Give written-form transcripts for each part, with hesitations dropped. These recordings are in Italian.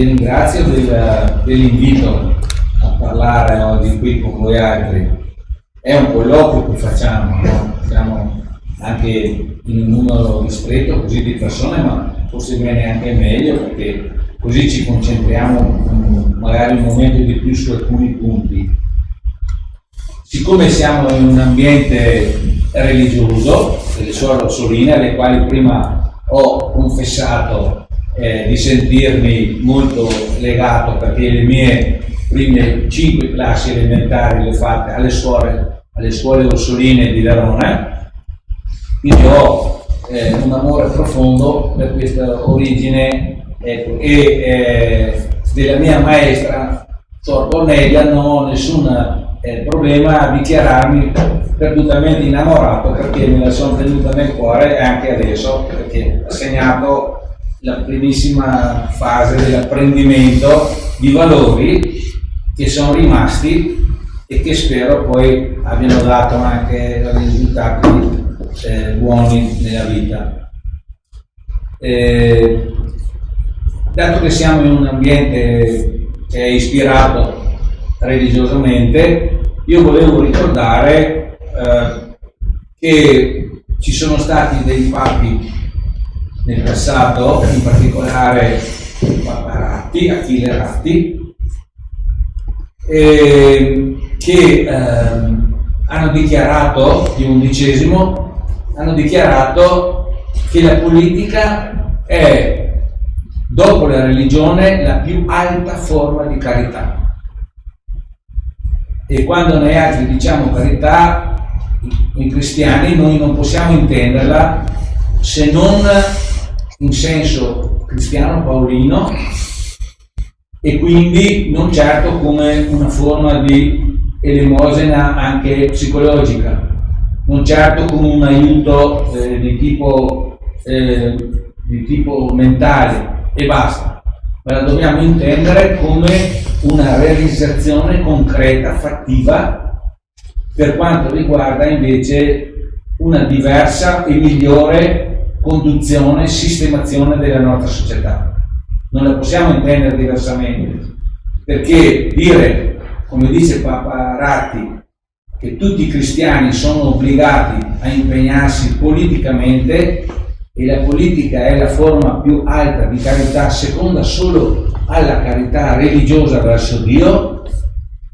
vi ringrazio dell'invito a parlare oggi qui con voi altri. È un colloquio che facciamo, no? Siamo anche in un numero ristretto così di persone, ma forse viene anche meglio perché così ci concentriamo magari un momento di più su alcuni punti. Siccome siamo in un ambiente religioso, delle suore Orsoline, alle quali prima ho confessato di sentirmi molto legato perché le mie prime 5 classi elementari le ho fatte alle suore Orsoline di Verona, quindi ho un amore profondo per questa origine, ecco, e della mia maestra Suor Cornelia non ho nessun problema a dichiararmi perdutamente innamorato perché me la sono tenuta nel cuore anche adesso, perché ha segnato la primissima fase dell'apprendimento di valori che sono rimasti e che spero poi abbiano dato anche risultati buoni nella vita. Dato che siamo in un ambiente che è ispirato religiosamente, io volevo ricordare che ci sono stati dei papi nel passato, in particolare il Papa Ratti, Achille Ratti, che hanno dichiarato, il XI, hanno dichiarato che la politica è, dopo la religione, la più alta forma di carità. E quando noi altri diciamo carità, i cristiani, noi non possiamo intenderla se non in senso cristiano paolino e quindi non certo come una forma di elemosina anche psicologica, non certo come un aiuto di tipo mentale e basta, ma la dobbiamo intendere come una realizzazione concreta, fattiva, per quanto riguarda invece una diversa e migliore conduzione, sistemazione della nostra società. Non la possiamo intendere diversamente, perché dire, come dice Papa Ratti, che tutti i cristiani sono obbligati a impegnarsi politicamente e la politica è la forma più alta di carità, seconda solo alla carità religiosa verso Dio,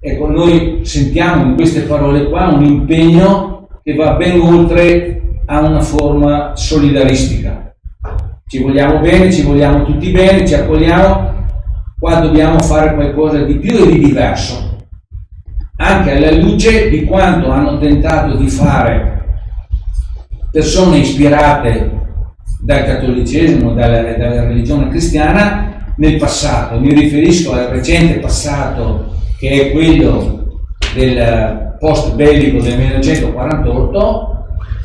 ecco, noi sentiamo in queste parole qua un impegno che va ben oltre a una forma solidaristica. Ci vogliamo bene, ci vogliamo tutti bene, ci accogliamo, qua dobbiamo fare qualcosa di più e di diverso, anche alla luce di quanto hanno tentato di fare persone ispirate dal cattolicesimo, dalla religione cristiana nel passato. Mi riferisco al recente passato, che è quello del post bellico del 1948,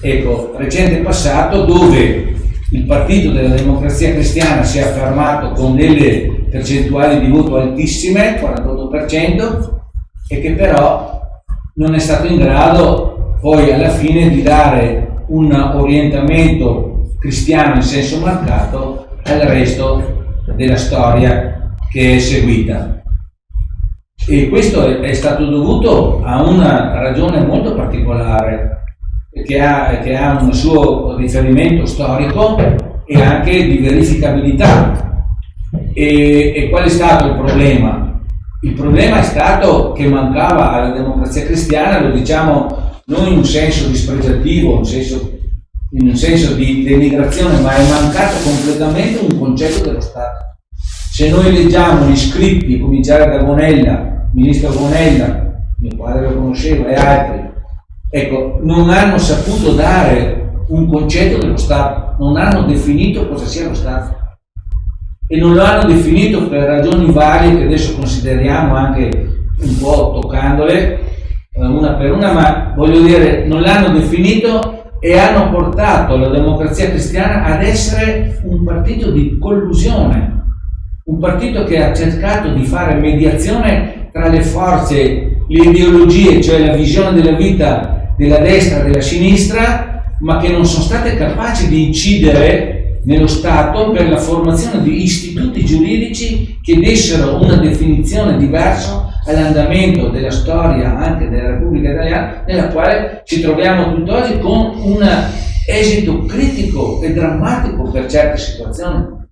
ecco, recente passato dove il partito della Democrazia Cristiana si è affermato con delle percentuali di voto altissime, 48%, e che però non è stato in grado poi alla fine di dare un orientamento cristiano in senso marcato al resto della storia che è seguita. E questo è stato dovuto a una ragione molto particolare che ha un suo riferimento storico e anche di verificabilità. E qual è stato il problema? Il problema è stato che mancava alla Democrazia Cristiana, lo diciamo non in un senso dispregiativo, in un senso di denigrazione, ma è mancato completamente un concetto dello Stato. Se noi leggiamo gli scritti, a cominciare da Bonella, ministro Bonella, mio padre lo conosceva, e altri, ecco, non hanno saputo dare un concetto dello Stato, non hanno definito cosa sia lo Stato e non lo hanno definito per ragioni varie che adesso consideriamo anche un po' toccandole una per una, ma voglio dire, non l'hanno definito e hanno portato la Democrazia Cristiana ad essere un partito di collusione, un partito che ha cercato di fare mediazione tra le forze, le ideologie, cioè la visione della vita della destra e della sinistra, ma che non sono state capaci di incidere nello Stato per la formazione di istituti giuridici che dessero una definizione diversa all'andamento della storia anche della Repubblica Italiana, nella quale ci troviamo tutt'oggi con un esito critico e drammatico per certe situazioni.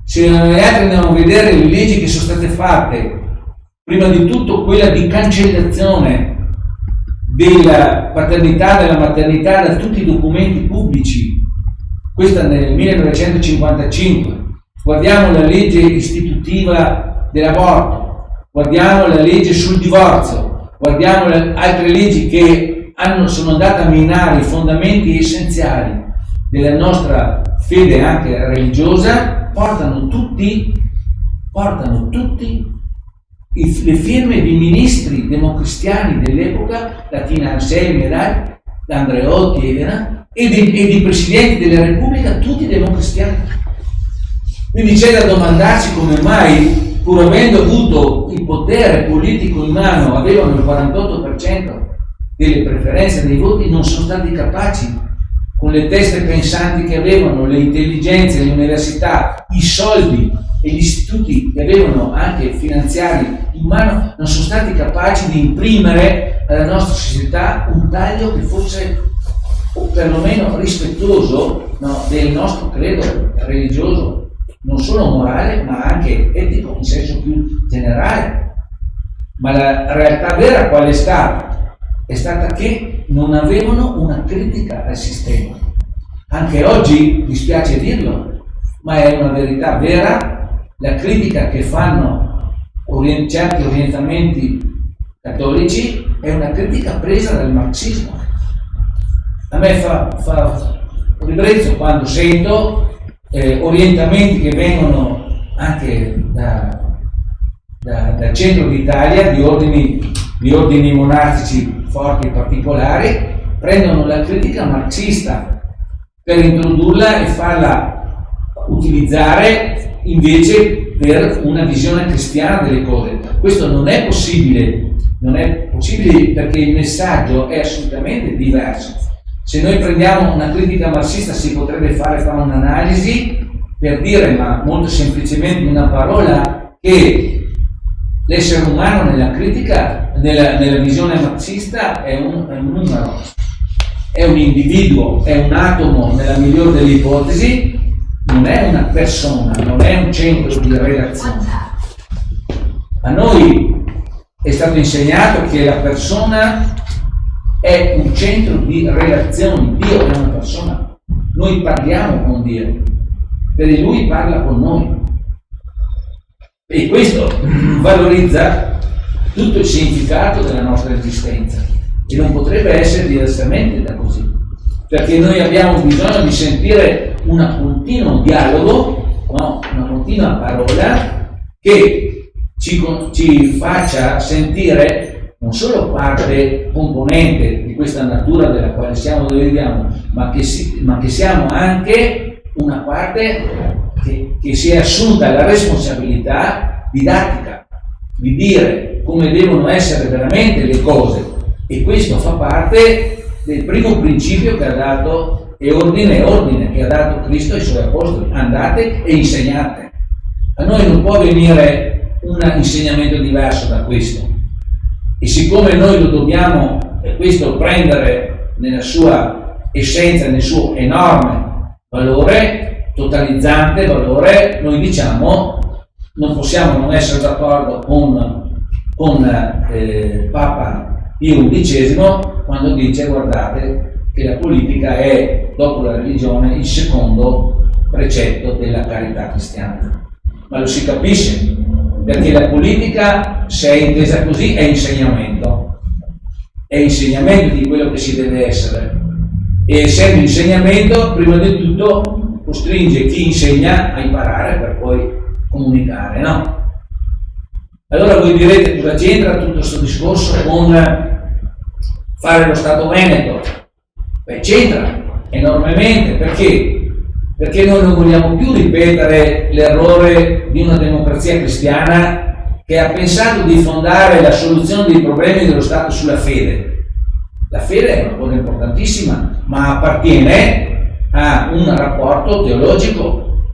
Se noi altri andiamo a vedere le leggi che sono state fatte, prima di tutto quella di cancellazione della paternità e della maternità da tutti i documenti pubblici, questa nel 1955, guardiamo la legge istitutiva dell'aborto, guardiamo la legge sul divorzio, guardiamo le altre leggi che sono andate a minare i fondamenti essenziali della nostra fede anche religiosa, portano tutti le firme di ministri democristiani dell'epoca, da Tina Anselmi, da Andreotti e di presidenti della Repubblica, tutti democristiani. Quindi c'è da domandarsi come mai, pur avendo avuto il potere politico in mano, avevano il 48% delle preferenze dei voti, non sono stati capaci, con le teste pensanti che avevano, le intelligenze, le università, i soldi e gli istituti che avevano anche finanziari in mano, non sono stati capaci di imprimere alla nostra società un taglio che fosse o perlomeno rispettoso, no, del nostro credo religioso, non solo morale ma anche etico in senso più generale. Ma la realtà vera qual è stata? È stata che non avevano una critica al sistema. Anche oggi, mi spiace dirlo, ma è una verità vera, la critica che fanno certi orientamenti cattolici è una critica presa dal marxismo. A me fa ribrezzo quando sento orientamenti che vengono anche dal centro d'Italia, di ordini monastici forti e particolari, prendono la critica marxista per introdurla e farla utilizzare invece per una visione cristiana delle cose. Questo non è possibile perché il messaggio è assolutamente diverso. Se noi prendiamo una critica marxista si potrebbe fare un'analisi per dire, ma molto semplicemente una parola, che l'essere umano nella critica, nella visione marxista è un numero, è un individuo, è un atomo nella migliore delle ipotesi, non è una persona, non è un centro di relazione. A noi è stato insegnato che la persona è un centro di relazioni, Dio è una persona, noi parliamo con Dio, perché Lui parla con noi. E questo valorizza tutto il significato della nostra esistenza e non potrebbe essere diversamente da così, perché noi abbiamo bisogno di sentire un continuo dialogo, no? Una continua parola che ci faccia sentire non solo parte componente di questa natura della quale siamo dove viviamo, ma che siamo anche una parte che si è assunta la responsabilità didattica di dire come devono essere veramente le cose, e questo fa parte del primo principio che ha dato e ordine che ha dato Cristo ai Suoi Apostoli: andate e insegnate. A noi non può venire un insegnamento diverso da questo, e siccome noi lo dobbiamo questo prendere nella sua essenza, nel suo enorme valore, totalizzante valore, noi diciamo non possiamo non essere d'accordo con Papa Pio XI quando dice: guardate che la politica è, dopo la religione, il secondo precetto della carità cristiana. Ma lo si capisce, perché la politica, se è intesa così, è insegnamento di quello che si deve essere, e essendo insegnamento, prima di tutto costringe chi insegna a imparare per poi comunicare, no? Allora voi direte: cosa c'entra tutto questo discorso con fare lo Stato Veneto? Beh, c'entra enormemente, perché noi non vogliamo più ripetere l'errore di una democrazia cristiana che ha pensato di fondare la soluzione dei problemi dello Stato sulla fede. La fede è una cosa importantissima, ma appartiene ha un rapporto teologico,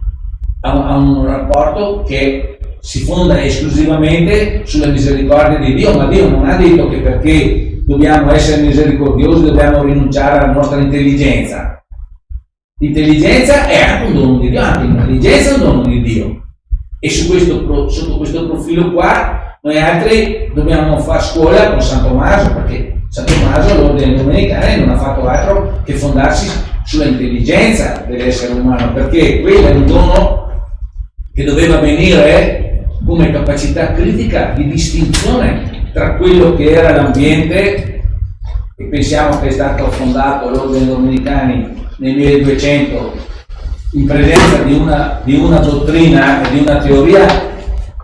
ha un rapporto che si fonda esclusivamente sulla misericordia di Dio, ma Dio non ha detto che perché dobbiamo essere misericordiosi dobbiamo rinunciare alla nostra intelligenza. L'intelligenza è anche un dono di Dio, anche l'intelligenza è un dono di Dio. E sotto questo profilo qua noi altri dobbiamo fare scuola con San Tommaso, perché San Tommaso all'ordine domenicale non ha fatto altro che fondarsi sulla intelligenza dell'essere umano, perché quello è un dono che doveva venire come capacità critica di distinzione tra quello che era l'ambiente, e pensiamo che è stato fondato l'ordine domenicani nel 1200 in presenza di una dottrina e di una teoria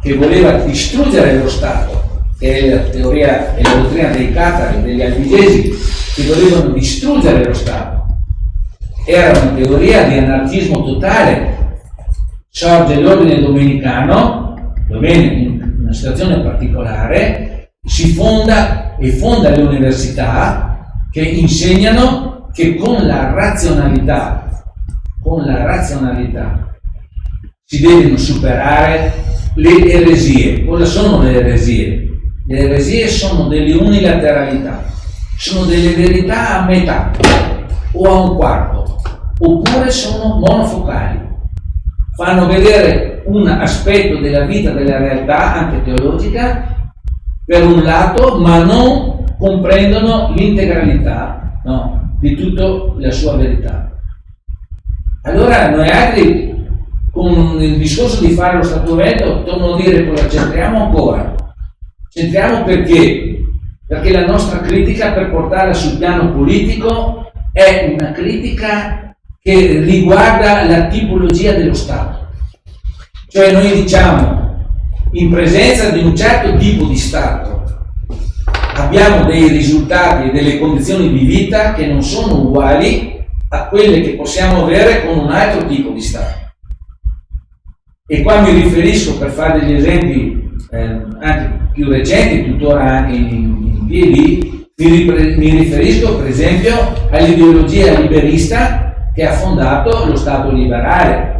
che voleva distruggere lo Stato, che è la teoria e la dottrina dei catari, degli albigesi, che volevano distruggere lo Stato. Era una teoria di anarchismo totale. Sorge l'ordine domenicano, va bene, in una situazione particolare, si fonda e fonda le università che insegnano che con la razionalità si devono superare le eresie. Cosa sono le eresie? Le eresie sono delle unilateralità, sono delle verità a metà o a un quarto, oppure sono monofocali. Fanno vedere un aspetto della vita, della realtà, anche teologica, per un lato, ma non comprendono l'integralità, no, di tutta la sua verità. Allora noi altri, con il discorso di fare lo statuetto, torno a dire, cosa centriamo ancora? Centriamo perché? Perché la nostra critica, per portarla sul piano politico, è una critica che riguarda la tipologia dello Stato. Cioè noi diciamo, in presenza di un certo tipo di Stato, abbiamo dei risultati e delle condizioni di vita che non sono uguali a quelle che possiamo avere con un altro tipo di Stato. E qua mi riferisco, per fare degli esempi anche più recenti, tuttora anche in piedi, mi riferisco per esempio all'ideologia liberista che ha fondato lo Stato liberale,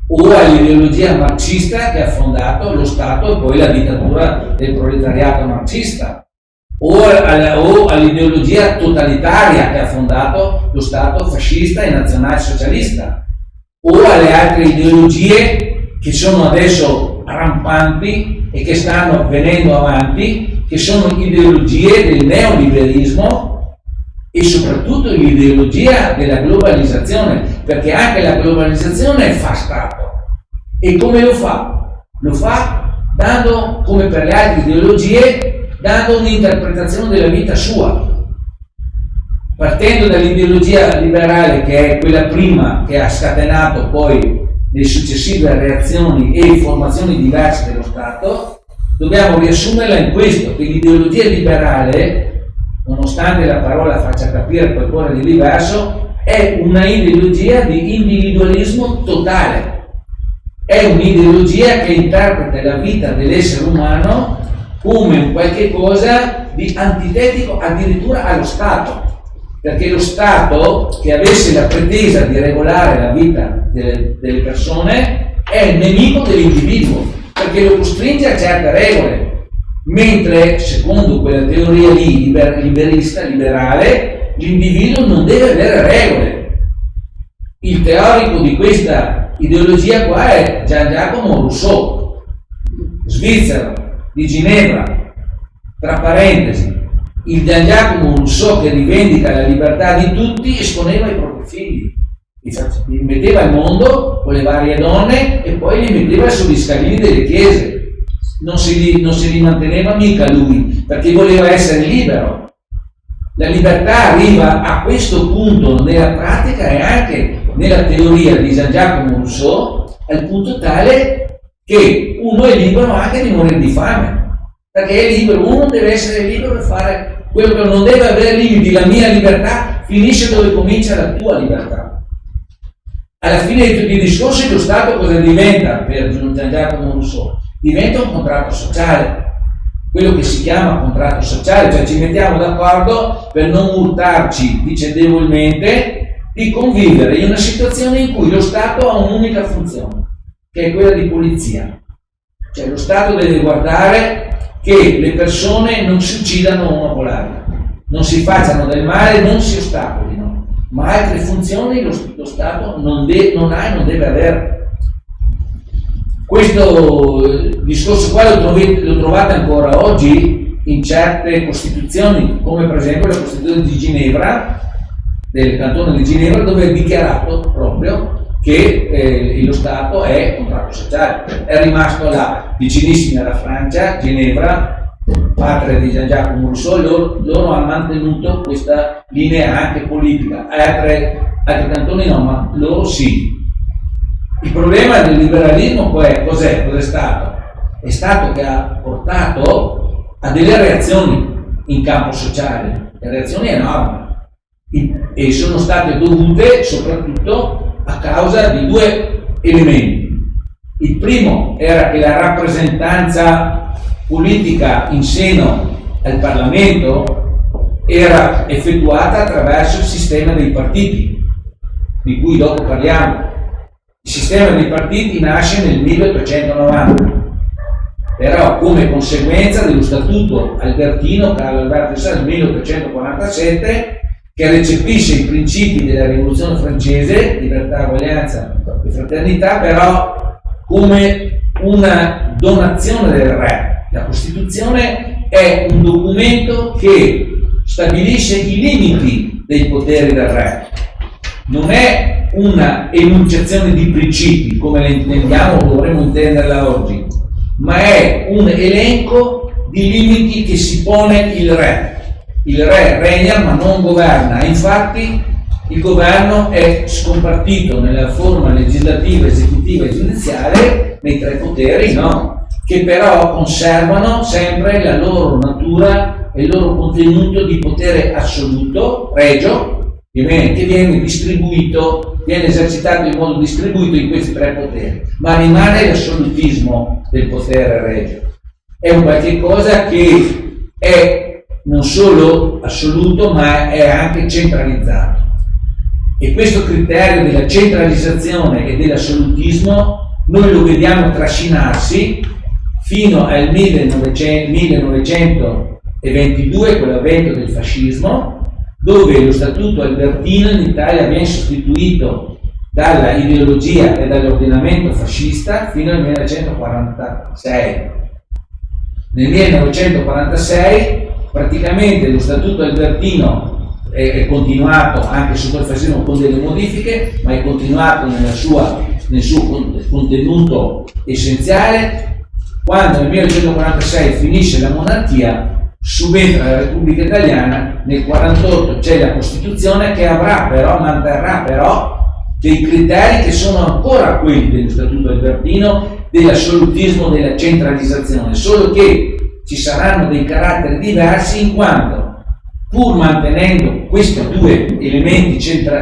o all'ideologia marxista che ha fondato lo Stato e poi la dittatura del proletariato marxista, o all'ideologia totalitaria che ha fondato lo Stato fascista e nazionalsocialista, o alle altre ideologie che sono adesso rampanti e che stanno venendo avanti, che sono ideologie del neoliberismo e soprattutto l'ideologia della globalizzazione, perché anche la globalizzazione fa Stato. E come lo fa? Lo fa dando, come per le altre ideologie, dando un'interpretazione della vita sua, partendo dall'ideologia liberale, che è quella prima che ha scatenato poi le successive reazioni e formazioni diverse dello Stato. Dobbiamo riassumerla in questo, che l'ideologia liberale, nonostante la parola faccia capire qualcosa di diverso, è una ideologia di individualismo totale, è un'ideologia che interpreta la vita dell'essere umano come un qualche cosa di antitetico addirittura allo Stato, perché lo Stato che avesse la pretesa di regolare la vita delle persone è il nemico dell'individuo, perché lo costringe a certe regole, mentre secondo quella teoria lì liberista, liberale, l'individuo non deve avere regole. Il teorico di questa ideologia qua è Gian Giacomo Rousseau, svizzero, di Ginevra. Tra parentesi, il Gian Giacomo Rousseau, che rivendica la libertà di tutti, esponeva i propri figli, li metteva al mondo con le varie donne e poi li metteva sugli scalini delle chiese. Non si li manteneva mica lui, perché voleva essere libero. La libertà arriva a questo punto nella pratica e anche nella teoria di Gian Giacomo Rousseau, al punto tale che uno è libero anche di morire di fame, perché è libero, uno deve essere libero di fare quello che non deve avere limiti. La mia libertà finisce dove comincia la tua libertà. Alla fine di tutti i discorsi, lo Stato cosa diventa per Gian Giacomo Rousseau? Diventa un contratto sociale, quello che si chiama contratto sociale, cioè ci mettiamo d'accordo per non urtarci vicendevolmente di convivere in una situazione in cui lo Stato ha un'unica funzione, che è quella di polizia. Cioè lo Stato deve guardare che le persone non si uccidano una con l'altra, non si facciano del male, non si ostacolino, ma altre funzioni lo Stato non ha e non deve avere. Questo discorso qua lo trovate ancora oggi in certe costituzioni, come per esempio la Costituzione di Ginevra, del Cantone di Ginevra, dove è dichiarato proprio che lo Stato è contratto sociale. È rimasto là, vicinissimi alla Francia, Ginevra, patria di Jean-Jacques Rousseau, loro hanno mantenuto questa linea anche politica. Altri cantoni no, ma loro sì. Il problema del liberalismo cos'è stato? È stato che ha portato a delle reazioni in campo sociale, reazioni enormi, e sono state dovute soprattutto a causa di due elementi. Il primo era che la rappresentanza politica in seno al Parlamento era effettuata attraverso il sistema dei partiti, di cui dopo parliamo. Il sistema dei partiti nasce nel 1890, però come conseguenza dello Statuto Albertino, Carlo Alberto del 1847, che recepisce i principi della Rivoluzione francese, libertà, uguaglianza e fraternità, però come una donazione del re. La Costituzione è un documento che stabilisce i limiti dei poteri del re, non è una enunciazione di principi come la intendiamo o dovremmo intenderla oggi, ma è un elenco di limiti che si pone il re. Il re regna ma non governa, infatti il governo è scompartito nella forma legislativa, esecutiva e giudiziale nei tre poteri, no? Che però conservano sempre la loro natura e il loro contenuto di potere assoluto, regio, che viene esercitato in modo distribuito in questi tre poteri, ma rimane l'assolutismo del potere regio. È un qualche cosa che è non solo assoluto, ma è anche centralizzato. E questo criterio della centralizzazione e dell'assolutismo noi lo vediamo trascinarsi fino al 1922, con l'avvento del fascismo, dove lo Statuto Albertino in Italia viene sostituito dalla ideologia e dall'ordinamento fascista fino al 1946. Nel 1946 praticamente lo Statuto Albertino è continuato anche sotto il fascismo con delle modifiche, ma è continuato nel suo contenuto essenziale. Quando nel 1946 finisce la monarchia, subentra la Repubblica Italiana, nel 1948 c'è la Costituzione che manterrà però dei criteri che sono ancora quelli dello Statuto Albertino, dell'assolutismo, della centralizzazione, solo che ci saranno dei caratteri diversi, in quanto pur mantenendo questi due elementi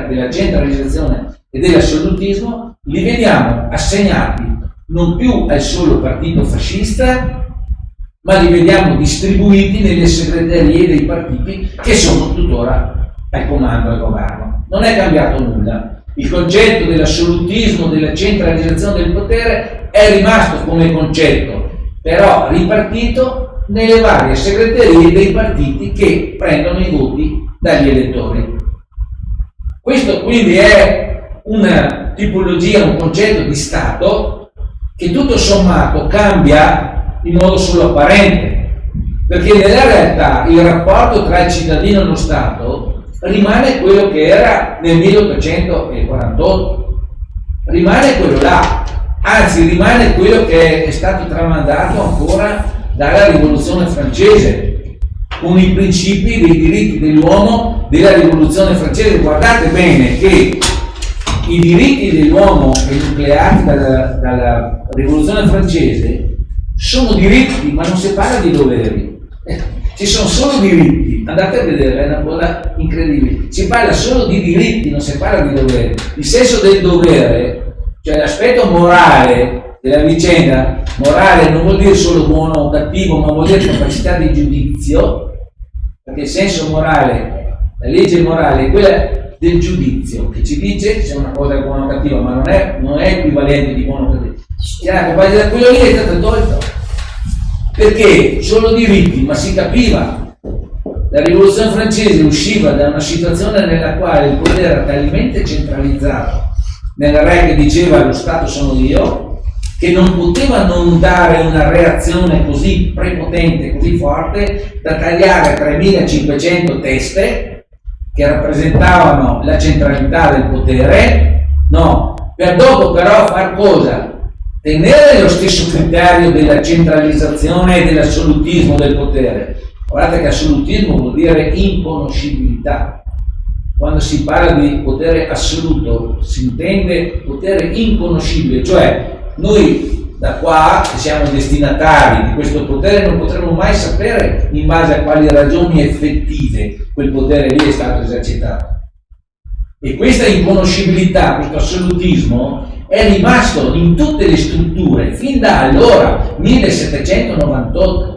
della centralizzazione e dell'assolutismo, li vediamo assegnati non più al solo partito fascista, ma li vediamo distribuiti nelle segreterie dei partiti che sono tuttora al comando del governo. Non è cambiato nulla. Il concetto dell'assolutismo, della centralizzazione del potere è rimasto come concetto, però ripartito nelle varie segreterie dei partiti che prendono i voti dagli elettori. Questo quindi è una tipologia, un concetto di Stato che tutto sommato cambia in modo solo apparente, perché nella realtà il rapporto tra il cittadino e lo Stato rimane quello che era nel 1848, rimane quello là, anzi rimane quello che è stato tramandato ancora dalla Rivoluzione francese, con i principi dei diritti dell'uomo della Rivoluzione francese. Guardate bene che i diritti dell'uomo enucleati dalla Rivoluzione francese sono diritti, ma non si parla di doveri. Ci sono solo diritti, andate a vedere, è una cosa incredibile. Si parla solo di diritti, non si parla di doveri. Il senso del dovere, cioè l'aspetto morale della vicenda, morale non vuol dire solo buono o cattivo, ma vuol dire capacità di giudizio, perché il senso morale, la legge morale è quella del giudizio, che ci dice se una cosa è buona o cattiva, ma non è equivalente di buono o cattivo. Quello lì è stato tolto, perché sono diritti, ma si capiva. La rivoluzione francese usciva da una situazione nella quale il potere era talmente centralizzato nel re che diceva lo Stato sono io, che non poteva non dare una reazione così prepotente, così forte, da tagliare 3500 teste che rappresentavano la centralità del potere, no, per dopo però far cosa? Tenere lo stesso criterio della centralizzazione e dell'assolutismo del potere. Guardate che assolutismo vuol dire inconoscibilità. Quando si parla di potere assoluto si intende potere inconoscibile, cioè noi da qua che siamo destinatari di questo potere non potremo mai sapere in base a quali ragioni effettive quel potere lì è stato esercitato. E questa inconoscibilità, questo assolutismo è rimasto in tutte le strutture fin da allora, 1798.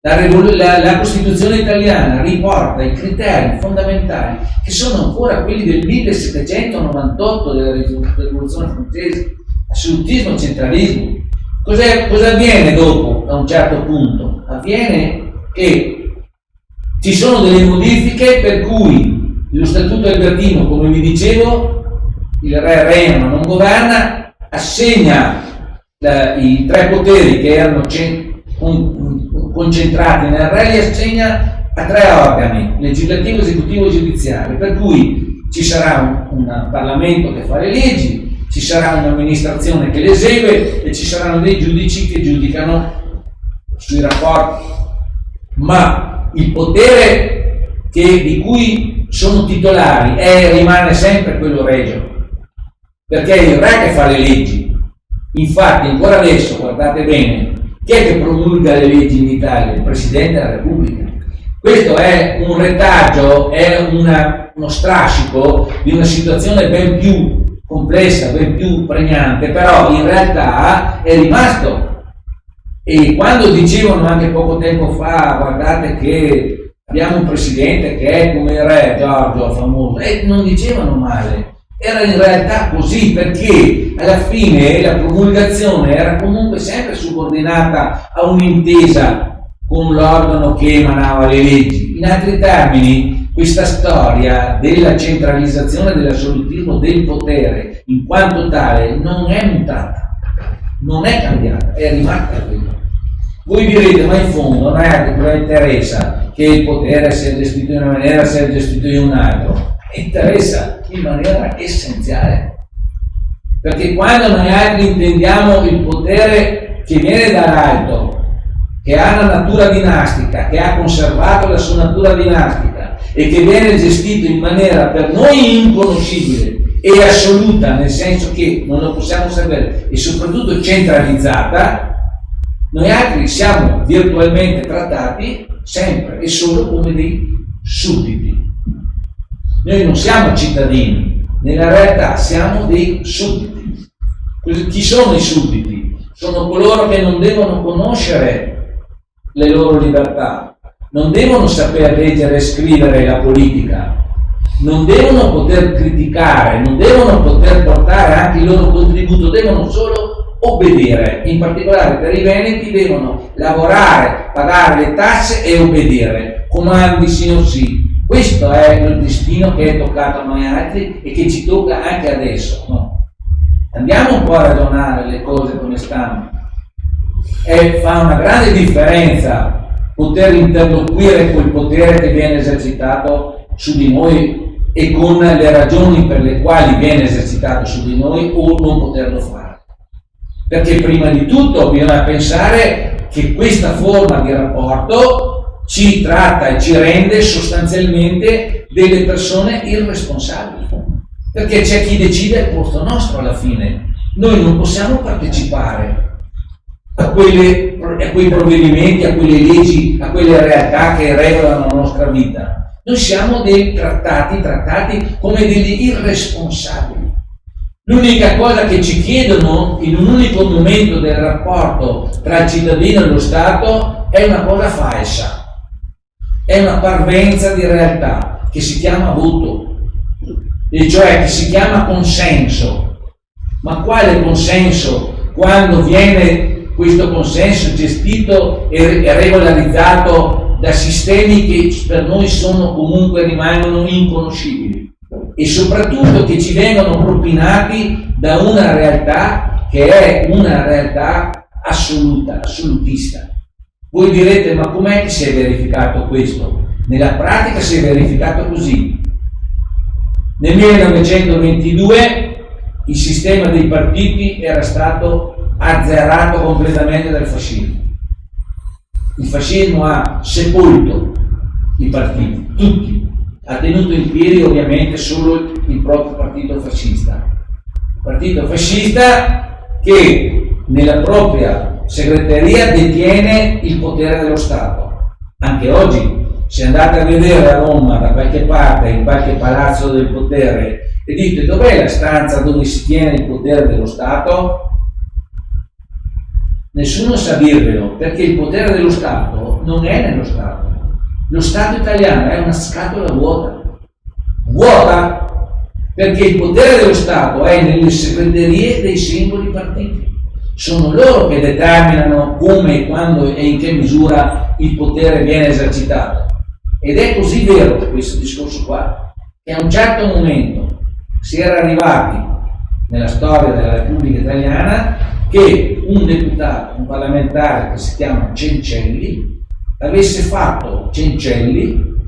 La Costituzione italiana riporta i criteri fondamentali che sono ancora quelli del 1798 della Rivoluzione francese: assolutismo, centralismo. Cosa avviene dopo, a un certo punto? Avviene che ci sono delle modifiche per cui lo Statuto Albertino, come vi dicevo, il re regna ma non governa, assegna i tre poteri che erano concentrati nel re, li assegna a tre organi: legislativo, esecutivo e giudiziario, per cui ci sarà un Parlamento che fa le leggi, ci sarà un'amministrazione che le esegue e ci saranno dei giudici che giudicano sui rapporti. Ma il potere di cui sono titolari rimane sempre quello regio, perché è il re che fa le leggi. Infatti ancora adesso, guardate bene, chi è che promulga le leggi in Italia? Il Presidente della Repubblica. Questo è un retaggio, è uno strascico di una situazione ben più complessa, ben più pregnante, però in realtà è rimasto. E quando dicevano anche poco tempo fa, guardate che abbiamo un Presidente che è come il re Giorgio famoso, e non dicevano male. Era in realtà così, perché alla fine la promulgazione era comunque sempre subordinata a un'intesa con l'organo che emanava le leggi. In altri termini, questa storia della centralizzazione dell'assolutismo del potere in quanto tale non è mutata, non è cambiata, è rimasta quella. Voi direte, ma in fondo non è che cosa interessa che il potere sia gestito in una maniera, sia gestito in un'altra. Interessa in maniera essenziale, perché quando noi altri intendiamo il potere che viene dall'alto, che ha una natura dinastica, che ha conservato la sua natura dinastica e che viene gestito in maniera per noi inconoscibile e assoluta, nel senso che non lo possiamo sapere, e soprattutto centralizzata, noi altri siamo virtualmente trattati sempre e solo come dei sudditi. Noi non siamo cittadini, nella realtà siamo dei sudditi. Chi sono i sudditi? Sono coloro che non devono conoscere le loro libertà, non devono saper leggere e scrivere la politica, non devono poter criticare, non devono poter portare anche il loro contributo, devono solo obbedire. In particolare per i veneti devono lavorare, pagare le tasse e obbedire. Comandi signor sì. Questo è il destino che è toccato a noi altri e che ci tocca anche adesso. No? Andiamo un po' a ragionare le cose come stanno. Fa una grande differenza poter interloquire col potere che viene esercitato su di noi e con le ragioni per le quali viene esercitato su di noi, o non poterlo fare. Perché prima di tutto bisogna pensare che questa forma di rapporto ci tratta e ci rende sostanzialmente delle persone irresponsabili, perché c'è chi decide al posto nostro alla fine. Noi non possiamo partecipare a quei provvedimenti, a quelle leggi, a quelle realtà che regolano la nostra vita. Noi siamo trattati come degli irresponsabili. L'unica cosa che ci chiedono in un unico momento del rapporto tra il cittadino e lo Stato è una cosa falsa. È una parvenza di realtà che si chiama voto. e cioè che si chiama consenso. Ma quale consenso quando viene questo consenso gestito e regolarizzato da sistemi che per noi sono comunque rimangono inconoscibili e soprattutto che ci vengono propinati da una realtà che è una realtà assolutista. Voi direte, ma com'è che si è verificato questo? Nella pratica si è verificato così. Nel 1922 il sistema dei partiti era stato azzerato completamente dal fascismo. Il fascismo ha sepolto i partiti, tutti. Ha tenuto in piedi ovviamente solo il proprio partito fascista. Il partito fascista che nella propria segreteria detiene il potere dello Stato. Anche oggi, se andate a vedere a Roma da qualche parte, in qualche palazzo del potere, e dite dov'è la stanza dove si tiene il potere dello Stato? Nessuno sa dirvelo, perché il potere dello Stato non è nello Stato. Lo Stato italiano è una scatola vuota, perché il potere dello Stato è nelle segreterie dei singoli partiti. Sono loro che determinano come, quando e in che misura il potere viene esercitato. Ed è così vero questo discorso qua, che a un certo momento si era arrivati nella storia della Repubblica Italiana che un deputato, un parlamentare che si chiama Cencelli, avesse fatto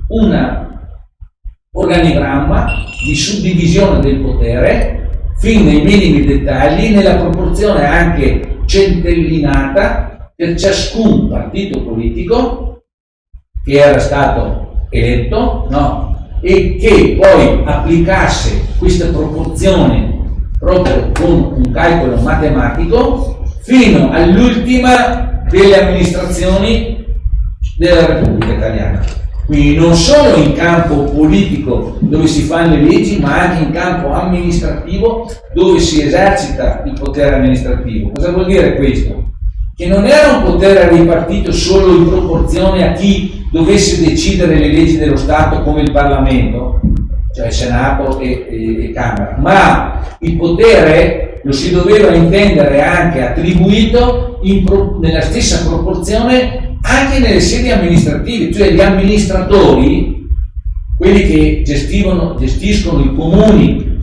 un organigramma di suddivisione del potere fin nei minimi dettagli, nella proporzione anche centellinata per ciascun partito politico che era stato eletto, e che poi applicasse questa proporzione proprio con un calcolo matematico fino all'ultima delle amministrazioni della Repubblica Italiana. Quindi non solo in campo politico dove si fanno le leggi, ma anche in campo amministrativo dove si esercita il potere amministrativo. Cosa vuol dire questo? Che non era un potere ripartito solo in proporzione a chi dovesse decidere le leggi dello Stato come il Parlamento, cioè Senato e Camera, ma il potere lo si doveva intendere anche attribuito nella stessa proporzione anche nelle sedi amministrative, cioè gli amministratori, quelli che gestiscono i comuni,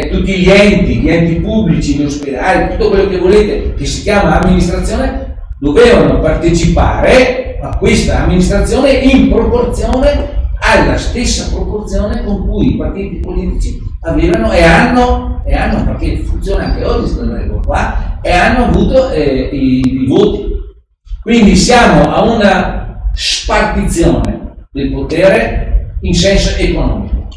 tutti gli enti pubblici, gli ospedali, tutto quello che volete che si chiama amministrazione, dovevano partecipare a questa amministrazione in proporzione alla stessa proporzione con cui i partiti politici avevano e hanno, perché funziona anche oggi questa regola qua, e hanno avuto i voti. Quindi siamo a una spartizione del potere in senso economico.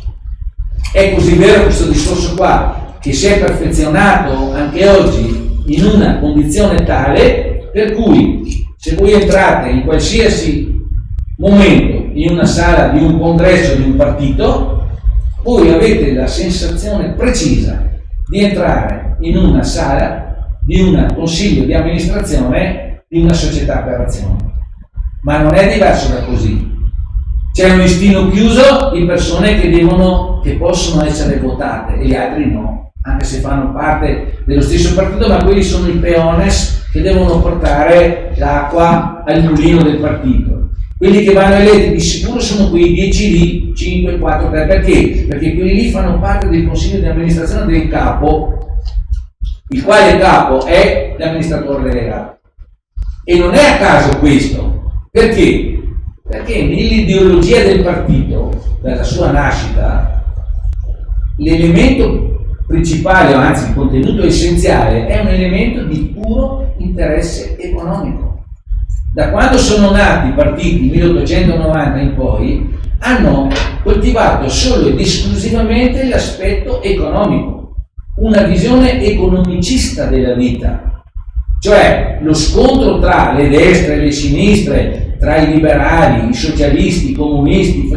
È così vero questo discorso qua, che si è perfezionato anche oggi in una condizione tale per cui se voi entrate in qualsiasi momento in una sala di un congresso di un partito, voi avete la sensazione precisa di entrare in una sala di un consiglio di amministrazione di una società per azioni. Ma non è diverso da così. C'è un listino chiuso di persone che possono essere votate e gli altri no, anche se fanno parte dello stesso partito, ma quelli sono i peones che devono portare l'acqua al mulino del partito. Quelli che vanno eletti di sicuro sono quei 10 lì, 5, 4, 3, perché? Perché quelli lì fanno parte del consiglio di amministrazione del capo, il quale capo è l'amministratore delegato. E non è a caso questo, perché? Perché nell'ideologia del partito, dalla sua nascita, l'elemento principale, o anzi il contenuto essenziale, è un elemento di puro interesse economico. Da quando sono nati i partiti, 1890 in poi, hanno coltivato solo ed esclusivamente l'aspetto economico, una visione economicista della vita. Cioè lo scontro tra le destre e le sinistre, tra i liberali, i socialisti, i comunisti,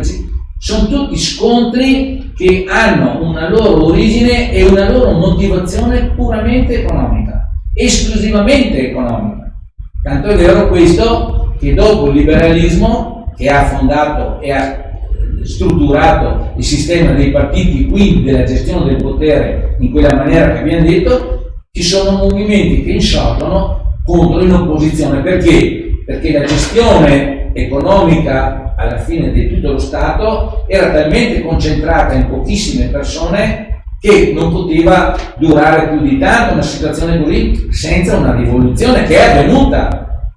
sono tutti scontri che hanno una loro origine e una loro motivazione puramente economica, esclusivamente economica. Tanto è vero questo che dopo il liberalismo, che ha fondato e ha strutturato il sistema dei partiti, quindi della gestione del potere in quella maniera che abbiamo detto, ci sono movimenti che insorgono contro l'opposizione. Perché? Perché la gestione economica alla fine di tutto lo Stato era talmente concentrata in pochissime persone che non poteva durare più di tanto una situazione così senza una rivoluzione che è avvenuta.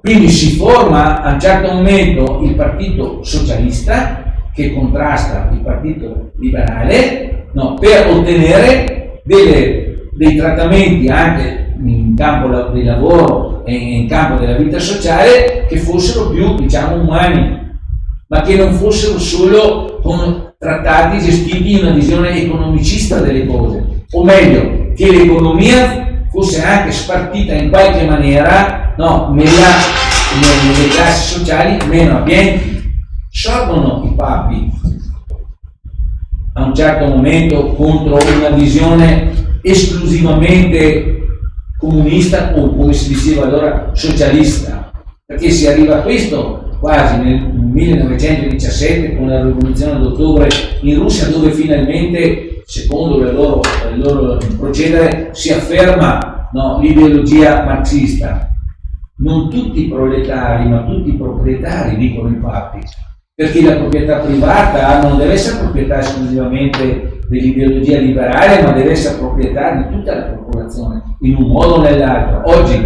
Quindi si forma a un certo momento il partito socialista che contrasta il partito liberale, per ottenere dei trattamenti anche in campo del lavoro e in campo della vita sociale che fossero più, umani, ma che non fossero solo con trattati gestiti in una visione economicista delle cose, o meglio, che l'economia fosse anche spartita in qualche maniera nelle classi sociali meno abbienti. Sorgono i papi a un certo momento contro una visione esclusivamente comunista o, come si diceva allora, socialista, perché si arriva a questo quasi nel 1917 con la rivoluzione d'ottobre in Russia, dove finalmente, secondo il loro procedere, si afferma l'ideologia marxista. Non tutti i proletari, ma tutti i proprietari, dicono i papi, perché la proprietà privata non deve essere proprietà esclusivamente dell'ideologia liberale, ma deve essere proprietà di tutta la popolazione, in un modo o nell'altro. Oggi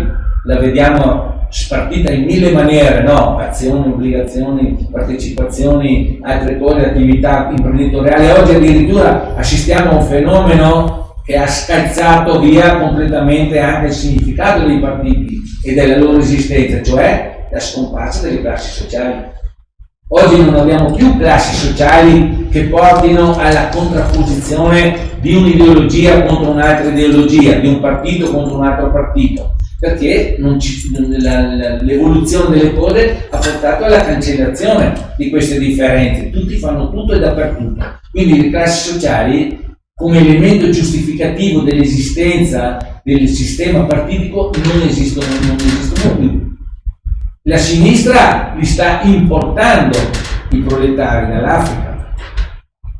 la vediamo spartita in mille maniere, azioni, obbligazioni, partecipazioni, altre cose, attività imprenditoriali. Oggi addirittura assistiamo a un fenomeno che ha scalzato via completamente anche il significato dei partiti e della loro esistenza, cioè la scomparsa delle classi sociali. Oggi non abbiamo più classi sociali che portino alla contrapposizione di un'ideologia contro un'altra ideologia, di un partito contro un altro partito, perché l'evoluzione delle cose ha portato alla cancellazione di queste differenze. Tutti fanno tutto e dappertutto. Quindi le classi sociali, come elemento giustificativo dell'esistenza del sistema partitico, non esistono più. La sinistra li sta importando i proletari dall'Africa,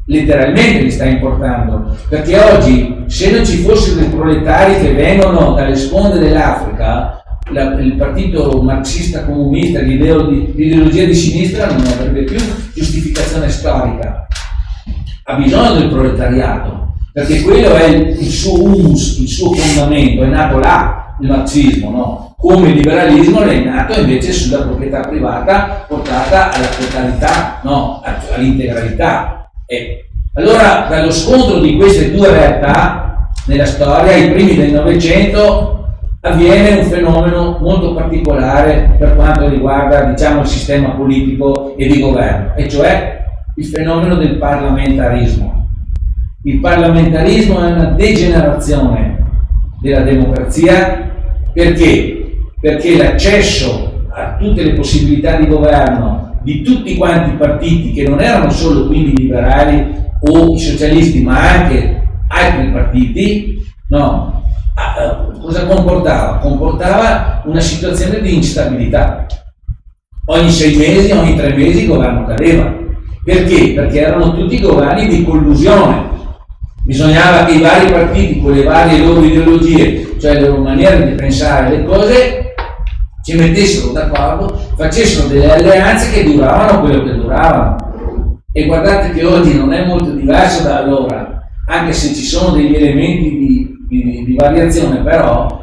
letteralmente li sta importando, perché oggi, se non ci fossero i proletari che vengono dalle sponde dell'Africa, il partito marxista comunista, l'ideologia di sinistra non avrebbe più giustificazione storica. Ha bisogno del proletariato, perché quello è il suo humus, il suo fondamento, è nato là il marxismo, come il liberalismo è nato invece sulla proprietà privata portata alla totalità, all'integralità. E allora, dallo scontro di queste due realtà nella storia, ai primi del Novecento, avviene un fenomeno molto particolare per quanto riguarda, il sistema politico e di governo, e cioè il fenomeno del parlamentarismo. Il parlamentarismo è una degenerazione della democrazia. Perché? Perché l'accesso a tutte le possibilità di governo di tutti quanti i partiti, che non erano solo quindi liberali o i socialisti, ma anche altri partiti, cosa comportava? Comportava una situazione di instabilità. Ogni 6 mesi, ogni 3 mesi il governo cadeva. Perché? Perché erano tutti governi di collusione. Bisognava che i vari partiti, con le varie loro ideologie, cioè le loro maniere di pensare le cose, ci mettessero d'accordo, facessero delle alleanze che duravano quello che duravano. E guardate che oggi non è molto diverso da allora, anche se ci sono degli elementi di variazione, però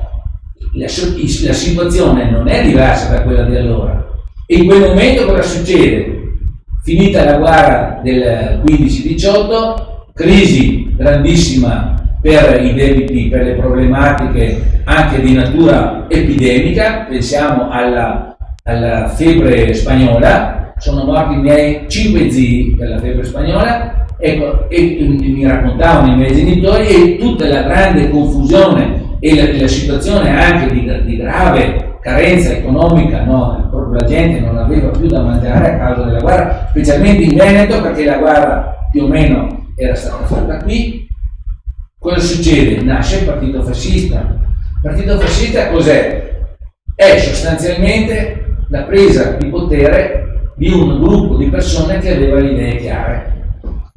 la situazione non è diversa da quella di allora. E in quel momento cosa succede? Finita la guerra del 15-18, crisi grandissima per i debiti, per le problematiche anche di natura epidemica. Pensiamo alla febbre spagnola, sono morti i miei 5 zii per la febbre spagnola, e mi raccontavano i miei genitori, e tutta la grande confusione e la situazione anche di grave carenza economica, proprio la gente non aveva più da mangiare a causa della guerra, specialmente in Veneto, perché la guerra più o meno era stata fatta qui. Cosa succede? Nasce il partito fascista. Il partito fascista cos'è? È sostanzialmente la presa di potere di un gruppo di persone che aveva le idee chiare.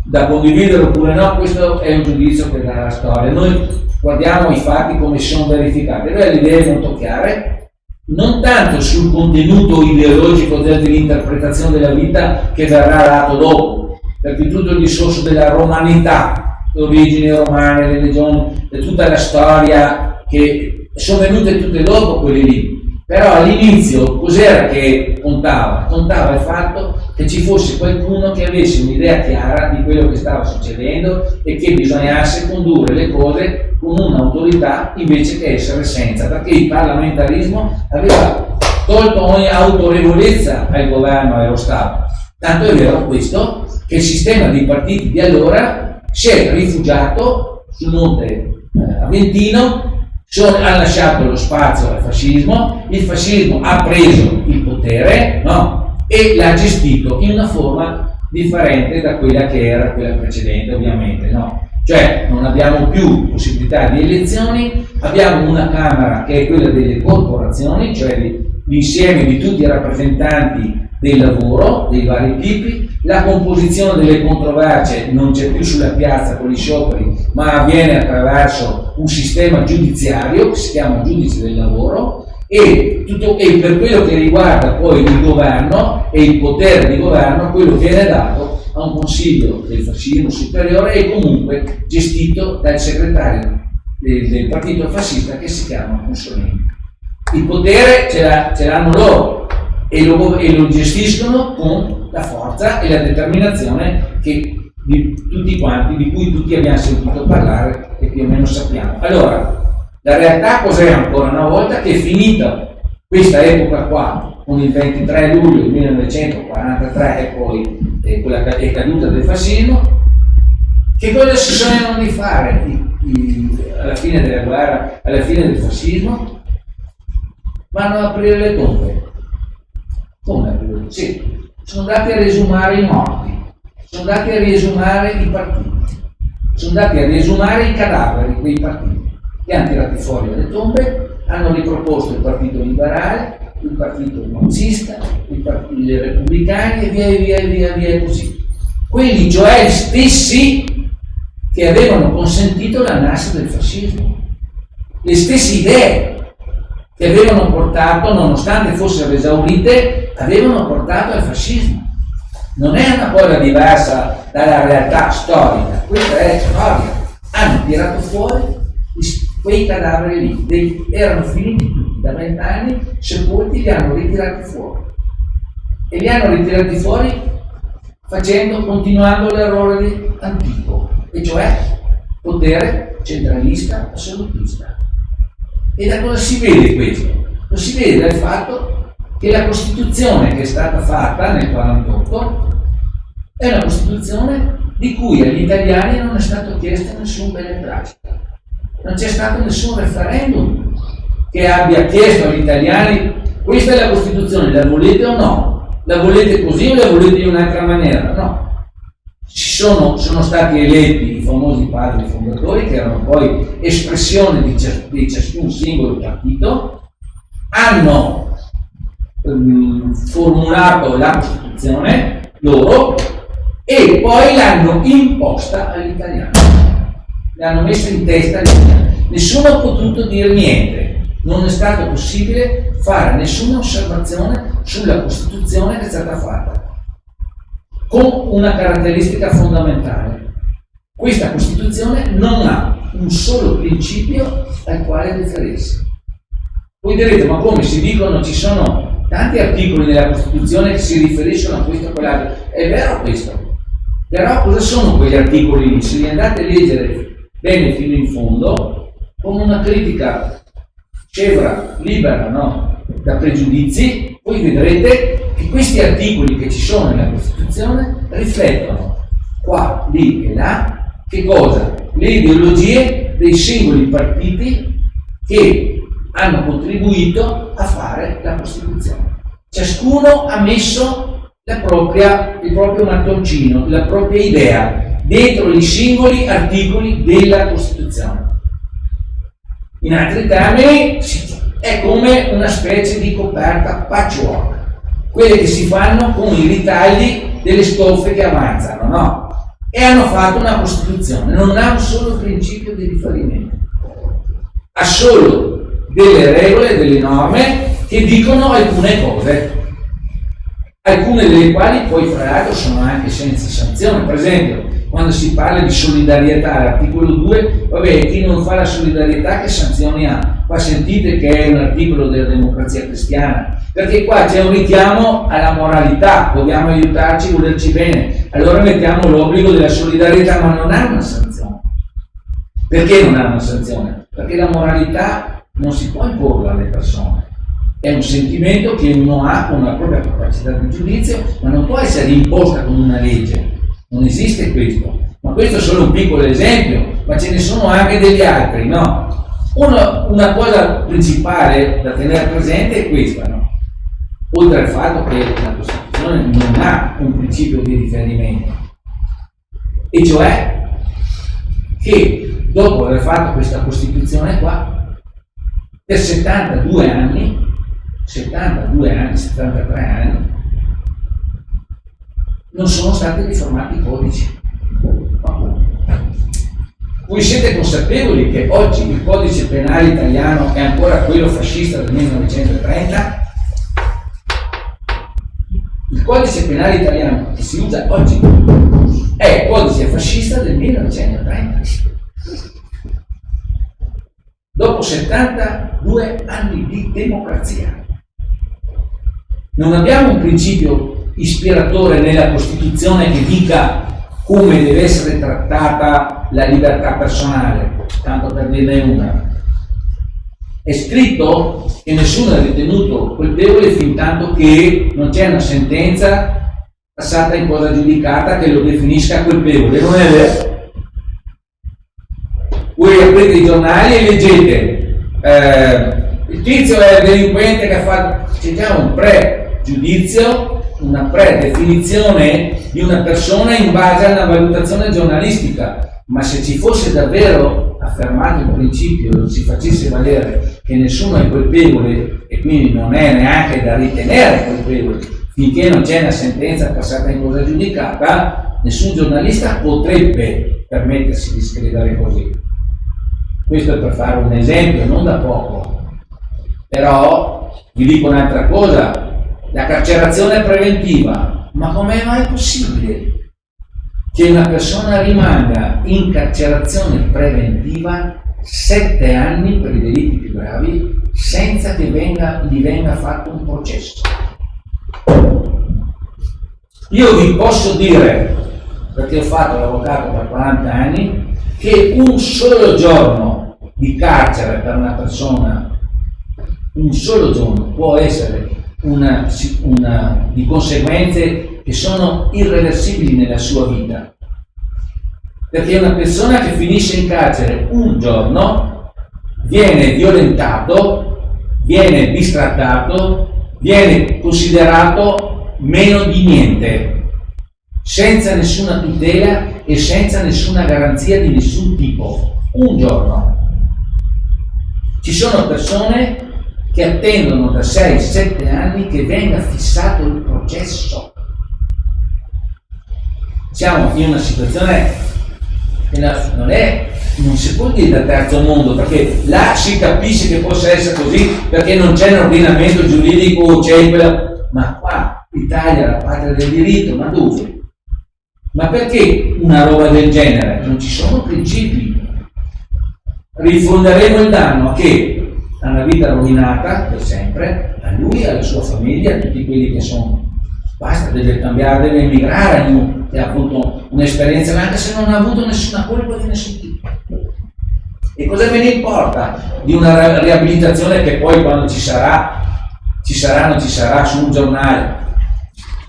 Da condividere oppure no, questo è un giudizio che dà la storia. Noi guardiamo i fatti come sono verificati, aveva le idee molto chiare, non tanto sul contenuto ideologico dell'interpretazione della vita che verrà dato dopo, perché tutto il discorso della romanità, le origini romane, le legioni, tutta la storia che sono venute tutte dopo quelle lì. Però all'inizio cos'era che contava? Contava il fatto che ci fosse qualcuno che avesse un'idea chiara di quello che stava succedendo e che bisognasse condurre le cose con un'autorità invece che essere senza, perché il parlamentarismo aveva tolto ogni autorevolezza al governo e allo Stato. Tanto è vero questo che il sistema di partiti di allora si è rifugiato sul monte Aventino, ha lasciato lo spazio al fascismo, il fascismo ha preso il potere, no? E l'ha gestito in una forma differente da quella che era quella precedente, ovviamente, no? Cioè non abbiamo più possibilità di elezioni, abbiamo una Camera che è quella delle corporazioni, cioè l'insieme di tutti i rappresentanti del lavoro, dei vari tipi, la composizione delle controversie non c'è più sulla piazza con gli scioperi, ma avviene attraverso un sistema giudiziario che si chiama giudice del lavoro e per quello che riguarda poi il governo e il potere di governo, quello viene dato a un consiglio del fascismo superiore e comunque gestito dal segretario del partito fascista che si chiama Mussolini. Il potere ce l'hanno loro e lo gestiscono con la forza e la determinazione di tutti quanti, di cui tutti abbiamo sentito parlare e più o meno sappiamo. Allora, la realtà cos'è ancora una volta? Che è finita questa epoca qua, con il 23 luglio del 1943 e poi è caduta del fascismo, che cosa si sognano di fare alla fine della guerra, alla fine del fascismo? Vanno ad aprire le tombe. Come aprire? Sì, sono andati a riesumare i morti, sono andati a riesumare i partiti, sono andati a riesumare i cadaveri dei partiti, li hanno tirati fuori dalle tombe, hanno riproposto il partito liberale, il partito marxista, i repubblicani e via così. Quelli cioè gli stessi che avevano consentito la nascita del fascismo, le stesse idee che avevano portato, nonostante fossero esaurite, avevano portato al fascismo. Non è una cosa diversa dalla realtà storica, questa è storia. Hanno tirato fuori quei cadaveri lì, erano finiti tutti da 20 anni, sepolti, li hanno ritirati fuori. E li hanno ritirati fuori continuando l'errore antico, e cioè potere centralista assolutista. E da cosa si vede questo? Lo si vede dal fatto che la Costituzione che è stata fatta nel 1948 è una Costituzione di cui agli italiani non è stato chiesto nessun beneplacito. Non c'è stato nessun referendum che abbia chiesto agli italiani: questa è la Costituzione, la volete o no? La volete così o la volete in un'altra maniera? No. Sono stati eletti i famosi padri fondatori, che erano poi espressione di ciascun singolo partito, hanno formulato la Costituzione loro e poi l'hanno imposta agli italiani, l'hanno messa in testa agli italiani. Nessuno ha potuto dire niente, non è stato possibile fare nessuna osservazione sulla Costituzione che è stata fatta, con una caratteristica fondamentale: questa Costituzione non ha un solo principio al quale riferirsi. Voi direte: ma come, si dicono, ci sono tanti articoli nella Costituzione che si riferiscono a questo o quell'altro. È vero questo, però cosa sono quegli articoli lì? Se li andate a leggere bene fino in fondo, con una critica scevra, libera, no? Da pregiudizi, voi vedrete che questi articoli che ci sono nella Costituzione riflettono qua, lì e là che cosa? Le ideologie dei singoli partiti che hanno contribuito a fare la Costituzione. Ciascuno ha messo il proprio mattoncino, la propria idea dentro i singoli articoli della Costituzione. In altri termini, è come una specie di coperta patchwork, quelle che si fanno con i ritagli delle stoffe che avanzano, no? E hanno fatto una Costituzione, non ha un solo principio di riferimento, ha solo delle regole, delle norme che dicono alcune cose, alcune delle quali poi fra l'altro sono anche senza sanzione. Per esempio, quando si parla di solidarietà, l'articolo 2, vabbè, chi non fa la solidarietà che sanzioni ha? Qua sentite che è un articolo della Democrazia Cristiana, perché qua c'è un richiamo alla moralità, dobbiamo aiutarci, volerci bene, allora mettiamo l'obbligo della solidarietà, ma non ha una sanzione. Perché non ha una sanzione? Perché la moralità non si può imporla alle persone, è un sentimento che uno ha con la propria capacità di giudizio, ma non può essere imposta con una legge, non esiste questo. Ma questo è solo un piccolo esempio, ma ce ne sono anche degli altri, no? Una cosa principale da tenere presente è questa, no? Oltre al fatto che la Costituzione non ha un principio di riferimento, e cioè che dopo aver fatto questa Costituzione qua, per 73 anni, 73 anni, non sono stati riformati i codici. Voi siete consapevoli che oggi il codice penale italiano è ancora quello fascista del 1930? Il codice penale italiano che si usa oggi è il codice fascista del 1930. Dopo 72 anni di democrazia. Non abbiamo un principio ispiratore nella Costituzione che dica come deve essere trattata la libertà personale, tanto per dirne una. È scritto che nessuno è ritenuto colpevole fin tanto che non c'è una sentenza passata in cosa giudicata che lo definisca colpevole, non è vero? Voi aprite i giornali e leggete il tizio è il delinquente che ha fatto, c'è già un pregiudizio, una predefinizione di una persona in base a una valutazione giornalistica, ma se ci fosse davvero affermato il principio, non si facesse valere che nessuno è colpevole e quindi non è neanche da ritenere colpevole finché non c'è una sentenza passata in cosa giudicata, nessun giornalista potrebbe permettersi di scrivere così. Questo è per fare un esempio, non da poco. Però vi dico un'altra cosa, la carcerazione preventiva, ma com'è mai possibile che una persona rimanga in carcerazione preventiva 7 anni per i delitti più gravi senza che gli venga fatto un processo? Io vi posso dire, perché ho fatto l'avvocato per 40 anni, che un solo giorno di carcere per una persona, un solo giorno, può essere di conseguenze che sono irreversibili nella sua vita. Perché una persona che finisce in carcere un giorno viene violentato, viene bistrattato, viene considerato meno di niente, senza nessuna tutela e senza nessuna garanzia di nessun tipo. Un giorno. Ci sono persone che attendono da 6-7 anni che venga fissato il processo. Siamo in una situazione che non si può dire da terzo mondo, perché là si capisce che possa essere così, perché non c'è un ordinamento giuridico, c'è quella, ma qua l'Italia, la patria del diritto, ma dove? Ma perché una roba del genere? Non ci sono principi. Rifonderemo il danno a che? A una vita rovinata per sempre, a lui, alla sua famiglia, a tutti quelli che sono. Basta, deve cambiare, deve emigrare, che ha avuto un'esperienza, anche se non ha avuto nessuna colpa di nessun tipo. E cosa me ne importa di una riabilitazione che poi quando ci sarà su un giornale,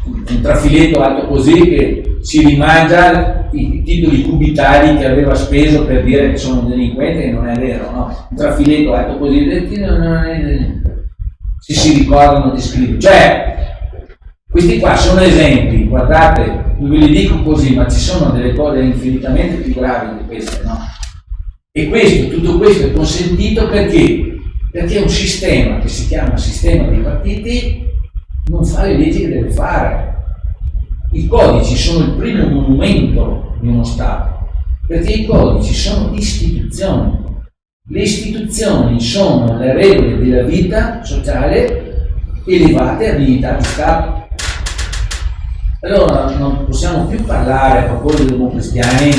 un trafiletto alto così che si rimangia i titoli cubitali che aveva speso per dire che sono un delinquente, che non è vero, no? Un trafiletto alto così, si ricordano di scrivere. Cioè, questi qua sono esempi, guardate, ve li dico così, ma ci sono delle cose infinitamente più gravi di queste, no? E tutto questo è consentito perché? Perché un sistema che si chiama sistema dei partiti non fa le leggi che deve fare. I codici sono il primo monumento di uno Stato, perché i codici sono istituzioni. Le istituzioni sono le regole della vita sociale elevate a dignità di Stato. Allora non possiamo più parlare a proposito dei democristiani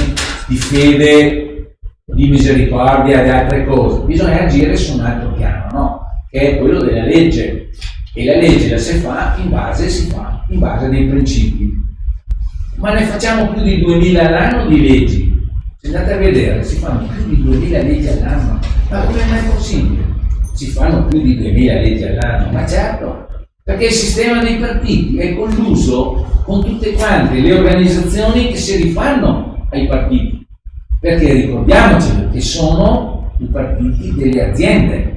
di fede, di misericordia, di altre cose. Bisogna agire su un altro piano, no? Che è quello della legge. E la legge la si fa in base a dei principi. Ma ne facciamo più di 2000 all'anno di leggi. Se andate a vedere, si fanno più di 2000 leggi all'anno. Ma come è mai possibile? Si fanno più di 2000 leggi all'anno? Ma certo, perché il sistema dei partiti è colluso con tutte quante le organizzazioni che si rifanno ai partiti. Perché ricordiamoci che sono i partiti delle aziende.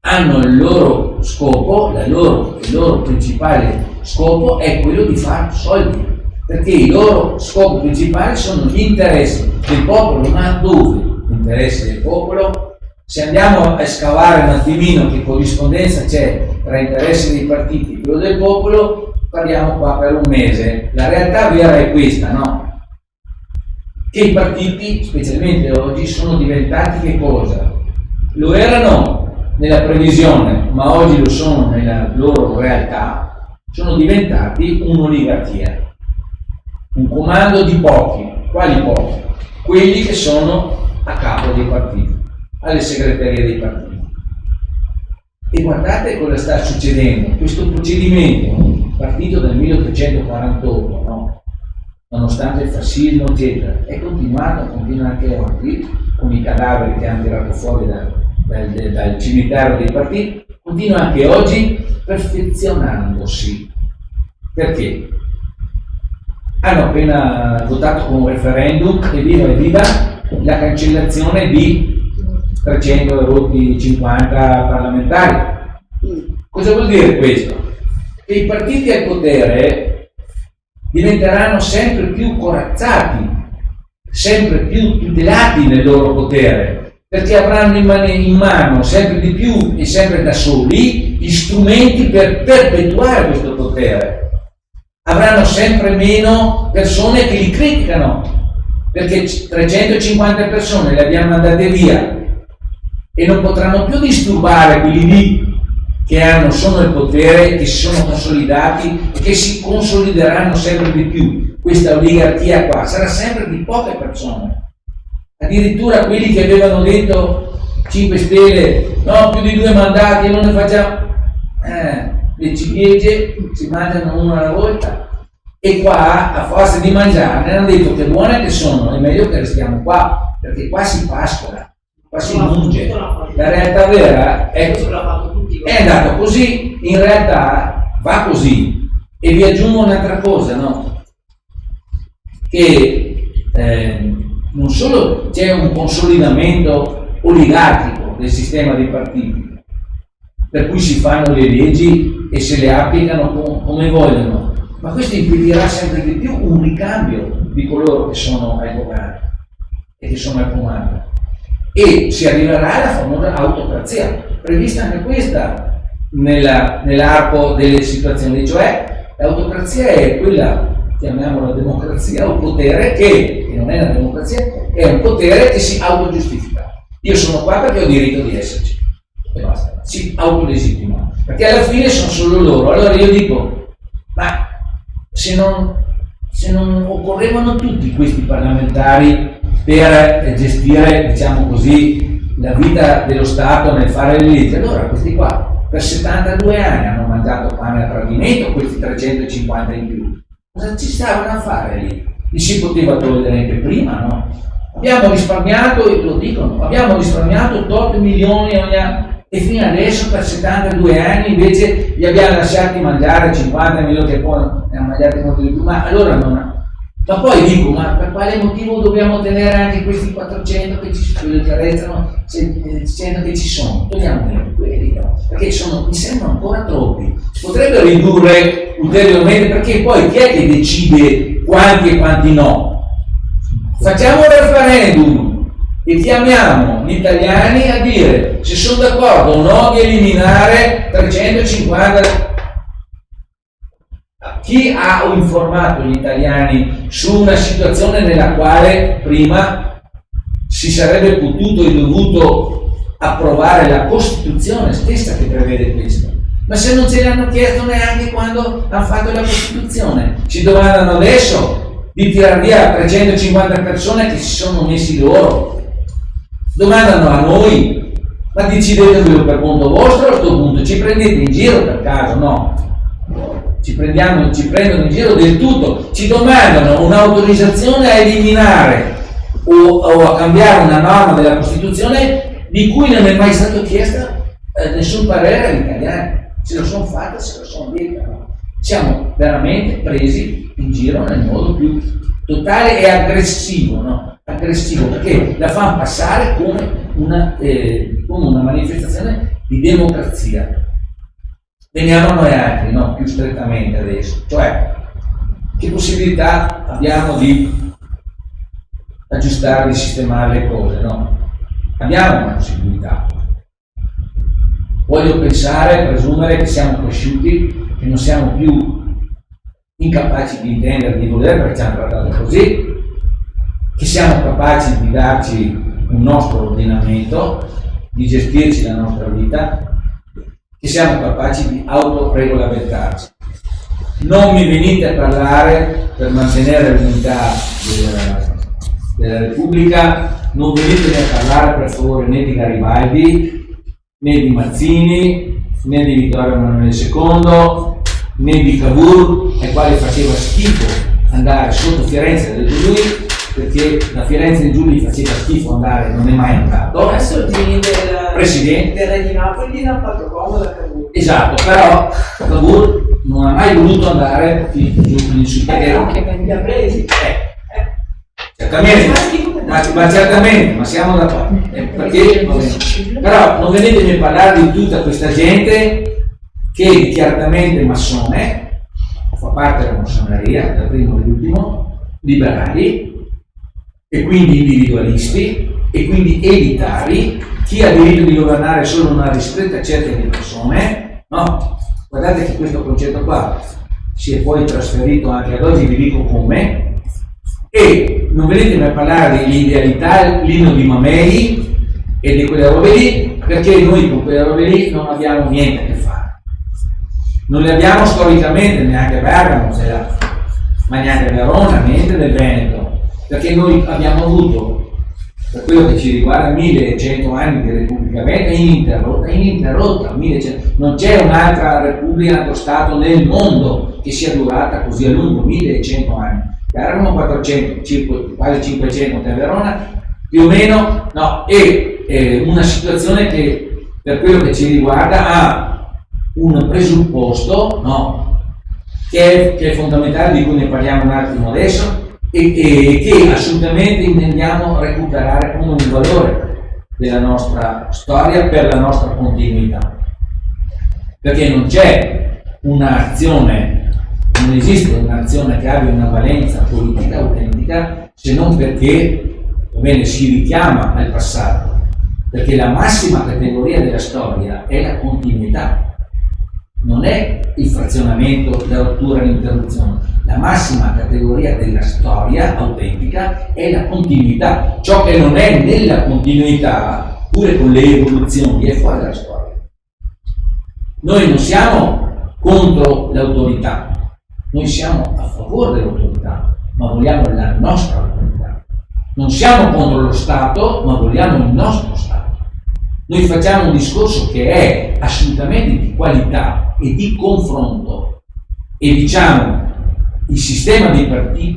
Hanno il loro scopo, il loro principale scopo è quello di fare soldi, perché i loro scopi principali sono gli interessi del popolo. Ma dove gli interessi del popolo? Se andiamo a scavare un attimino che corrispondenza c'è tra interessi dei partiti e quello del popolo, parliamo qua per un mese. La realtà vera è questa, no? Che i partiti, specialmente oggi, sono diventati che cosa? Lo erano nella previsione, ma oggi lo sono nella loro realtà, sono diventati un'oligarchia, un comando di pochi. Quali pochi? Quelli che sono a capo dei partiti, alle segreterie dei partiti. E guardate cosa sta succedendo. Questo procedimento, partito dal 1848, no? Nonostante il fascismo, eccetera, è continuato, continua anche oggi, con i cadaveri che hanno tirato fuori dal cimitero dei partiti, continua anche oggi perfezionandosi. Perché? Hanno appena votato con un referendum evviva la cancellazione di 350 parlamentari. Cosa vuol dire questo? Che i partiti al potere diventeranno sempre più corazzati, sempre più tutelati nel loro potere, perché avranno in mano sempre di più e sempre da soli gli strumenti per perpetuare questo potere. Avranno sempre meno persone che li criticano, perché 350 persone le abbiamo mandate via e non potranno più disturbare quelli lì che sono il potere, che si sono consolidati e che si consolideranno sempre di più. Questa oligarchia qua sarà sempre di poche persone. Addirittura quelli che avevano detto 5 Stelle, no, più di 2 mandati non ne facciamo. Le ciliegie si mangiano una alla volta. E qua, a forza di mangiarne, hanno detto che buone che sono, è meglio che restiamo qua, perché qua si pascola, qua si munge. La realtà vera è andato così, in realtà va così. E vi aggiungo un'altra cosa, no? Che non solo c'è un consolidamento oligarchico del sistema dei partiti, per cui si fanno le leggi e se le applicano come vogliono, ma questo impedirà sempre di più un ricambio di coloro che sono al governo e che sono al comando. E si arriverà alla famosa autocrazia, prevista anche questa nell'arco delle situazioni, cioè l'autocrazia è quella, chiamiamola democrazia o potere, che non è una democrazia, è un potere che si autogiustifica. Io sono qua perché ho diritto di esserci, e basta, si autolegitima, perché alla fine sono solo loro. Allora io dico, ma se non occorrevano tutti questi parlamentari per gestire, diciamo così, la vita dello Stato nel fare le leggi, allora questi qua per 72 anni hanno mangiato pane a tradimento, questi 350 in più. Cosa ci stavano a fare lì? Li si poteva togliere anche prima, no? Abbiamo risparmiato, lo dicono, abbiamo risparmiato 8 milioni ogni anno. E fino adesso per 72 anni invece li abbiamo lasciati mangiare 50 milioni, che poi ne hanno mangiati molto di più, ma allora non ha. Ma poi dico, ma per quale motivo dobbiamo tenere anche questi 400 che restano, 100 che ci sono? Togliamo anche quelli, no? Perché mi sembrano ancora troppi. Si potrebbe ridurre ulteriormente, perché poi chi è che decide quanti e quanti no? Facciamo un referendum e chiamiamo gli italiani a dire se sono d'accordo o no di eliminare 350. chi ha informato gli italiani su una situazione nella quale prima si sarebbe potuto e dovuto approvare la Costituzione stessa che prevede questo? Ma se non ce l'hanno chiesto neanche quando hanno fatto la Costituzione, ci domandano adesso di tirar via 350 persone che si sono messi loro. Domandano a noi, ma decidetevelo per conto vostro a questo punto, ci prendete in giro per caso? No. Ci prendono in giro del tutto, ci domandano un'autorizzazione a eliminare o a cambiare una norma della Costituzione di cui non è mai stato chiesto nessun parere agli italiani. Se lo sono fatte, se lo sono dette, no? Siamo veramente presi in giro nel modo più totale e aggressivo, no? Aggressivo, perché la fanno passare come una manifestazione di democrazia. Veniamo a noi altri, no? Più strettamente adesso, cioè che possibilità abbiamo di aggiustare, di sistemare le cose, no? Abbiamo una possibilità. Voglio pensare, presumere che siamo cresciuti, che non siamo più incapaci di intendere, di voler, perché ci hanno trattato così, che siamo capaci di darci un nostro ordinamento, di gestirci la nostra vita, che siamo capaci di autoregolamentarci. Non mi venite a parlare per mantenere l'unità della Repubblica, non venitemi a parlare per favore né di Garibaldi, né di Mazzini, né di Vittorio Emanuele II, né di Cavour, ai quali faceva schifo andare sotto Firenze del Giulì, perché da Firenze del Giulì faceva schifo andare, non è mai andato. Adesso il presidente del Re di Napoli ha fatto comodo a Cavour. Esatto, però Cavour non ha mai voluto andare giù sul terreno. Anche li ha presi. Certamente, ma certamente, ma siamo d'accordo. Perché, però non venitemi a parlare di tutta questa gente che è chiaramente massone, fa parte della massoneria, dal primo all'ultimo, liberali, e quindi individualisti, e quindi elitari, chi ha diritto di governare solo una ristretta cerchia di persone, no? Guardate che questo concetto qua si è poi trasferito anche ad oggi, vi dico come, e non venitemi a parlare dell'idealità, l'inno di Mameli e di quelle robe lì, perché noi con quelle robe lì non abbiamo niente a che fare. Non le abbiamo storicamente, neanche a Bergamo, ma neanche a Verona, niente del Veneto, perché noi abbiamo avuto, per quello che ci riguarda, 1100 anni di Repubblica Veneta ininterrotta, 1100. Non c'è un'altra Repubblica, un altro Stato nel mondo che sia durata così a lungo, 1100 anni. Erano 400, quasi 500 a Verona, più o meno, no, è una situazione che per quello che ci riguarda ha un presupposto, no, che è fondamentale, di cui ne parliamo un attimo adesso, e che assolutamente intendiamo recuperare come un valore della nostra storia per la nostra continuità. Perché non c'è un'azione, non esiste un'azione che abbia una valenza politica autentica se non perché, va bene, si richiama al passato, perché la massima categoria della storia è la continuità, non è il frazionamento, la rottura, l'interruzione. La massima categoria della storia autentica è la continuità. Ciò che non è nella continuità, pure con le evoluzioni, è fuori dalla storia. Noi non siamo contro l'autorità, noi siamo a favore dell'autorità, ma vogliamo la nostra autorità. Non siamo contro lo Stato, ma vogliamo il nostro Stato. Noi facciamo un discorso che è assolutamente di qualità e di confronto, e diciamo il sistema dei partiti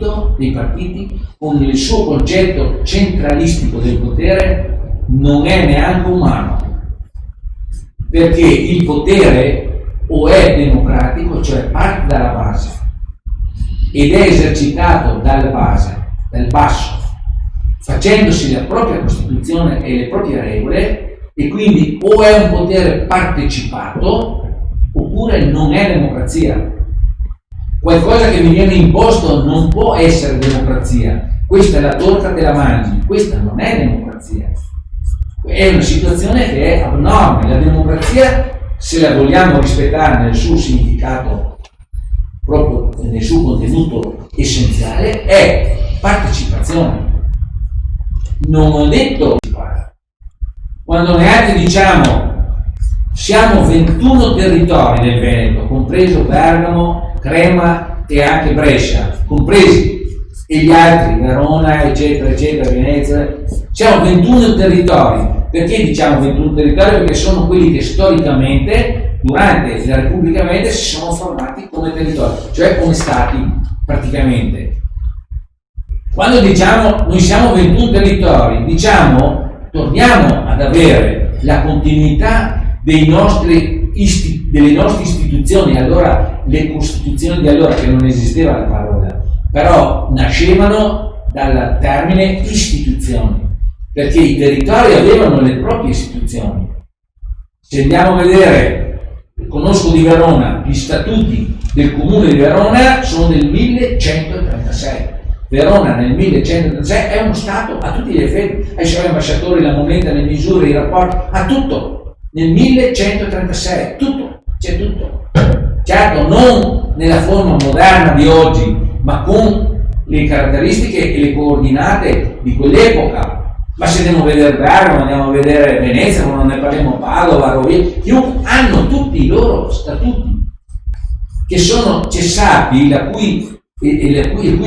con il suo concetto centralistico del potere non è neanche umano, perché il potere o è democratico, cioè parte dalla base, ed è esercitato dalla base, dal basso, facendosi la propria Costituzione e le proprie regole, e quindi o è un potere partecipato oppure non è democrazia. Qualcosa che mi viene imposto non può essere democrazia. Questa è la torta che la mangi, questa non è democrazia. È una situazione che è abnorme. La democrazia, se la vogliamo rispettare nel suo significato proprio nel suo contenuto essenziale, è partecipazione. Non ho detto quando neanche diciamo siamo 21 territori nel Veneto, compreso Bergamo, Crema e anche Brescia, compresi, e gli altri, Verona, eccetera, eccetera, Venezia, siamo 21 territori. Perché diciamo 21 territori? Perché sono quelli che storicamente, durante la Repubblica Veneta, si sono formati come territori, cioè come stati praticamente. Quando diciamo noi siamo 21 territori, diciamo torniamo ad avere la continuità delle nostre istituzioni. Allora le costituzioni di allora, che non esisteva la parola, però nascevano dal termine istituzioni, perché i territori avevano le proprie istituzioni. Se andiamo a vedere, conosco di Verona, gli statuti del comune di Verona sono del 1136. Verona nel 1136 è uno stato a tutti gli effetti, ai suoi ambasciatori, la moneta, le misure, i rapporti, a tutto. Nel 1136, tutto, c'è tutto. Certo, non nella forma moderna di oggi, ma con le caratteristiche e le coordinate di quell'epoca. Ma se andiamo a vedere Bergamo, andiamo a vedere Venezia, non ne parliamo, Padova, Rovia, hanno tutti i loro statuti che sono cessati, il cui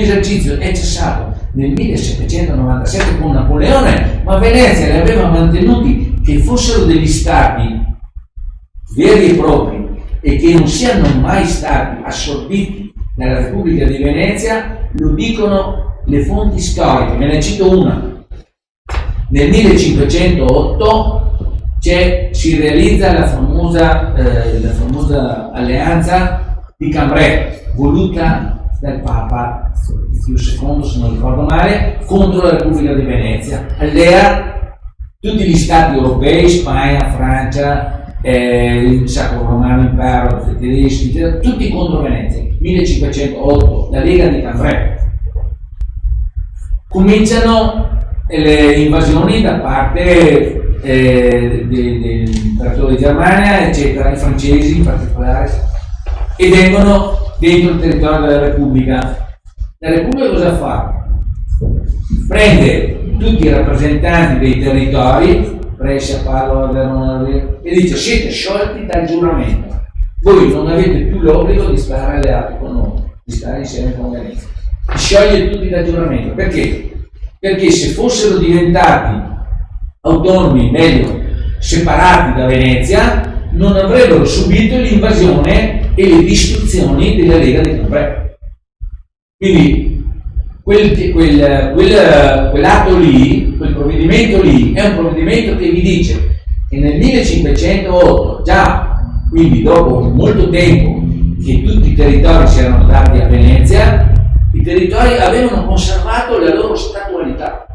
esercizio è cessato nel 1797 con Napoleone, ma Venezia li aveva mantenuti che fossero degli stati veri e propri e che non siano mai stati assorbiti dalla Repubblica di Venezia. Lo dicono le fonti storiche, me ne cito una. Nel 1508 si realizza la famosa alleanza di Cambrai, voluta dal Papa Pio II, se non ricordo male, contro la Repubblica di Venezia. Allora tutti gli stati europei, Spagna, Francia, il Sacro Romano Impero, i tedeschi, tutti contro Venezia. 1508, la Lega di Cambrai. Cominciano le invasioni da parte dell'imperatore di Germania, eccetera, i francesi in particolare, e vengono dentro il territorio della Repubblica. La Repubblica cosa fa? Prende tutti i rappresentanti dei territori, Brescia, Padova, Verona, e dice: siete sciolti dal giuramento, voi non avete più l'obbligo di stare alleati con noi, di stare insieme con Venezia. Scioglie tutti dal giuramento. Perché? Perché se fossero diventati autonomi, meglio, separati da Venezia, non avrebbero subito l'invasione e le distruzioni della Lega di Cambrai. Quindi quell'atto lì, quel provvedimento lì, è un provvedimento che vi dice che nel 1508, già quindi dopo molto tempo che tutti i territori si erano dati a Venezia, i territori avevano conservato la loro statualità,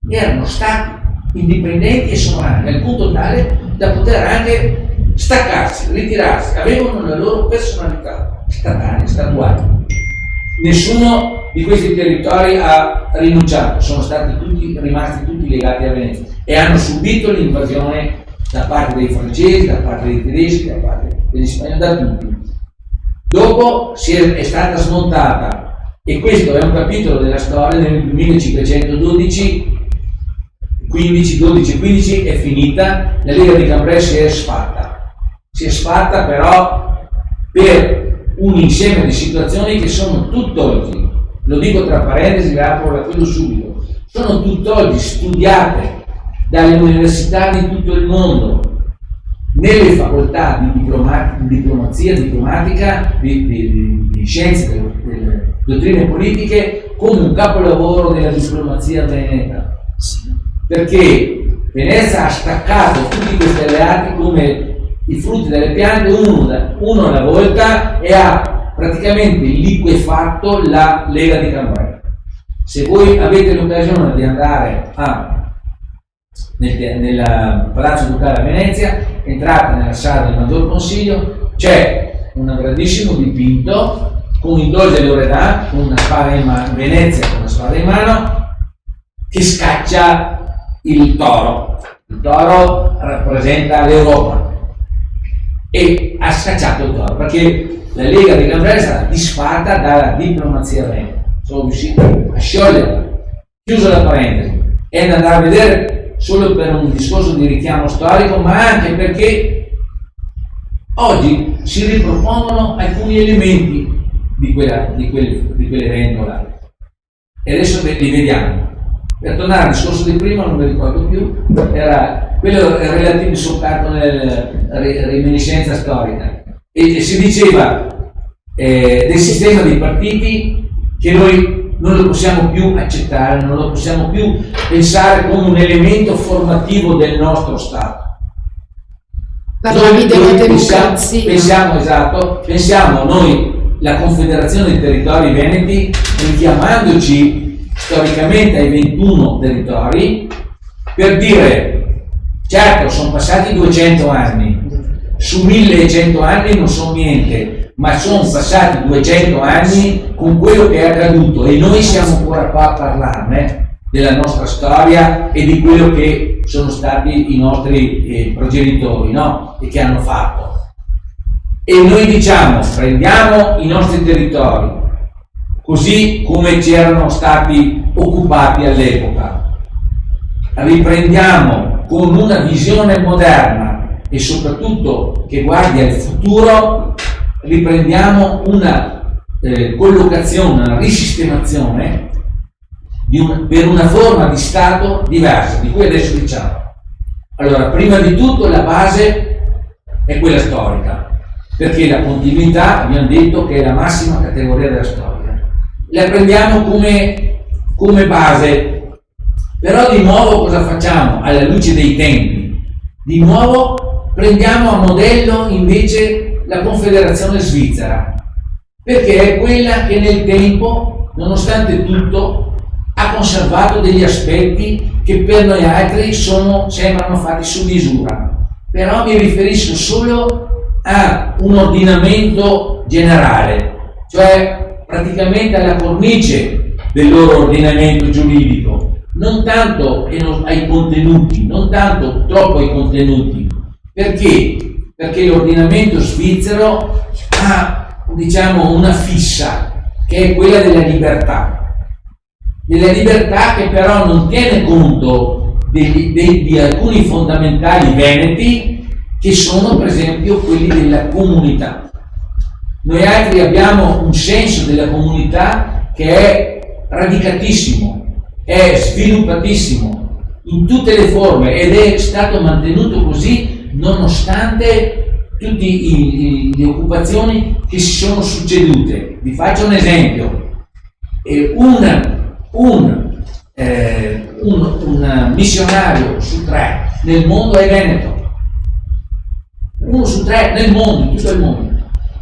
erano stati indipendenti e sovrani, al punto tale da poter anche staccarsi, ritirarsi, avevano la loro personalità statale, statuale. Nessuno di questi territori ha rinunciato, sono stati rimasti tutti legati a Venezia e hanno subito l'invasione da parte dei francesi, da parte dei tedeschi, da parte degli spagnoli, da tutti. Dopo è stata smontata. E questo è un capitolo della storia. Nel 1512, 15 è finita, la Lega di Cambrai si è sfatta però per un insieme di situazioni che sono tutt'oggi, lo dico tra parentesi, la apro, la chiudo subito, sono tutt'oggi studiate dalle università di tutto il mondo, nelle facoltà di diplomazia, diplomatica, di scienze delle dottrine politiche, come un capolavoro della diplomazia veneta, perché Venezia ha staccato tutti questi alleati come i frutti delle piante, uno alla volta, e ha praticamente liquefatto la Lega di Cambrai. Se voi avete l'occasione di andare nel Palazzo Ducale a Venezia, entrate nella sala del Maggior Consiglio, c'è un grandissimo dipinto con il Doge Loredan, con una spada in mano, Venezia con una spada in mano, che scaccia il toro. Il toro rappresenta l'Europa. e ha scacciato il toro, perché la Lega di Gambrinelli è stata disfatta dalla diplomazia veneta, sono riusciti a scioglierla. Chiusa la parentesi, è da andare a vedere solo per un discorso di richiamo storico, ma anche perché oggi si ripropongono alcuni elementi di quell'evento là. E adesso li vediamo. Per tornare al discorso di prima, non mi ricordo più, era quello relativo soltanto nella reminiscenza storica. E si diceva del sistema dei partiti che noi non lo possiamo più accettare, non lo possiamo più pensare come un elemento formativo del nostro Stato. Parlavi della democrazia. Pensiamo noi, la Confederazione dei Territori Veneti, richiamandoci storicamente ai 21 territori, per dire, certo, sono passati 200 anni, su 1100 anni non sono niente, ma sono passati 200 anni con quello che è accaduto e noi siamo ancora qua a parlarne della nostra storia e di quello che sono stati i nostri progenitori, no? E che hanno fatto. E noi diciamo, prendiamo i nostri territori così come ci erano stati occupati all'epoca, riprendiamo con una visione moderna e soprattutto che guardi al futuro, riprendiamo una collocazione, una risistemazione per una forma di Stato diversa, di cui adesso diciamo. Allora, prima di tutto la base è quella storica, perché la continuità abbiamo detto che è la massima categoria della storia. La prendiamo come base, però di nuovo cosa facciamo? Alla luce dei tempi, di nuovo prendiamo a modello invece la Confederazione Svizzera, perché è quella che nel tempo, nonostante tutto, ha conservato degli aspetti che per noi altri sembrano fatti su misura. Però mi riferisco solo a un ordinamento generale, cioè praticamente alla cornice del loro ordinamento giuridico, non tanto ai contenuti, non tanto troppo ai contenuti. Perché? Perché l'ordinamento svizzero ha, diciamo, una fissa, che è quella della libertà che però non tiene conto di alcuni fondamentali veneti che sono per esempio quelli della comunità. Noi altri abbiamo un senso della comunità che è radicatissimo, è sviluppatissimo in tutte le forme ed è stato mantenuto così nonostante tutte le occupazioni che si sono succedute. Vi faccio un esempio. Un missionario su 3 nel mondo è veneto. 1 su 3 nel mondo, in tutto il mondo.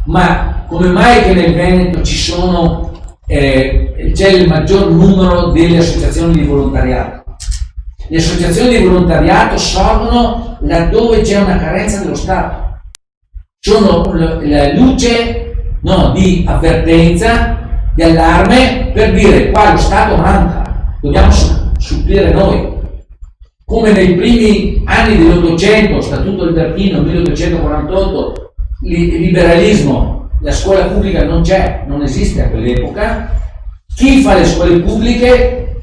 Ma come mai che nel Veneto c'è il maggior numero delle associazioni di volontariato? Le associazioni di volontariato sorgono laddove c'è una carenza dello Stato. Sono la luce di avvertenza, di allarme per dire qua lo Stato manca, dobbiamo supplire noi. Come nei primi anni dell'Ottocento, Statuto Albertino 1848, il liberalismo, la scuola pubblica non c'è, non esiste a quell'epoca. Chi fa le scuole pubbliche?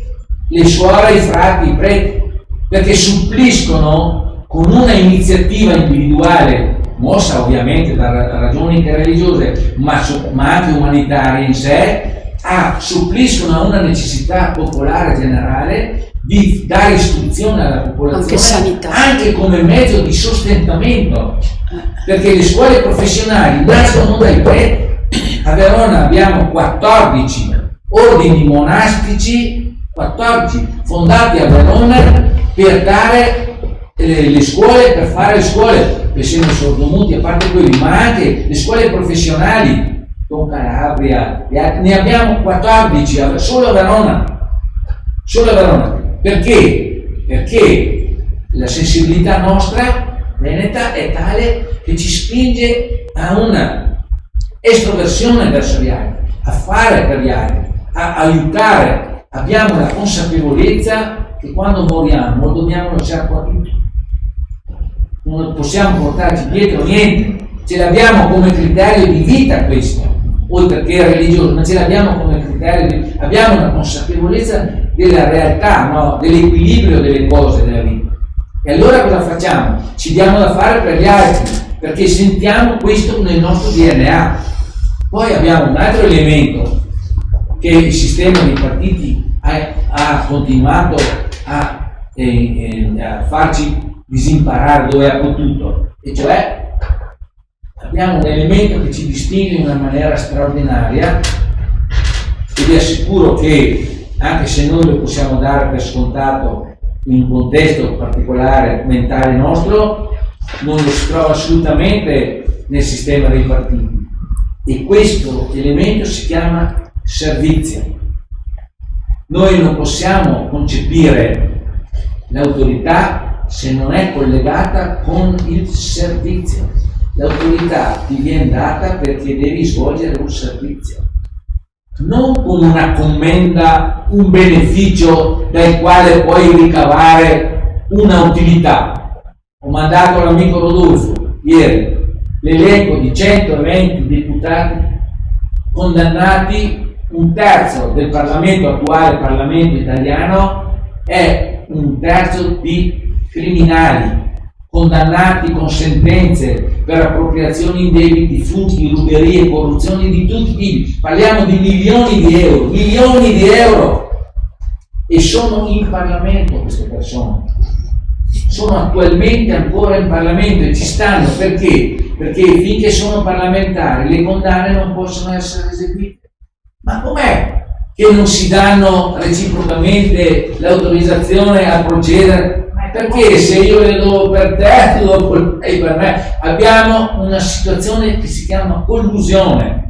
Le suore, i frati, i preti, perché suppliscono con una iniziativa individuale, mossa ovviamente da ragioni religiose, ma anche umanitarie in sé, suppliscono a una necessità popolare generale di dare istruzione alla popolazione anche come mezzo di sostentamento, perché le scuole professionali nascono dai preti. A Verona abbiamo 14 ordini monastici, 14 fondati a Verona per dare le scuole, per fare le scuole, essendo sordomuti a parte quelli, ma anche le scuole professionali, con Calabria, ne abbiamo 14 solo a Verona. Perché? Perché la sensibilità nostra veneta è tale che ci spinge a una estroversione verso gli altri, a fare per gli altri, a aiutare. Abbiamo la consapevolezza che quando moriamo lo dobbiamo lasciare qua tutto. Non possiamo portarci dietro niente. ce l'abbiamo come criterio di vita questo, oltre che religioso, ma ce l'abbiamo come criterio, abbiamo una consapevolezza della realtà, no? Dell'equilibrio delle cose della vita. E allora cosa facciamo? Ci diamo da fare per gli altri, perché sentiamo questo nel nostro DNA. Poi abbiamo un altro elemento che il sistema dei partiti ha continuato a farci disimparare dove ha potuto, e cioè abbiamo un elemento che ci distingue in una maniera straordinaria, e vi assicuro che anche se noi lo possiamo dare per scontato in un contesto particolare mentale nostro, non lo si trova assolutamente nel sistema dei partiti, e questo elemento si chiama servizio. Noi non possiamo concepire l'autorità se non è collegata con il servizio. L'autorità ti viene data perché devi svolgere un servizio, non con una commenda, un beneficio dal quale puoi ricavare una utilità. Ho mandato all'amico Rodolfo ieri l'elenco di 120 deputati condannati, un terzo del Parlamento attuale, Parlamento italiano, è un terzo di criminali condannati con sentenze per appropriazioni indebiti, furti, ruberie, corruzioni di tutti i tipi. Parliamo di milioni di euro, e sono in Parlamento queste persone. Sono attualmente ancora in Parlamento e ci stanno perché? Perché finché sono parlamentari le condanne non possono essere eseguite. Ma com'è che non si danno reciprocamente l'autorizzazione a procedere? Perché se io le do per te, tu lo lei per me. Abbiamo una situazione che si chiama collusione.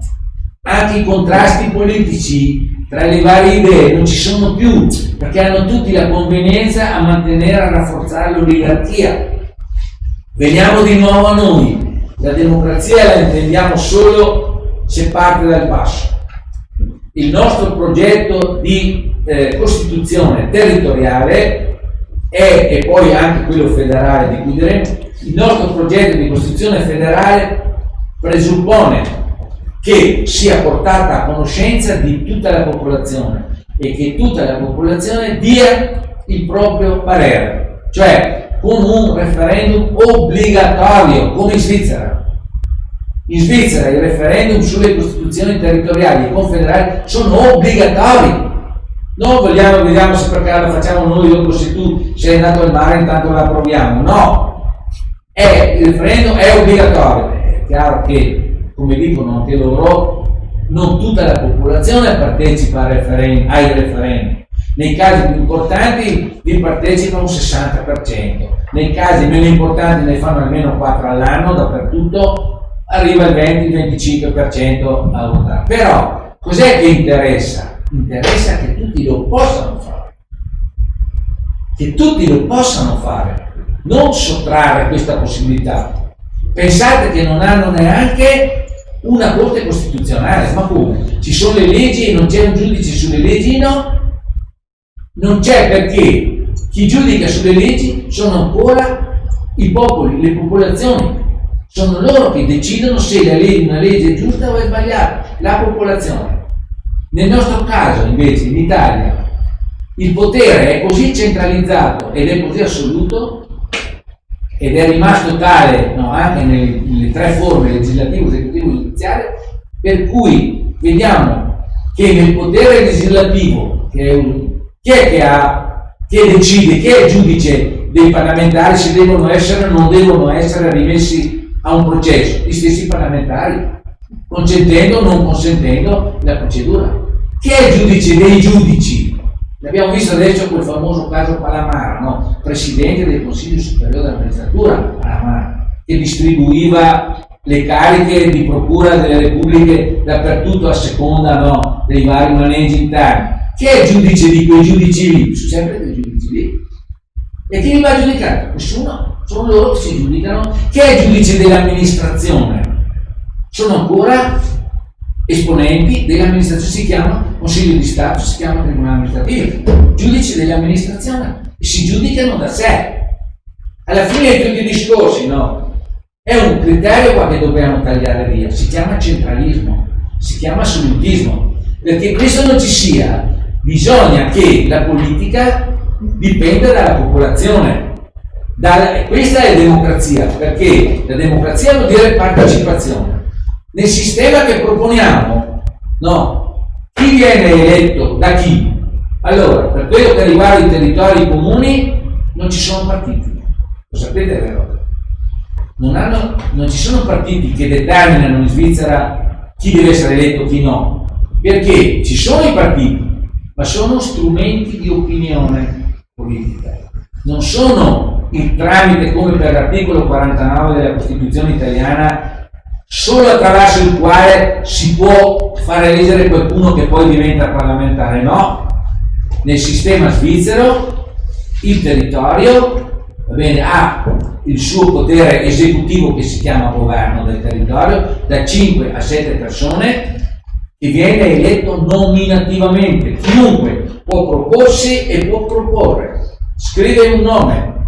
Anche i contrasti politici tra le varie idee non ci sono più, perché hanno tutti la convenienza a mantenere, a rafforzare l'oligarchia. Veniamo di nuovo a noi. La democrazia la intendiamo solo se parte dal basso. Il nostro progetto di costituzione territoriale e poi anche quello federale di cui diremo, il nostro progetto di Costituzione federale presuppone che sia portata a conoscenza di tutta la popolazione e che tutta la popolazione dia il proprio parere, cioè con un referendum obbligatorio, come in Svizzera. In Svizzera i referendum sulle costituzioni territoriali e confederali sono obbligatori. Non vediamo se perché la facciamo noi, dopo se tu sei andato al mare intanto la approviamo. No, il referendum è obbligatorio. È chiaro che, come dicono anche loro, non tutta la popolazione partecipa ai referendum. Nei casi più importanti vi partecipa un 60%, nei casi meno importanti ne fanno almeno 4 all'anno, dappertutto arriva il 20-25% a votare. Però cos'è che interessa? Interessa che tutti lo possano fare, non sottrarre questa possibilità. Pensate che non hanno neanche una Corte Costituzionale, ma come? Ci sono le leggi e non c'è un giudice sulle leggi? No, non c'è, perché chi giudica sulle leggi sono ancora i popoli, le popolazioni. Sono loro che decidono se una legge è giusta o è sbagliata, la popolazione. Nel nostro caso, invece, in Italia, il potere è così centralizzato ed è così assoluto, ed è rimasto tale anche nelle 3 forme, legislativo, esecutivo e giudiziario, per cui vediamo che nel potere legislativo, chi decide, chi è il giudice dei parlamentari se devono essere o non devono essere rimessi a un processo? Gli stessi parlamentari, consentendo o non consentendo la procedura. Chi è il giudice dei giudici? L'abbiamo visto adesso quel famoso caso Palamara, no? Presidente del Consiglio Superiore della Magistratura, Palamara, che distribuiva le cariche di procura delle repubbliche dappertutto a seconda dei vari maneggi interni. Chi è il giudice di quei giudici lì? Sono sempre dei giudici lì. E chi li va a giudicare? Nessuno. Sono loro che si giudicano. Chi è il giudice dell'amministrazione? Sono ancora esponenti dell'amministrazione, si chiama Consiglio di Stato, si chiama Tribunale Amministrativo, giudici dell'amministrazione, si giudicano da sé. Alla fine di tutti i discorsi, È un criterio qua che dobbiamo tagliare via, si chiama centralismo, si chiama assolutismo, perché questo non ci sia. Bisogna che la politica dipenda dalla popolazione. Questa è democrazia, perché la democrazia vuol dire partecipazione. Nel sistema che proponiamo, no, chi viene eletto da chi? Allora, per quello che riguarda i territori comuni, non ci sono partiti. Lo sapete, vero? Non ci sono partiti che determinano in Svizzera chi deve essere eletto e chi no, perché ci sono i partiti, ma sono strumenti di opinione politica, non sono il tramite, come per l'articolo 49 della Costituzione italiana, solo attraverso il quale si può far eleggere qualcuno che poi diventa parlamentare. No, nel sistema svizzero il territorio, va bene, ha il suo potere esecutivo che si chiama governo del territorio, da 5 a 7 persone, e viene eletto nominativamente. Chiunque può proporsi e può proporre, scrive un nome,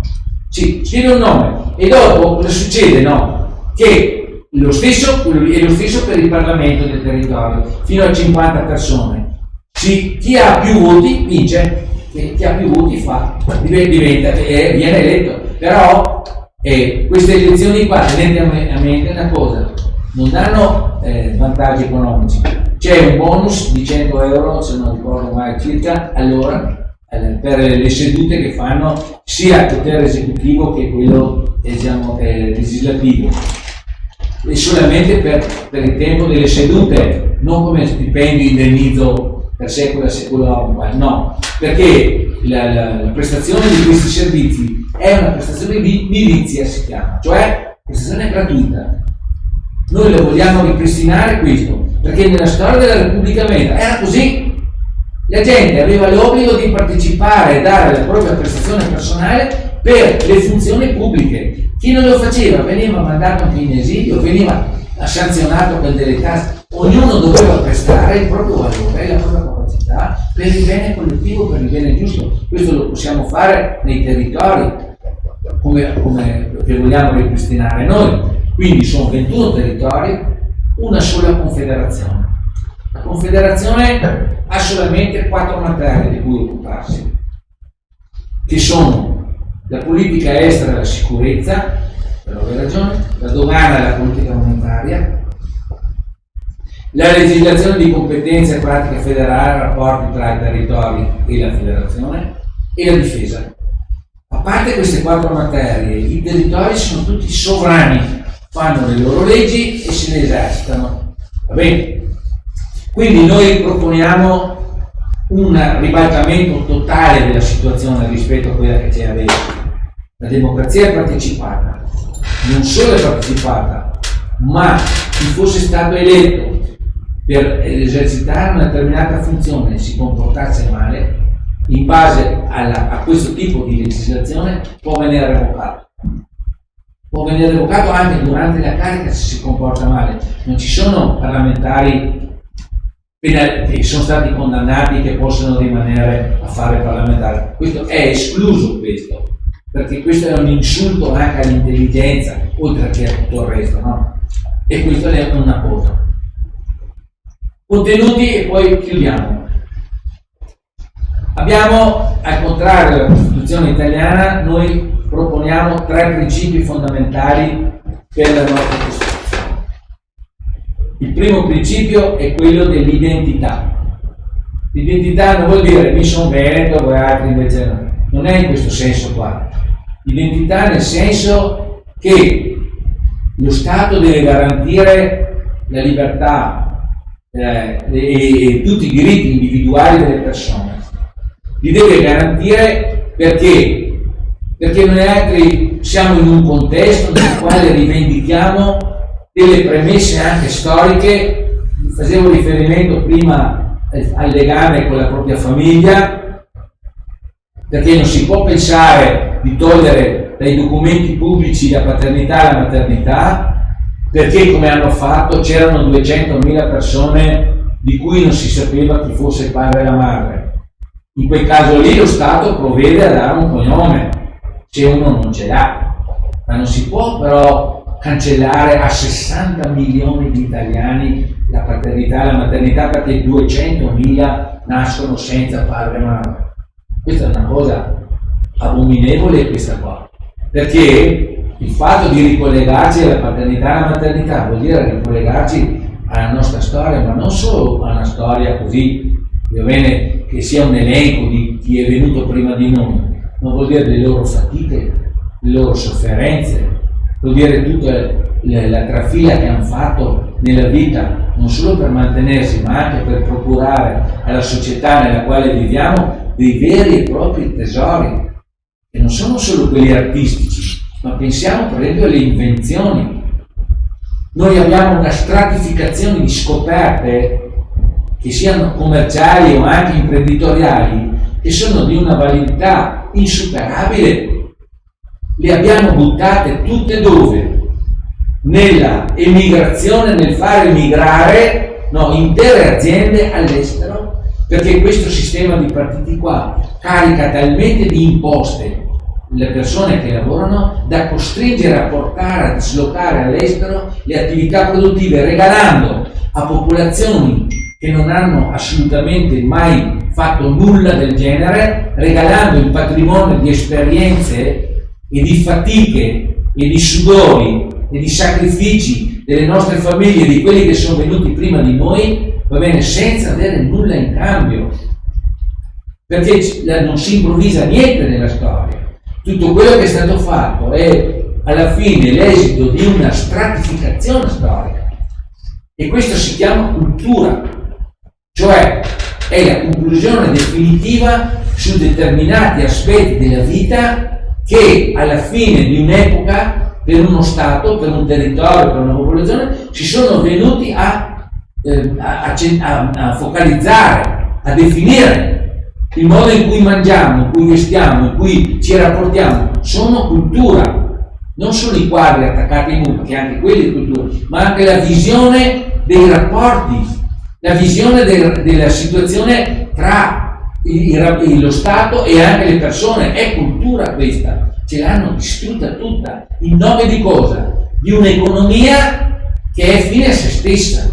scrive un nome, e dopo cosa succede? No? Che lo stesso è lo stesso per il Parlamento del territorio, fino a 50 persone. Chi ha più voti vince, e chi ha più voti diventa e viene eletto. Però queste elezioni qua, tenete a mente una cosa, non danno vantaggi economici. C'è un bonus di 100 euro, se non ricordo mai circa, all'ora per le sedute che fanno sia il potere esecutivo che quello legislativo, e solamente per il tempo delle sedute, non come stipendio indennizzo per secolo, no, perché la prestazione di questi servizi è una prestazione di milizia, si chiama, cioè prestazione gratuita. Noi lo vogliamo ripristinare questo, perché nella storia della Repubblica Veneta era così. La gente aveva l'obbligo di partecipare e dare la propria prestazione personale per le funzioni pubbliche. Chi non lo faceva veniva mandato anche in esilio, veniva sanzionato per delle tasse. Ognuno doveva prestare il proprio valore e la propria capacità per il bene collettivo, per il bene giusto. Questo lo possiamo fare nei territori come che vogliamo ripristinare noi. Quindi sono 21 territori, una sola confederazione. La confederazione ha solamente 4 materie di cui occuparsi, che sono la politica estera e la sicurezza, per ovvie ragioni, la dogana e la politica monetaria, la legislazione di competenza e pratica federale, rapporti tra i territori e la federazione, e la difesa. A parte queste 4 materie, i territori sono tutti sovrani, fanno le loro leggi e se le esercitano. Va bene? Quindi noi proponiamo un ribaltamento totale della situazione rispetto a quella che c'è adesso. La democrazia è partecipata, non solo è partecipata, ma chi fosse stato eletto per esercitare una determinata funzione e si comportasse male, in base a questo tipo di legislazione può venire revocato. Può venire revocato anche durante la carica se si comporta male. Non ci sono parlamentari che sono stati condannati che possono rimanere a fare parlamentari. Questo è escluso, perché questo è un insulto anche all'intelligenza, oltre che a tutto il resto, no? E questo è una cosa. Contenuti e poi chiudiamo. Abbiamo, al contrario della Costituzione italiana, noi proponiamo 3 principi fondamentali per la nostra Costituzione. Il primo principio è quello dell'identità. L'identità non vuol dire mi sono veneto, voi altri invece no. Non è in questo senso qua. L'identità nel senso che lo Stato deve garantire la libertà e tutti i diritti individuali delle persone. Li deve garantire perché noi altri siamo in un contesto nel quale rivendichiamo delle premesse anche storiche. Facevo riferimento prima al legame con la propria famiglia, perché non si può pensare di togliere dai documenti pubblici la paternità e la maternità, perché come hanno fatto c'erano 200.000 persone di cui non si sapeva chi fosse il padre e la madre. In quel caso lì lo Stato provvede a dare un cognome se uno non ce l'ha, ma non si può però cancellare a 60 milioni di italiani la paternità e la maternità perché 200.000 nascono senza padre e madre. Questa è una cosa abominevole, questa qua, perché il fatto di ricollegarci alla paternità e alla maternità vuol dire ricollegarci alla nostra storia, ma non solo a una storia così, va bene, che sia un elenco di chi è venuto prima di noi, ma vuol dire le loro fatiche, le loro sofferenze, vuol dire tutta la trafila che hanno fatto nella vita, non solo per mantenersi, ma anche per procurare alla società nella quale viviamo dei veri e propri tesori, che non sono solo quelli artistici, ma pensiamo per esempio alle invenzioni. Noi abbiamo una stratificazione di scoperte, che siano commerciali o anche imprenditoriali, che sono di una validità insuperabile. Le abbiamo buttate tutte dove? Nella emigrazione, nel fare emigrare intere aziende all'estero, perché questo sistema di partiti qua carica talmente di imposte le persone che lavorano da costringere a portare, a dislocare all'estero le attività produttive, regalando a popolazioni che non hanno assolutamente mai fatto nulla del genere, regalando il patrimonio di esperienze e di fatiche e di sudori e di sacrifici delle nostre famiglie, di quelli che sono venuti prima di noi, va bene, senza avere nulla in cambio, perché non si improvvisa niente nella storia. Tutto quello che è stato fatto è alla fine l'esito di una stratificazione storica, e questo si chiama cultura, cioè è la conclusione definitiva su determinati aspetti della vita che alla fine di un'epoca, per uno Stato, per un territorio, per una popolazione, si sono venuti a focalizzare, a definire. Il modo in cui mangiamo, in cui vestiamo, in cui ci rapportiamo, sono cultura. Non solo i quadri attaccati ai muri, che anche quelli è cultura, ma anche la visione dei rapporti, la visione della situazione tra lo Stato e anche le persone. È cultura questa. Ce l'hanno distrutta tutta. In nome di cosa? Di un'economia che è fine a se stessa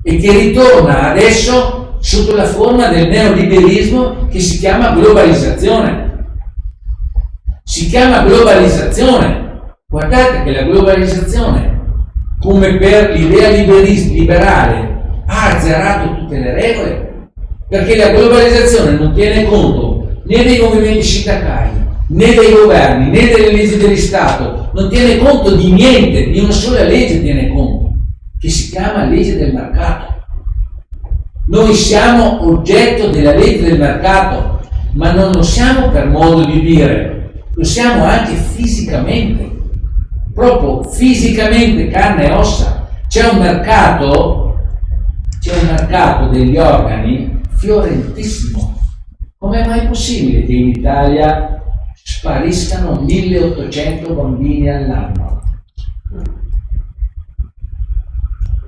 e che ritorna adesso sotto la forma del neoliberismo che si chiama globalizzazione. Si chiama globalizzazione. Guardate che la globalizzazione, come per l'idea liberale, ha azzerato tutte le regole, perché la globalizzazione non tiene conto né dei movimenti sindacali, né dei governi, né delle leggi dello Stato, non tiene conto di niente, di una sola legge tiene conto, che si chiama legge del mercato. Noi siamo oggetto della legge del mercato, ma non lo siamo per modo di dire, lo siamo anche fisicamente, proprio fisicamente, carne e ossa. C'è un mercato degli organi fiorentissimo. Com'è mai possibile che in Italia spariscano 1800 bambini all'anno?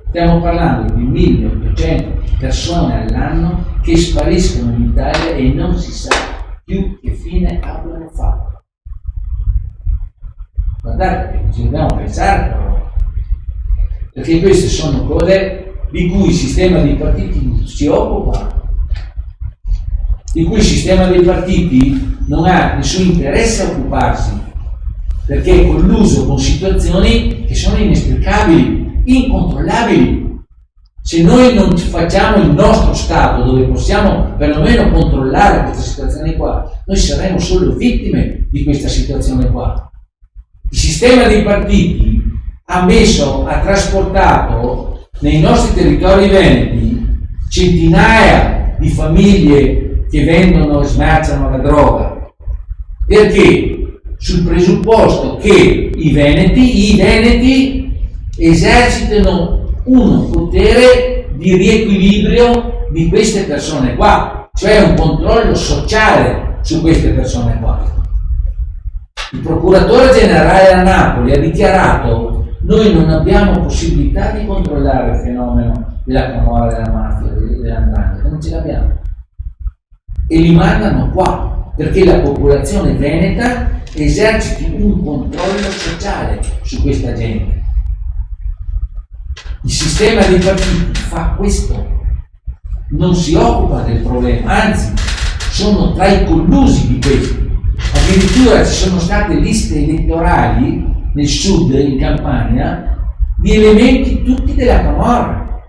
Stiamo parlando di 1800 persone all'anno che spariscono in Italia e non si sa più che fine abbiano fatto. Guardate che ci dobbiamo pensare però, perché queste sono cose di cui il sistema dei partiti si occupa, di cui il sistema dei partiti non ha nessun interesse a occuparsi, perché è colluso con situazioni che sono inesplicabili, incontrollabili. Se noi non facciamo il nostro Stato dove possiamo perlomeno controllare questa situazione qua, noi saremo solo vittime di questa situazione qua. Il sistema dei partiti ha trasportato nei nostri territori veneti centinaia di famiglie che vendono e smerciano la droga. Perché? Sul presupposto che i veneti esercitano un potere di riequilibrio di queste persone qua, cioè un controllo sociale su queste persone qua. Il procuratore generale a Napoli ha dichiarato: noi non abbiamo possibilità di controllare il fenomeno della camorra, della mafia, dell''ndrangheta, non ce l'abbiamo. E li mandano qua, perché la popolazione veneta eserciti un controllo sociale su questa gente. Il sistema dei partiti fa questo, non si occupa del problema, anzi sono tra i collusi di questo. Addirittura ci sono state liste elettorali nel sud, in Campania, di elementi tutti della Camorra.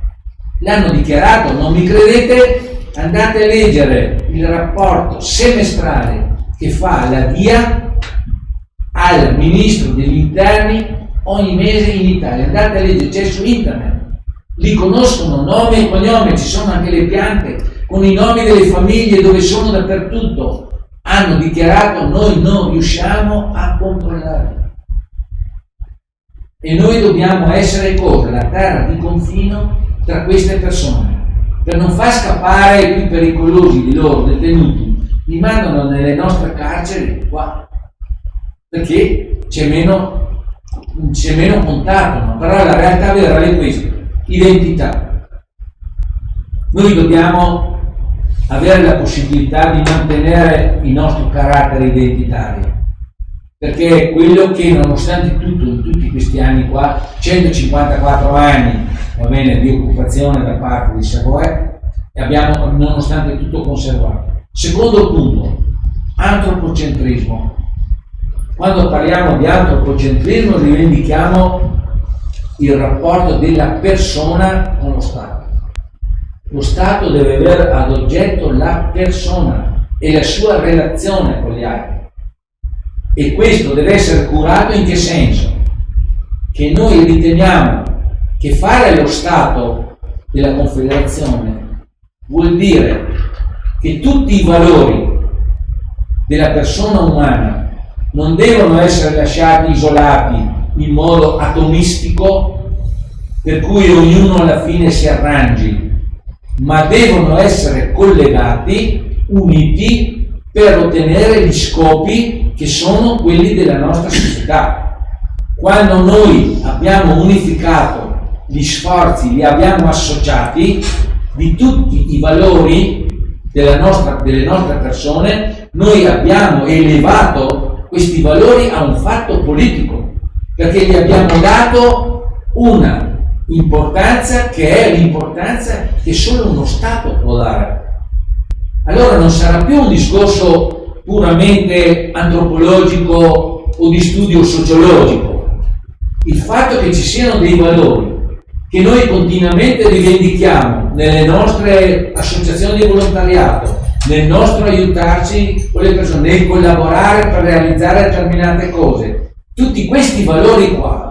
L'hanno dichiarato, non mi credete? Andate a leggere il rapporto semestrale che fa la DIA al ministro degli interni ogni mese in Italia. Andate a leggere, c'è su internet, li conoscono nome e cognome, ci sono anche le piante con i nomi delle famiglie dove sono dappertutto. Hanno dichiarato: noi non riusciamo a controllare e noi dobbiamo essere cosa? La terra di confino tra queste persone, per non far scappare i più pericolosi di loro detenuti. Li mandano nelle nostre carceri qua perché c'è meno contatto, no? Però la realtà vera è questa: identità. Noi dobbiamo avere la possibilità di mantenere il nostro carattere identitario, perché è quello che, nonostante tutto, in tutti questi anni qua, 154 anni, va bene, di occupazione da parte di Savoia, abbiamo nonostante tutto conservato. Secondo punto, antropocentrismo. Quando parliamo di antropocentrismo rivendichiamo il rapporto della persona con lo Stato. Lo Stato deve avere ad oggetto la persona e la sua relazione con gli altri. E questo deve essere curato in che senso? Che noi riteniamo che fare lo Stato della Confederazione vuol dire che tutti i valori della persona umana non devono essere lasciati isolati in modo atomistico, per cui ognuno alla fine si arrangi, ma devono essere collegati, uniti, per ottenere gli scopi che sono quelli della nostra società. Quando noi abbiamo unificato gli sforzi, li abbiamo associati di tutti i valori delle nostre persone, noi abbiamo elevato questi valori a un fatto politico, perché gli abbiamo dato una importanza che è l'importanza che solo uno Stato può dare. Allora non sarà più un discorso puramente antropologico o di studio sociologico. Il fatto che ci siano dei valori che noi continuamente rivendichiamo nelle nostre associazioni di volontariato, nel nostro aiutarci con le persone, nel collaborare per realizzare determinate cose, tutti questi valori qua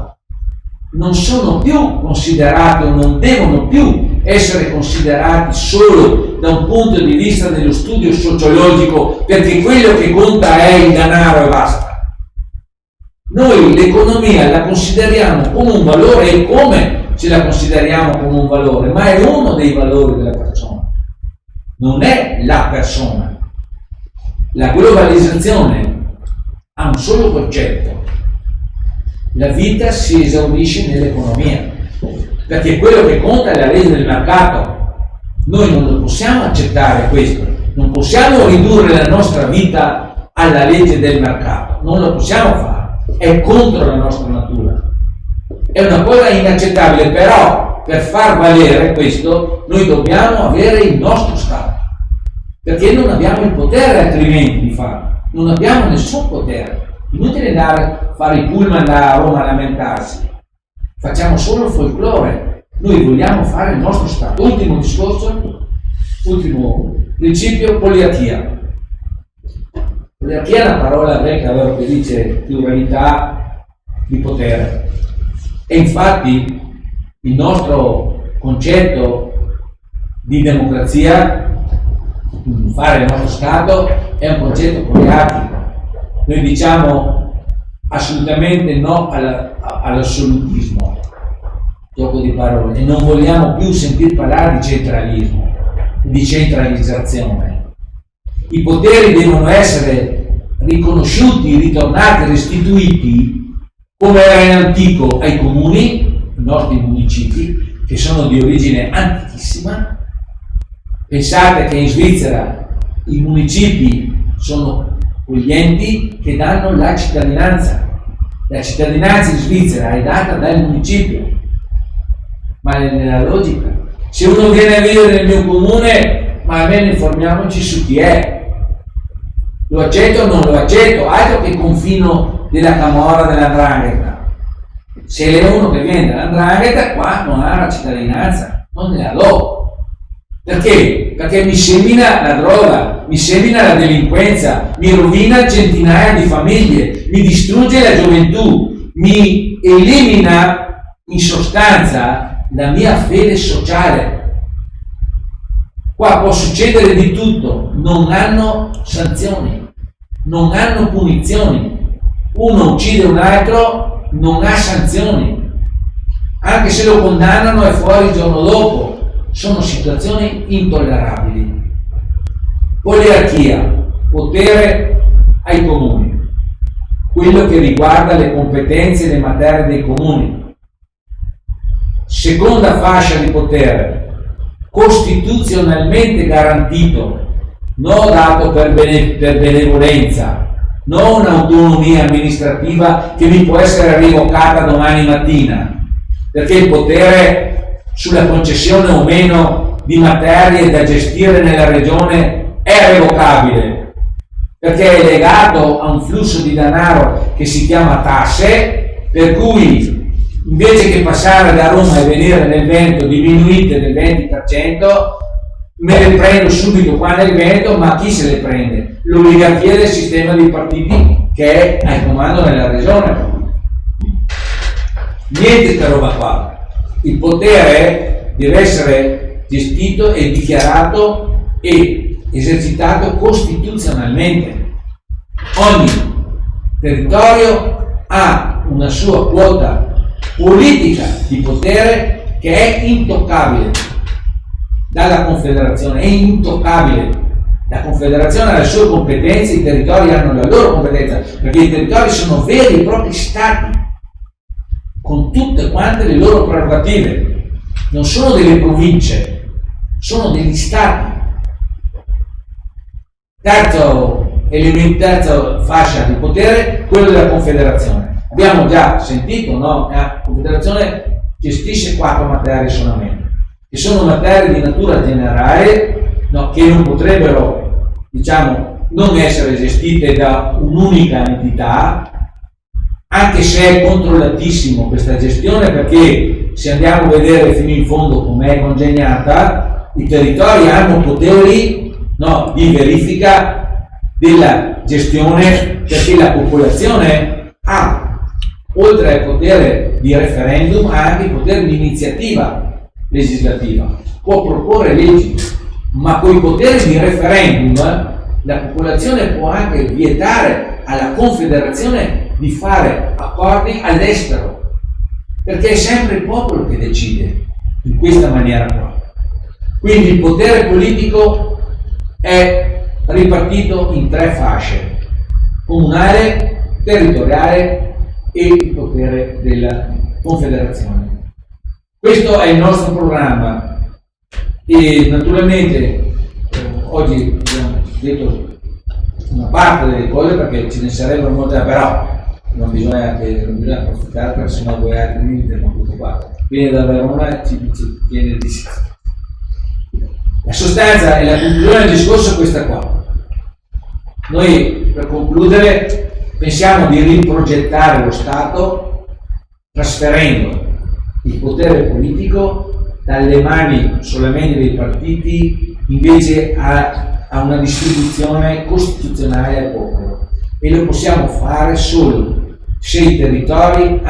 non sono più considerati o non devono più essere considerati solo da un punto di vista dello studio sociologico, perché quello che conta è il denaro e basta. Noi l'economia la consideriamo come un valore, e come ce la consideriamo come un valore, ma è uno dei valori della persona, non è la persona. La globalizzazione ha un solo concetto: la vita si esaurisce nell'economia, perché quello che conta è la legge del mercato. Noi non lo possiamo accettare questo, non possiamo ridurre la nostra vita alla legge del mercato, non lo possiamo fare, è contro la nostra natura, è una cosa inaccettabile. Però per far valere questo noi dobbiamo avere il nostro Stato, perché non abbiamo il potere altrimenti di farlo, non abbiamo nessun potere. Inutile andare a fare i pullman da Roma a lamentarsi, facciamo solo folklore. Noi vogliamo fare il nostro Stato. Ultimo discorso, ultimo principio: poliarchia. Poliarchia è una parola greca, vero, che dice pluralità di potere, e infatti il nostro concetto di democrazia, fare il nostro Stato, è un concetto poliarchico. Noi diciamo assolutamente no all'assolutismo, gioco di parole, e non vogliamo più sentir parlare di centralismo, di centralizzazione. I poteri devono essere riconosciuti, ritornati, restituiti, come era in antico, ai comuni, i nostri municipi, che sono di origine antichissima. Pensate che in Svizzera i municipi sono quegli enti che danno la cittadinanza. La cittadinanza in Svizzera è data dal municipio, ma nella logica. Se uno viene a vivere nel mio comune, ma almeno informiamoci su chi è. Lo accetto o non lo accetto, altro che confino della camorra dell''ndrangheta. Se è uno che viene dall''ndrangheta, qua non ha la cittadinanza, non ne la do. Perché? Perché mi semina la droga, mi semina la delinquenza, mi rovina centinaia di famiglie, mi distrugge la gioventù, mi elimina in sostanza la mia fede sociale. Qua può succedere di tutto, non hanno sanzioni, non hanno punizioni. Uno uccide un altro, non ha sanzioni. Anche se lo condannano è fuori il giorno dopo. Sono situazioni intollerabili. Oligarchia, potere ai comuni, quello che riguarda le competenze e le materie dei comuni. Seconda fascia di potere, costituzionalmente garantito, non dato per benevolenza, non un'autonomia amministrativa che mi può essere revocata domani mattina, perché il potere sulla concessione o meno di materie da gestire nella regione è revocabile, perché è legato a un flusso di denaro che si chiama tasse, per cui invece che passare da Roma e venire nel Veneto diminuite del 20%, me le prendo subito qua nel Veneto, ma chi se le prende? L'oligarchia del sistema dei partiti che è al comando nella regione. Niente sta roba qua. Il potere deve essere gestito e dichiarato e esercitato costituzionalmente. Ogni territorio ha una sua quota politica di potere che è intoccabile dalla Confederazione, è intoccabile. La Confederazione ha le sue competenze, i territori hanno la loro competenza, perché i territori sono veri e propri stati, con tutte quante le loro prerogative, non sono delle province, sono degli stati. Terza fascia di potere, quello della Confederazione. Abbiamo già sentito, no? La Confederazione gestisce 4 materie solamente, che sono materie di natura generale, no? Che non potrebbero, diciamo, non essere gestite da un'unica entità, anche se è controllatissimo questa gestione, perché se andiamo a vedere fino in fondo come è congegnata, i territori hanno poteri, no, di verifica della gestione, perché la popolazione ha, oltre al potere di referendum, ha anche il potere di iniziativa legislativa, può proporre leggi, ma con i poteri di referendum la popolazione può anche vietare alla Confederazione di fare accordi all'estero, perché è sempre il popolo che decide in questa maniera qua. Quindi il potere politico è ripartito in 3 fasce: comunale, territoriale e il potere della Confederazione. Questo è il nostro programma e naturalmente oggi abbiamo detto una parte delle cose perché ce ne sarebbero molte, però non bisogna approfittare, perché sennò voi altri mi temo tutto qua. Viene da Verona e ci viene di sì. La sostanza e la conclusione del discorso è questa qua. Noi, per concludere, pensiamo di riprogettare lo Stato trasferendo il potere politico dalle mani solamente dei partiti invece a una distribuzione costituzionale al popolo, e lo possiamo fare solo se i territori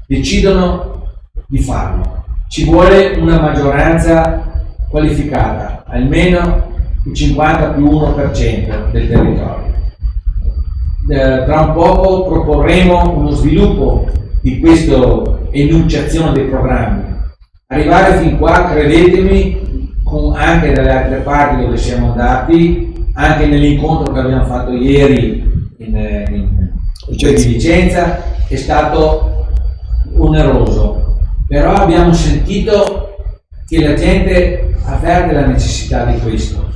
decidono di farlo. Ci vuole una maggioranza qualificata, almeno il 50+1% del territorio. Tra un poco proporremo uno sviluppo di questa enunciazione dei programmi. Arrivare fin qua, credetemi, anche dalle altre parti dove siamo andati, anche nell'incontro che abbiamo fatto ieri in Vicenza, è stato oneroso, però abbiamo sentito che la gente avverte la necessità di questo,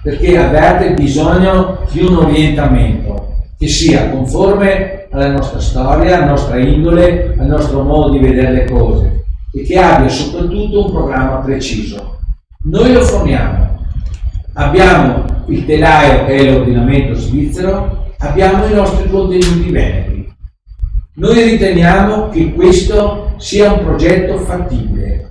perché avverte il bisogno di un orientamento che sia conforme alla nostra storia, alla nostra indole, al nostro modo di vedere le cose. e che abbia soprattutto un programma preciso. Noi lo forniamo. Abbiamo il telaio, che è l'ordinamento svizzero, abbiamo i nostri contenuti veneti. Noi riteniamo che questo sia un progetto fattibile,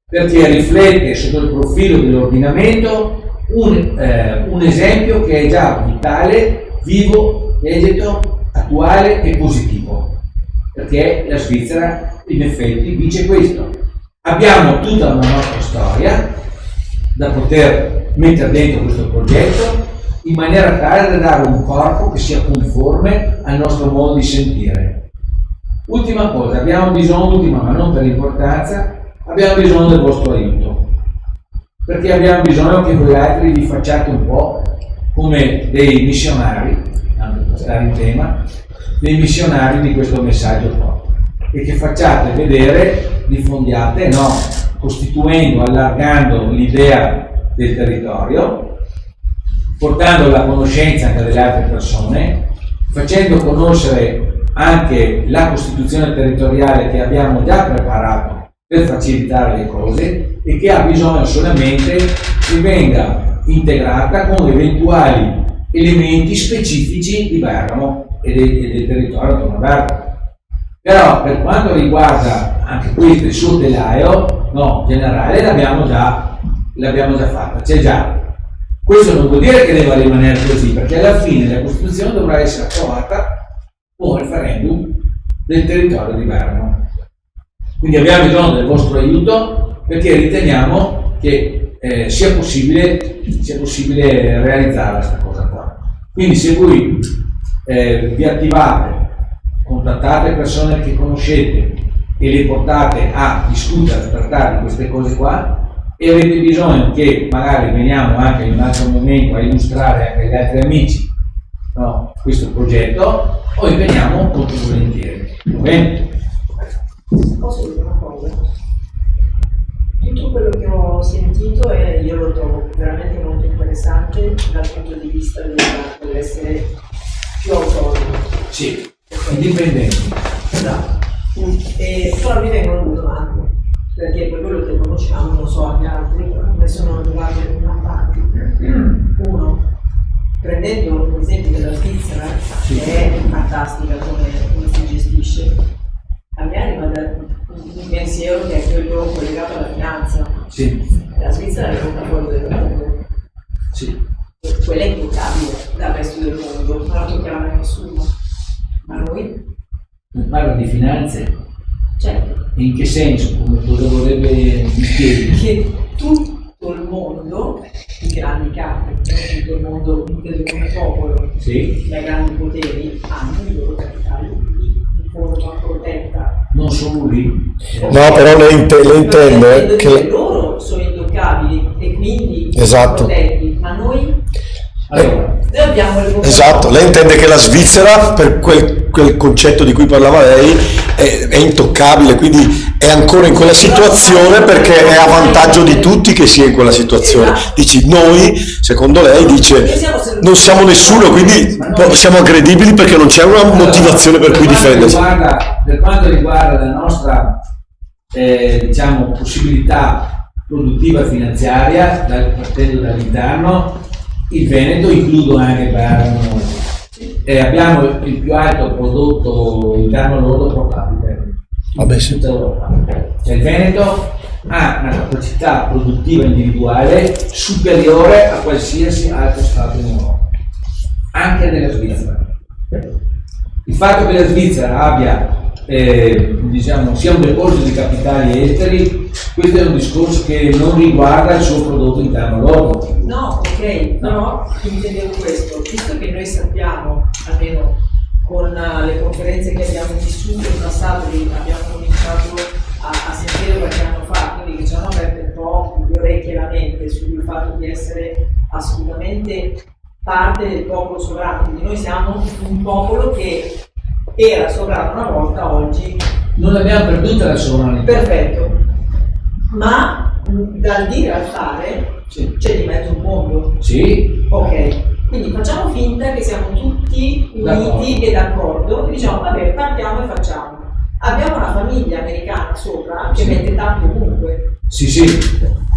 perché riflette sotto il profilo dell'ordinamento un esempio che è già vitale, vivo, vegeto, attuale e positivo, perché la Svizzera in effetti dice questo. Abbiamo tutta una nostra storia da poter mettere dentro questo progetto in maniera tale da dare un corpo che sia conforme al nostro modo di sentire. Ultima cosa, abbiamo bisogno, ultima ma non per importanza, abbiamo bisogno del vostro aiuto, perché abbiamo bisogno che voi altri vi facciate un po' come dei missionari, tanto per stare in tema, dei missionari di questo messaggio qua, e che facciate vedere, diffondiate, costituendo, allargando l'idea del territorio, portando la conoscenza anche delle altre persone, facendo conoscere anche la Costituzione territoriale che abbiamo già preparato per facilitare le cose e che ha bisogno solamente che venga integrata con eventuali elementi specifici di Bergamo e del territorio attorno a Bergamo. Però per quanto riguarda anche questo il suo telaio, generale, l'abbiamo già fatta, c'è già. Questo non vuol dire che deve rimanere così, perché alla fine la Costituzione dovrà essere approvata con referendum del territorio di Bergamo. Quindi abbiamo bisogno del vostro aiuto perché riteniamo che sia possibile realizzare questa cosa qua. Quindi se voi vi attivate, contattate persone che conoscete e le portate a discutere, a trattare di queste cose qua, e avete bisogno che magari veniamo anche in un altro momento a illustrare anche agli altri amici questo progetto, poi veniamo molto volentieri. Va bene? Posso dire una cosa? Tutto quello che ho sentito e io lo trovo veramente molto interessante dal punto di vista dell'essere più autonomo. Sì, indipendenti. Esatto. Però mi vengono due domande, perché per quello che conosciamo, non so anche altri, ne sono arrivate una parte. Uno, prendendo l'esempio della Svizzera, che è fantastica come si gestisce, a me arriva un pensiero che è quello collegato alla finanza. Sì. La Svizzera è un capolavoro del mondo. Sì. Quella è intoccabile dal resto del mondo, non la toccherà mai nessuno. Ma noi? Parla di finanze? Certo. In che senso? Cosa vorrebbe dire? Che tutto il mondo, i grandi capi, tutto il mondo inteso come popolo, sì, dai grandi poteri, hanno i loro capitali in forma protetta. Non solo lì. No, però lei intende che loro sono intoccabili e quindi esatto. protetti, ma noi Allora, abbiamo le esatto, lei intende che la Svizzera, per quel concetto di cui parlava lei, è intoccabile, quindi è ancora in quella situazione perché è a vantaggio di tutti che sia in quella situazione. Dici, noi, secondo lei, dice, non siamo nessuno, quindi siamo aggredibili perché non c'è una motivazione per cui difendersi. Per quanto riguarda la nostra possibilità produttiva e finanziaria, partendo dall'interno, il Veneto, includo anche Bergamo, abbiamo il più alto prodotto interno lordo pro capite in tutta Europa. Cioè il Veneto ha una capacità produttiva individuale superiore a qualsiasi altro Stato in Europa, anche della Svizzera. Il fatto che la Svizzera abbia sia un deposito di capitali esteri, questo è un discorso che non riguarda il suo prodotto interno lordo. No, ok, però intendevo questo, visto che noi sappiamo, almeno con le conferenze che abbiamo vissuto in passato, abbiamo cominciato a sentire qualche anno fa, quindi che ci hanno aperto un po' le orecchie e la mente sul fatto di essere assolutamente parte del popolo sovrano, quindi noi siamo un popolo che era sovrano una volta, oggi non abbiamo perduto la sovranità. Perfetto, ma dal dire al fare c'è di mezzo un mondo. Sì. Ok, quindi facciamo finta che siamo tutti uniti e d'accordo e diciamo vabbè, partiamo e facciamo. abbiamo una famiglia americana sopra che mette tanto ovunque. Sì.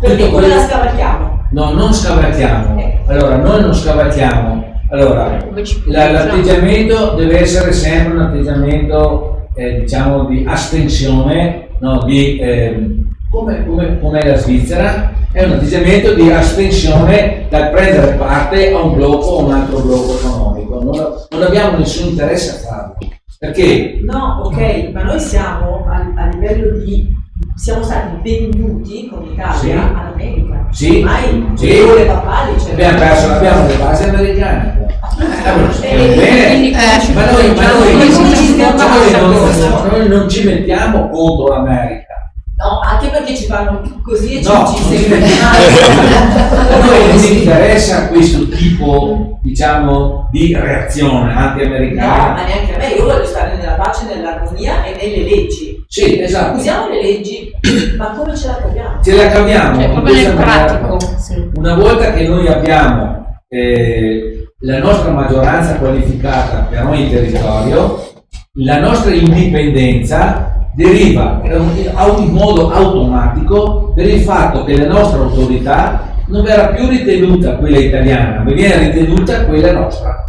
Perché come la scavalchiamo? No, non scavalchiamo. Allora, noi non scavalchiamo. Allora, l'atteggiamento deve essere sempre un atteggiamento, diciamo, di astensione, no? Come la Svizzera, è un atteggiamento di astensione dal prendere parte a un blocco o un altro blocco economico. Non abbiamo nessun interesse a farlo. Perché? No, ok, ma noi siamo a livello di... Siamo stati venduti con l'Italia all'America. Sì. Mai Sì. le papali. Abbiamo le basi americane. Quindi, Ma noi non ci mettiamo contro l'America. No, anche perché ci fanno così e ci No, a noi non ci interessa questo tipo, diciamo, di reazione No, anti-americana. ma neanche a me, io voglio stare nella pace, nell'armonia e nelle leggi. Sì, esatto. Usiamo le leggi, ma come ce la caviamo? Ce la caviamo. Cioè, in proprio questa nel maniera. pratico. Sì. Una volta che noi abbiamo la nostra maggioranza qualificata per ogni territorio, la nostra indipendenza deriva in modo automatico per il fatto che la nostra autorità non verrà più ritenuta quella italiana, ma viene ritenuta quella nostra.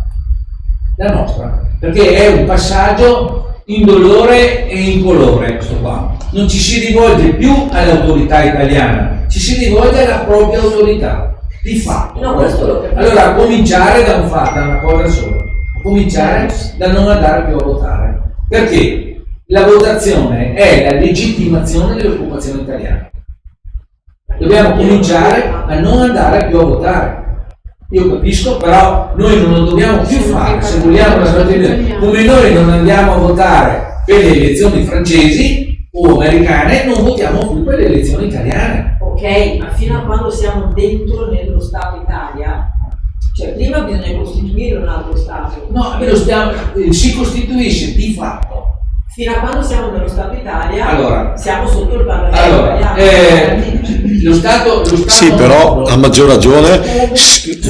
La nostra. Perché è un passaggio indolore e incolore questo qua. Non ci si rivolge più all'autorità italiana, ci si rivolge alla propria autorità, di fatto. No, questo lo capisco. Allora, a cominciare da una cosa sola, a cominciare da non andare più a votare. Perché? La votazione è la legittimazione dell'occupazione italiana. Dobbiamo cominciare a non andare più a votare. Io capisco, però noi non lo dobbiamo più fare se vogliamo la strategia. Come noi non andiamo a votare per le elezioni francesi o americane, non votiamo più per le elezioni italiane. Ok, ma fino a quando siamo dentro nello Stato Italia, cioè prima bisogna costituire un altro Stato. No, si costituisce di fatto. Fino a quando siamo nello Stato Italia, Allora, siamo sotto il Parlamento italiano. lo Stato Sì, però a maggior ragione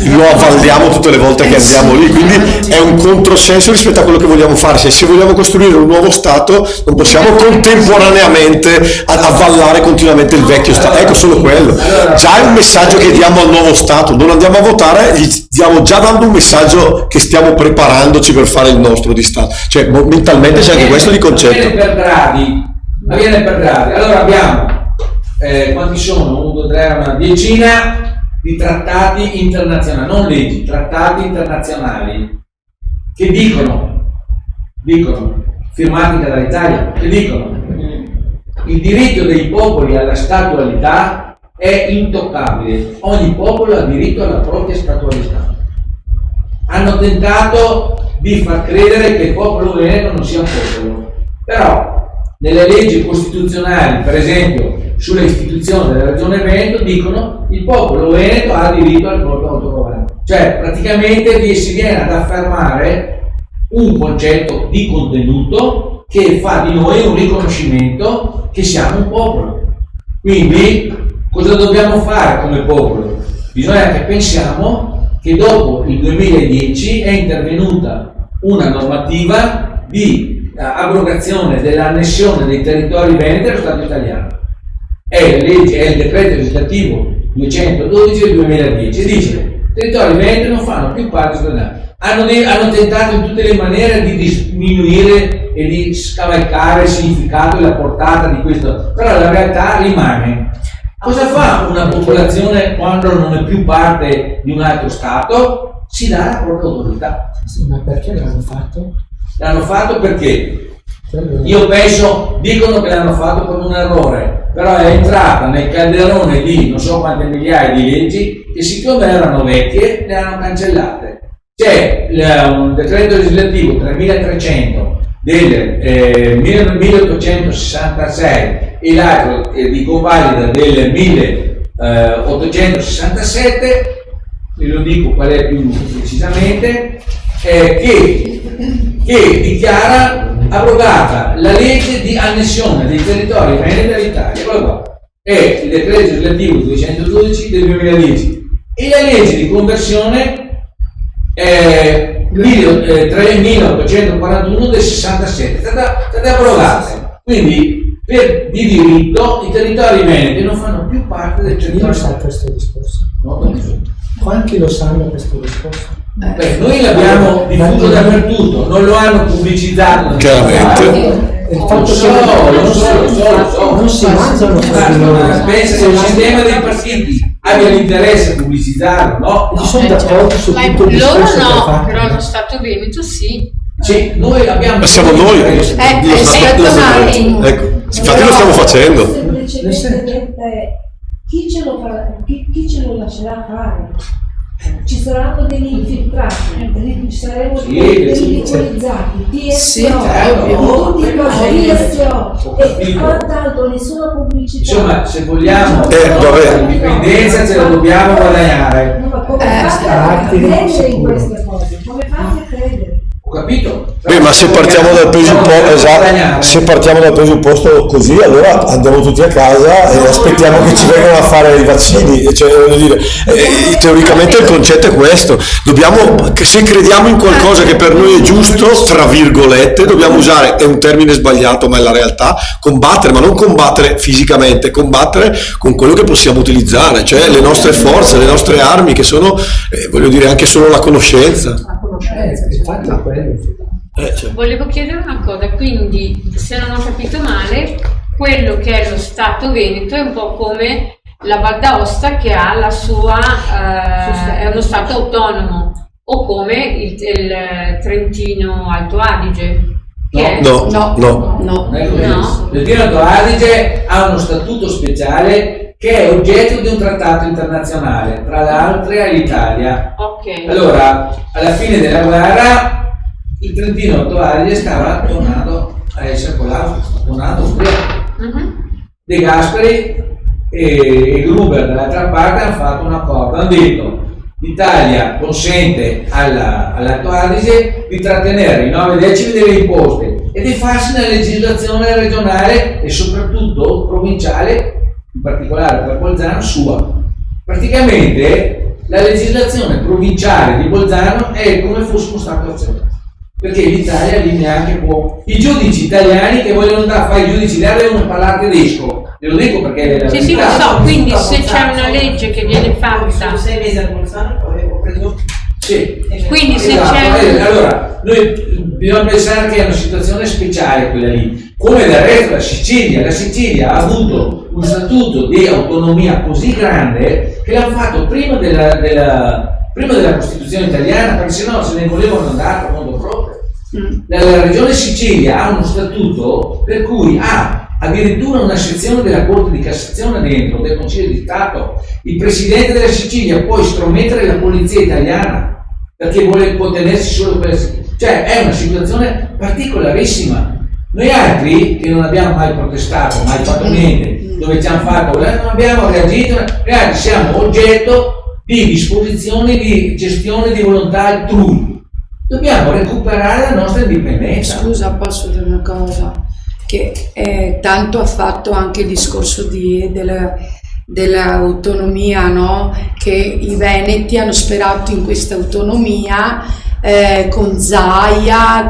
lo avvalliamo tutte le volte che andiamo lì, quindi è un controsenso rispetto a quello che vogliamo fare. Se vogliamo costruire un nuovo Stato non possiamo contemporaneamente avvallare continuamente il vecchio Stato. Ecco, solo quello. Già è un messaggio che diamo al nuovo Stato, non andiamo a votare, gli stiamo già dando un messaggio che stiamo preparandoci per fare il nostro di Stato. Cioè mentalmente c'è anche questo di concetto. Avviene per gradi. Allora abbiamo, quanti sono? 1, 2, 3, una decina di trattati internazionali, non leggi, trattati internazionali che dicono, firmati dall'Italia, che dicono il diritto dei popoli alla statualità è intoccabile, ogni popolo ha diritto alla propria statualità. Hanno tentato di far credere che il popolo veneto non sia un popolo, però nelle leggi costituzionali, per esempio sulle istituzioni della regione Veneto, dicono il popolo veneto ha diritto al proprio autogoverno. Cioè praticamente si viene ad affermare un concetto di contenuto che fa di noi un riconoscimento che siamo un popolo. Quindi cosa dobbiamo fare come popolo? Bisogna che pensiamo che dopo il 2010 è intervenuta una normativa di abrogazione dell'annessione dei territori veneti allo Stato italiano. È il decreto legislativo 212 del 2010, dice i territori veneti non fanno più parte del hanno tentato in tutte le maniere di diminuire e di scavalcare il significato e la portata di questo, però la realtà rimane. Cosa fa una popolazione quando non è più parte di un altro Stato? Si dà la propria autorità. Sì, ma perché l'hanno fatto? L'hanno fatto perché? Io penso, dicono che l'hanno fatto per un errore, però è entrata nel calderone di non so quante migliaia di leggi che siccome erano vecchie le hanno cancellate. C'è un decreto legislativo 3300 del 1866 e l'altro di convalida del 1867, ve lo dico qual è più precisamente, che dichiara abrogata la legge di annessione dei territori veneti dall'Italia. È il decreto legislativo 212 del 2010 e la legge di conversione 1841 del 67, state abrogate. Quindi di diritto i territori veneti non fanno più parte del Chi lo territorio. sa questo discorso? No, non so. Quanti lo sanno questo discorso? Beh, noi l'abbiamo diffuso dappertutto, non lo hanno pubblicizzato. Chiaramente. Il Lo fatto so, non si mangiano questi loro. Pensa che il sistema dei partiti abbia l'interesse a pubblicizzarlo, no? Ci sono d'accordo su Ma tutto il loro discorso che ha no, fatto. però lo Stato Veneto sì. Sì, noi abbiamo. Ma siamo noi. Martin. Ecco, infatti lo stiamo facendo. Semplicemente chi ce lo lascerà fare? Ci saranno degli infiltrati, saremo degli ridipolizzati, TSO, certo. tutti i TSO e quant'altro, nessuna pubblicità. Insomma, se vogliamo vabbè. l'indipendenza ce la dobbiamo guadagnare. No, ma come fate a credere in queste cose? Come fate a credere? Ho capito? Beh, ma se partiamo dal presupposto, esatto, se partiamo dal presupposto così, allora andiamo tutti a casa e aspettiamo che ci vengano a fare i vaccini. Cioè, voglio dire, teoricamente il concetto è questo: se crediamo in qualcosa che per noi è giusto, tra virgolette, dobbiamo usare, è un termine sbagliato, ma è la realtà, combattere, ma non combattere fisicamente, combattere con quello che possiamo utilizzare, cioè le nostre forze, le nostre armi, che sono, voglio dire, anche solo la conoscenza. Infatti è quello. Volevo chiedere una cosa, quindi se non ho capito male, quello che è lo Stato Veneto è un po' come la Val d'Aosta che ha la sua, è uno Stato autonomo, o come il Trentino Alto Adige. Che è? No. Non è così. Il Trentino Alto Adige ha uno statuto speciale che è oggetto di un trattato internazionale, tra l'altro l'Italia. Ok. Allora, alla fine della guerra, il Trentino Alto Adige stava tornando a essere tornato austriaco. De Gasperi e Gruber dall'altra parte hanno fatto un accordo, hanno detto l'Italia consente all'Alto Adige di trattenere i 9 decimi delle imposte e di farsi una legislazione regionale e soprattutto provinciale, in particolare per Bolzano, sua. Praticamente la legislazione provinciale di Bolzano è come fosse uno Stato a sé, perché l'Italia lì neanche può. I giudici italiani che vogliono andare a fare i giudici là devono parlare tedesco, ve lo dico perché è la Sì, verità. lo so, quindi se c'è una legge che viene fatta, Sono 6 mesi a Bolzano, poi avevo preso. Sì. quindi se Esatto. c'è Allora, noi bisogna pensare che è una situazione speciale quella lì, come del resto la Sicilia ha avuto un statuto di autonomia così grande che l'hanno fatto prima della Costituzione italiana, perché sennò se ne volevano andare a modo proprio. La regione Sicilia ha uno statuto per cui ha addirittura una sezione della Corte di Cassazione dentro, del Consiglio di Stato. Il presidente della Sicilia può estromettere la polizia italiana perché può tenersi solo per. Cioè è una situazione particolarissima. Noi altri che non abbiamo mai protestato, mai fatto niente, dove ci hanno fatto, non abbiamo reagito, noi altri siamo oggetto di disposizioni di gestione di volontà altrui. Dobbiamo recuperare la nostra indipendenza. Scusa, posso dire una cosa? Che tanto ha fatto anche il discorso dell'autonomia, no? Che i veneti hanno sperato in questa autonomia con Zaia,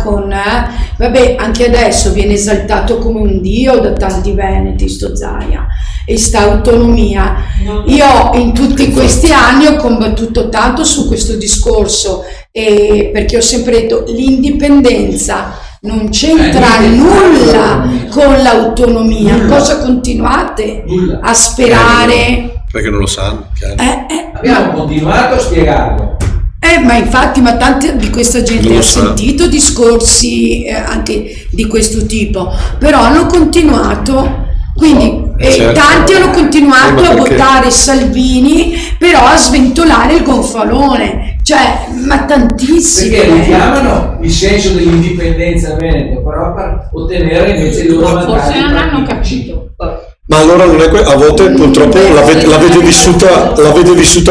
vabbè, anche adesso viene esaltato come un dio da tanti veneti sto Zaia e sta autonomia. Io in tutti questi anni ho combattuto tanto su questo discorso, perché ho sempre detto l'indipendenza non c'entra nulla con l'autonomia. Nulla. Cosa continuate Nulla. a sperare? Perché non lo sanno, chiaro. Abbiamo continuato a spiegarlo. Ma infatti, ma tanta di questa gente Non lo ha sa. sentito discorsi anche di questo tipo, però hanno continuato, quindi certo. tanti hanno continuato Ma a perché? votare Salvini, però a sventolare il gonfalone, cioè, ma tantissimi. Perché richiamano il senso dell'indipendenza veneto, però per ottenere invece i loro Ma forse vantaggi. non hanno capito. Ma allora non è a volte purtroppo l'avete vissuta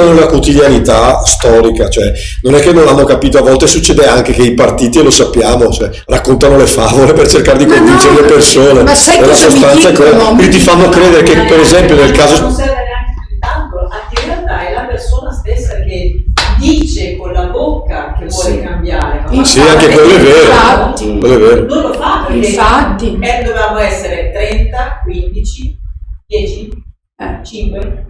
nella quotidianità storica, cioè non è che non hanno capito, a volte succede anche che i partiti, e lo sappiamo, cioè, raccontano le favole per cercare di Ma convincere no, le persone. ma sai Nella cosa mi sostanza è dicono? quella. Quindi ti fanno credere che per esempio nel Non caso. serve neanche più di tanto, anche in realtà è la persona stessa che dice con la bocca che vuole cambiare, ma In poi Sì, anche quello è vero. Infatti. Quello è vero. Non lo fa perché Infatti. dovevamo essere 30, 15, 10, 5.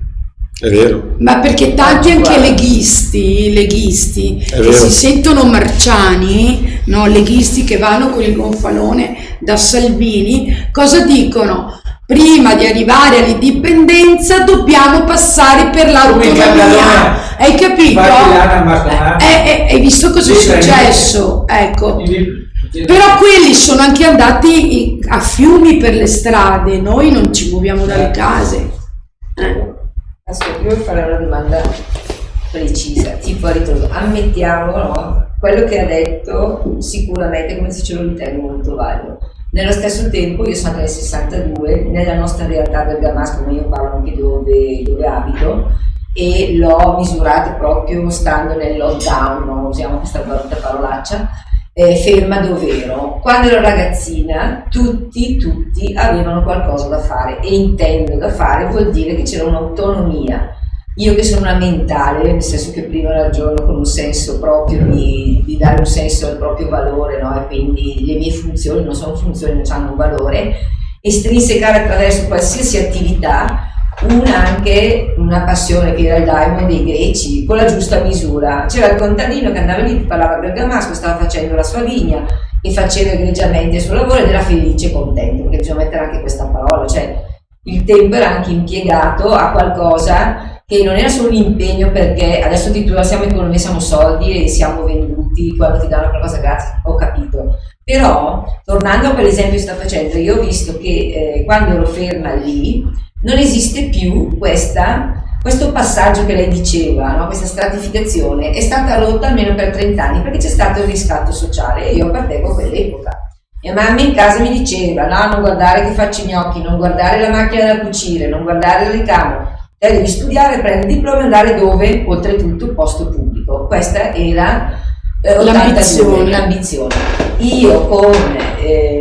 È vero. Ma perché tanti anche leghisti È che vero. si sentono marciani, no? Leghisti che vanno con il gonfalone da Salvini, cosa dicono? Prima di arrivare all'indipendenza dobbiamo passare per l'autonomia. Hai capito? Hai visto cosa è successo? Ecco. Però quelli sono anche andati a fiumi per le strade, noi non ci muoviamo dalle case. Ascolta, io voglio fare una domanda precisa, tipo a ritorno. Ammettiamo, no? Quello che ha detto sicuramente, come se ce lo ritengo, molto valido. Nello stesso tempo, io sono nel 62, nella nostra realtà bergamasca, ma io parlo anche dove abito, e l'ho misurato proprio stando nel lockdown, non usiamo questa brutta parolaccia, ferma dov'ero. Quando ero ragazzina tutti avevano qualcosa da fare, e intendo da fare vuol dire che c'era un'autonomia. Io che sono una mentale, nel senso che prima ragiono con un senso proprio di dare un senso al proprio valore, no? E quindi le mie funzioni non sono funzioni, non hanno un valore, estrinsecare attraverso qualsiasi attività anche una passione che era il daimon dei greci, con la giusta misura. C'era il contadino che andava lì, parlava bergamasco, stava facendo la sua vigna e faceva egregiamente il suo lavoro ed era felice e contento, perché bisogna mettere anche questa parola, cioè il tempo era anche impiegato a qualcosa che non era solo l'impegno, perché adesso addirittura siamo economia, siamo soldi e siamo venduti quando ti danno qualcosa gratis, ho capito. Però, tornando per esempio sta facendo, io ho visto che quando ero ferma lì non esiste più questo passaggio che lei diceva, no? Questa stratificazione è stata rotta almeno per 30 anni perché c'è stato il riscatto sociale e io appartengo a quell'epoca. Mia mamma in casa mi diceva: no, non guardare che faccio i gnocchi, non guardare la macchina da cucire, non guardare il ricamo, te devi studiare, prendere il diploma e andare dove? Oltretutto posto pubblico. Questa era l'ambizione. Io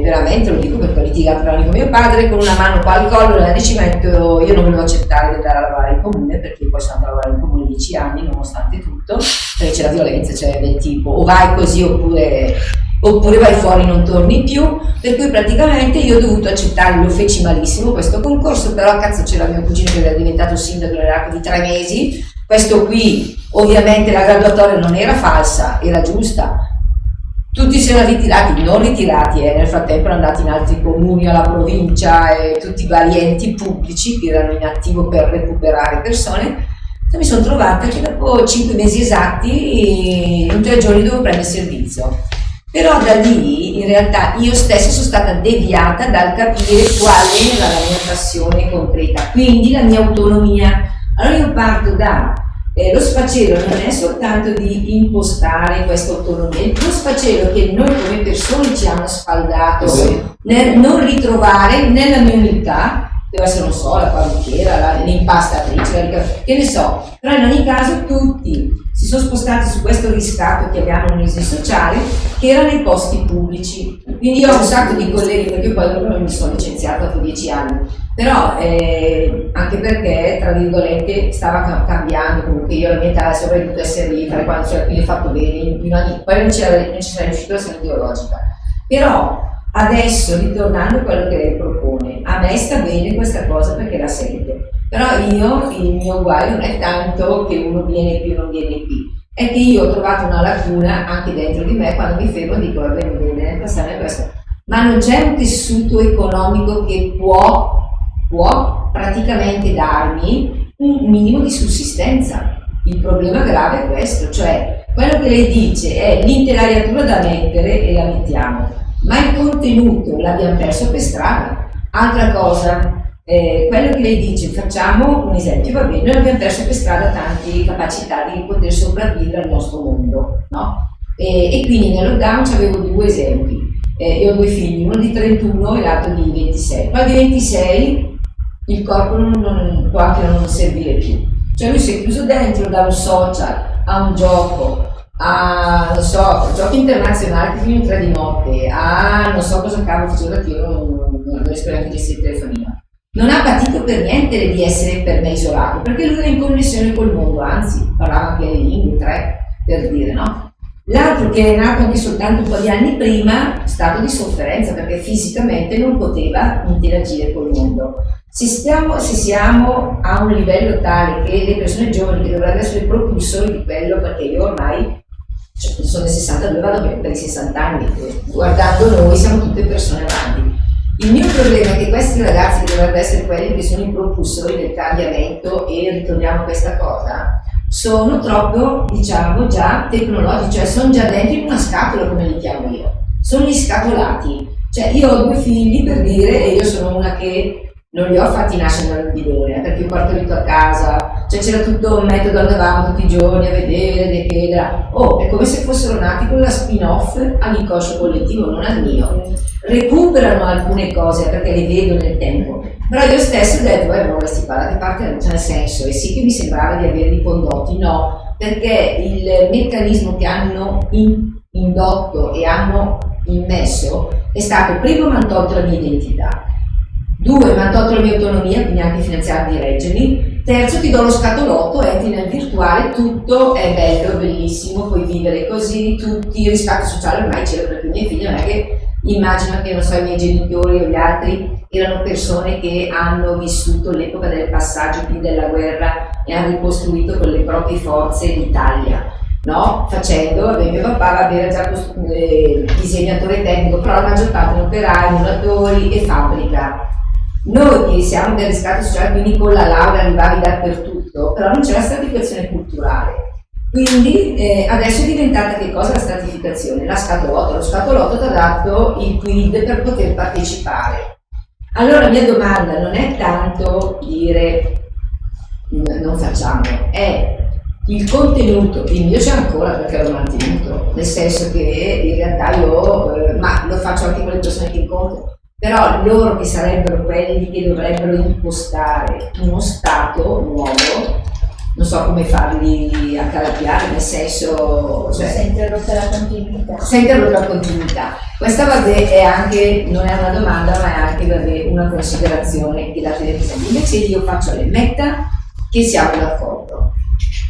veramente lo dico perché ho litigato con mio padre, con una mano qua al collo nella metto, io non volevo accettare di andare a lavorare in comune, perché poi sono andata a lavorare in comune 10 anni nonostante tutto, perché c'è la violenza, c'è del tipo o vai così oppure vai fuori, non torni più, per cui praticamente io ho dovuto accettare, lo feci malissimo questo concorso, però cazzo c'era mio cugino che era diventato sindaco nell'arco di 3 mesi, questo qui ovviamente la graduatoria non era falsa, era giusta, tutti si erano ritirati, non ritirati, nel frattempo erano andati in altri comuni, alla provincia e tutti i vari enti pubblici che erano in attivo per recuperare persone. Mi sono trovata che dopo 5 mesi esatti, in 3 giorni dovevo prendere servizio. Però da lì in realtà io stessa sono stata deviata dal capire quale era la mia passione concreta, quindi la mia autonomia. Allora io parto da lo sfacelo non è soltanto di impostare questa autonomia, lo sfacelo che noi come persone ci hanno sfaldato nel non ritrovare nella mia unità, deve essere, non so, la parrucchiera, l'impastatrice, che ne so, però in ogni caso tutti si sono spostati su questo riscatto che abbiamo nell'ISI sociale, che era nei posti pubblici. Quindi io ho un sacco di colleghi, perché io poi non mi sono licenziata dopo 10 anni, però anche perché, tra virgolette, stava cambiando, comunque io alla mia età adesso avrei dovuto essere lì, fare quando c'era, quindi ho fatto bene, poi non ci sarei riuscita la questione ideologica. Però adesso, ritornando a quello che lei propone, a me sta bene questa cosa perché la sento, però il mio guaio non è tanto che uno viene qui o non viene qui, è che io ho trovato una lacuna anche dentro di me quando mi fermo e dico va bene, passare a questo, ma non c'è un tessuto economico che può praticamente darmi un minimo di sussistenza. Il problema grave è questo, cioè quello che lei dice è l'intelaiatura da mettere e la mettiamo, ma il contenuto l'abbiamo perso per strada. Altra cosa, quello che lei dice, facciamo un esempio, va bene, noi abbiamo perso per strada tante capacità di poter sopravvivere al nostro mondo, no? E quindi nel lockdown avevo 2 esempi, io ho 2 figli, uno di 31 e l'altro di 26, ma di 26 il corpo può anche non servire più, cioè lui si è chiuso dentro da un social a un gioco, a non so, giochi internazionali che fino 3 di notte, a non so cosa cavolo faceva, perché io non riesco neanche a gestire il telefonino. Non ha patito per niente di essere per me isolato, perché lui era in connessione col mondo, anzi parlava anche le lingue, 3 per dire, no? L'altro, che è nato anche soltanto un po' di anni prima, stato di sofferenza, perché fisicamente non poteva interagire col mondo. Se siamo a un livello tale che le persone giovani, che dovrebbero essere i propulsori di quello, perché io ormai sono nel 62, vado per i 60 anni, guardando noi siamo tutte persone avanti. Il mio problema è che questi ragazzi, che dovrebbero essere quelli che sono i propulsori del cambiamento, e ritorniamo a questa cosa, sono troppo, diciamo, già tecnologici, cioè sono già dentro in una scatola, come li chiamo io, sono gli scatolati. Cioè io ho 2 figli, per dire, e io sono una che non li ho fatti nascere nel bidone, perché ho partorito a casa, cioè c'era tutto un metodo, andavamo tutti i giorni a vedere, è come se fossero nati con la spin-off all'inconscio collettivo, non al mio. Recuperano alcune cose perché le vedo nel tempo, però io stesso ho detto, ma questi qua da che parte non c'è senso, e sì che mi sembrava di averli condotti, no, perché il meccanismo che hanno indotto e hanno immesso è stato: primo, mi hanno tolto la mia identità; 2, mi hanno tolto la mia autonomia, quindi anche finanziaria di reggermi; terzo, ti do lo scatolotto, entri nel virtuale, tutto è bello, bellissimo, puoi vivere così, tutti, il riscatto sociale ormai c'era, perché i miei figli non è che immagino che, non so, i miei genitori o gli altri erano persone che hanno vissuto l'epoca del passaggio, quindi della guerra, e hanno ricostruito con le proprie forze l'Italia, no? Facendo, mio papà era già disegnatore tecnico, però la maggior parte erano operai, muratori e fabbrica. Noi che siamo del riscatto sociale, quindi con la laurea arrivavi dappertutto, però non c'era stratificazione culturale. Quindi adesso è diventata che cosa la stratificazione? La scatolotto. Lo scatolotto ti ha dato il quid per poter partecipare. Allora la mia domanda non è tanto dire non facciamo, è il contenuto. Il mio c'è ancora, perché l'ho mantenuto, nel senso che in realtà io, ma lo faccio anche con le persone che incontro, però loro che sarebbero quelli che dovrebbero impostare uno stato nuovo, non so come farli accalappiare, nel senso, cioè, si è interrotta la continuità. Si è interrotta la continuità. Questa è anche, non è una domanda, ma è anche una considerazione che la gente. Invece io faccio le meta che siamo d'accordo.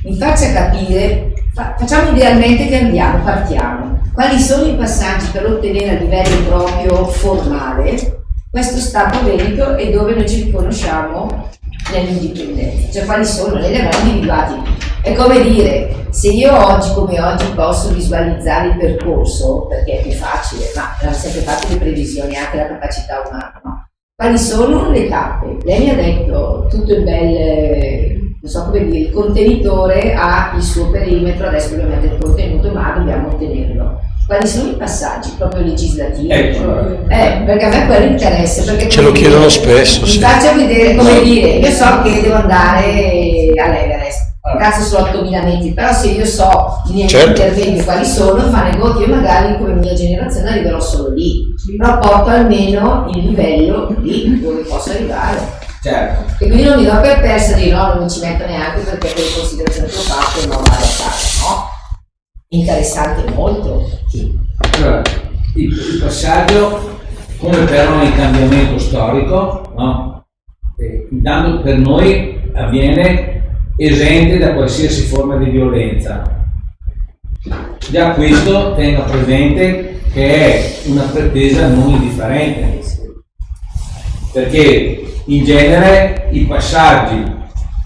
Mi faccia capire, facciamo idealmente che partiamo. Quali sono i passaggi per ottenere a livello proprio formale questo Stato veneto e dove noi ci riconosciamo nell'indipendenza? Cioè quali sono? Noi li abbiamo individuati. È come dire, se io oggi come oggi posso visualizzare il percorso, perché è più facile, ma abbiamo sempre fatto le previsioni, anche la capacità umana, no? Quali sono le tappe? Lei mi ha detto tutto il bel, non so come dire, il contenitore ha il suo perimetro, adesso dobbiamo mettere il contenuto, ma dobbiamo ottenerlo. Quali sono i passaggi proprio legislativi? Perché a me quello interessa. Perché ce lo chiedono spesso. Mi faccio vedere, come dire, io so che devo andare all'Everest, cazzo su 8.000 metri, però se io so i miei interventi quali sono, fare voti, io magari come mia generazione arriverò solo lì, però porto almeno il livello lì dove posso arrivare. Certo. E quindi non mi do per persa di no, non mi ci metto neanche perché per le considerazioni che ho fatto non vale a fare, no? Interessante molto. Sì. Allora, il passaggio, come per ogni cambiamento storico, no? Intanto per noi avviene esente da qualsiasi forma di violenza. Già questo tenga presente che è una pretesa non indifferente, perché in genere i passaggi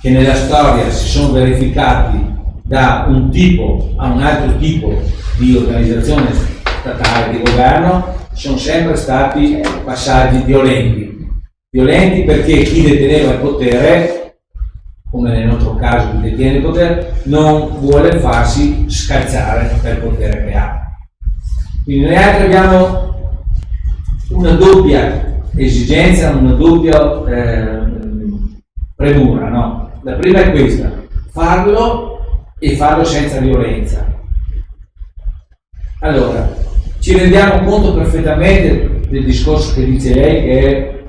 che nella storia si sono verificati da un tipo a un altro tipo di organizzazione statale di governo sono sempre stati passaggi violenti perché chi deteneva il potere, come nel nostro caso chi detiene il potere, non vuole farsi scalzare per il potere che ha. Quindi noi altri abbiamo una doppia esigenza, una doppia premura, no? La prima è questa: farlo e farlo senza violenza. Allora, ci rendiamo conto perfettamente del discorso che dice lei, che è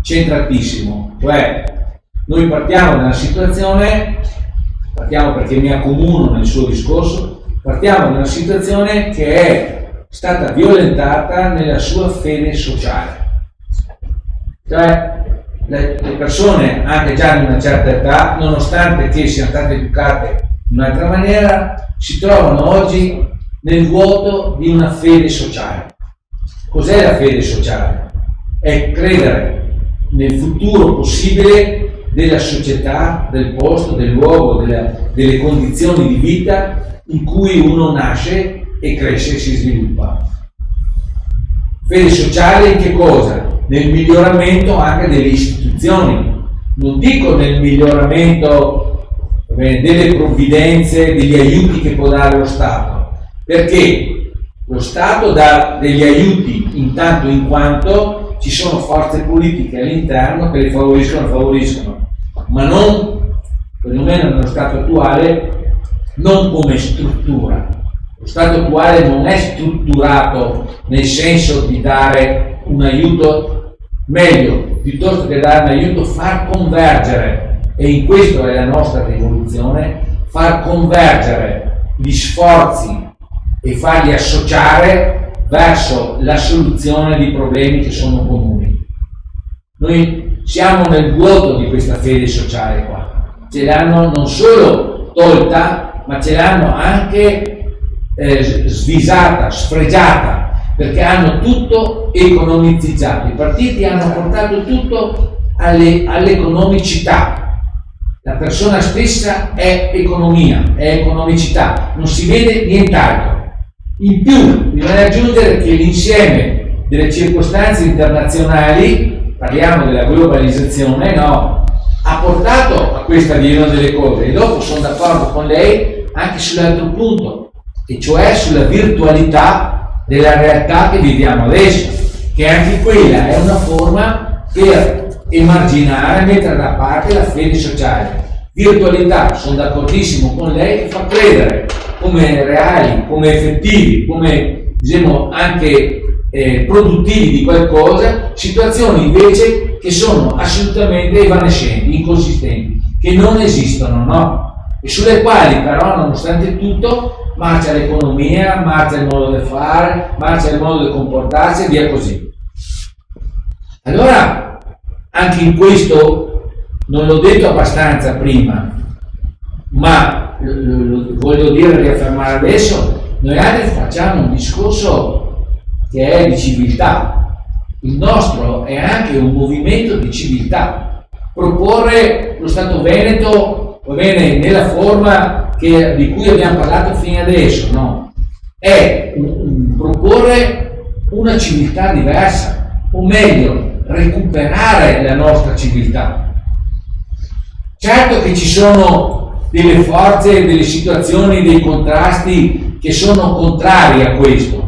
centratissimo, cioè noi partiamo da una situazione, partiamo perché mi accomuno nel suo discorso, partiamo da una situazione che è stata violentata nella sua fede sociale, cioè le persone anche già in una certa età, nonostante che siano state educate in un'altra maniera, si trovano oggi nel vuoto di una fede sociale. Cos'è la fede sociale? È credere nel futuro possibile della società, del posto, del luogo, delle condizioni di vita in cui uno nasce e cresce e si sviluppa. Fede sociale in che cosa? Nel miglioramento anche delle istituzioni. Non dico nel miglioramento delle provvidenze, degli aiuti che può dare lo Stato, perché lo Stato dà degli aiuti intanto in quanto ci sono forze politiche all'interno che le favoriscono, ma non, perlomeno nello Stato attuale, non come struttura. Lo Stato attuale non è strutturato nel senso di dare un aiuto, meglio, piuttosto che dare un aiuto, far convergere, e in questo è la nostra rivoluzione, far convergere gli sforzi e farli associare verso la soluzione di problemi che sono comuni. Noi siamo nel vuoto di questa fede sociale qua. Ce l'hanno non solo tolta, ma ce l'hanno anche svisata, sfregiata, perché hanno tutto economicizzato. I partiti hanno portato tutto all'economicità. La persona stessa è economia, è economicità, non si vede nient'altro. In più bisogna aggiungere che l'insieme delle circostanze internazionali, parliamo della globalizzazione, no, ha portato a questa visione delle cose. E dopo sono d'accordo con lei anche sull'altro punto, e cioè sulla virtualità della realtà che viviamo adesso, che anche quella è una forma per emarginare, mettere da parte la fede sociale. Virtualità, sono d'accordissimo con lei, che fa credere come reali, come effettivi, come diciamo anche produttivi di qualcosa, situazioni invece che sono assolutamente evanescenti, inconsistenti, che non esistono, no? E sulle quali però, nonostante tutto, marcia l'economia, marcia il modo di fare, marcia il modo di comportarsi e via così. Allora, anche in questo, non l'ho detto abbastanza prima, ma lo voglio dire e riaffermare adesso, noi altri facciamo un discorso che è di civiltà. Il nostro è anche un movimento di civiltà. Proporre lo Stato Veneto, va bene, nella forma di cui abbiamo parlato fino adesso, no? È proporre una civiltà diversa, o meglio, recuperare la nostra civiltà. Certo che ci sono delle forze, delle situazioni, dei contrasti che sono contrari a questo.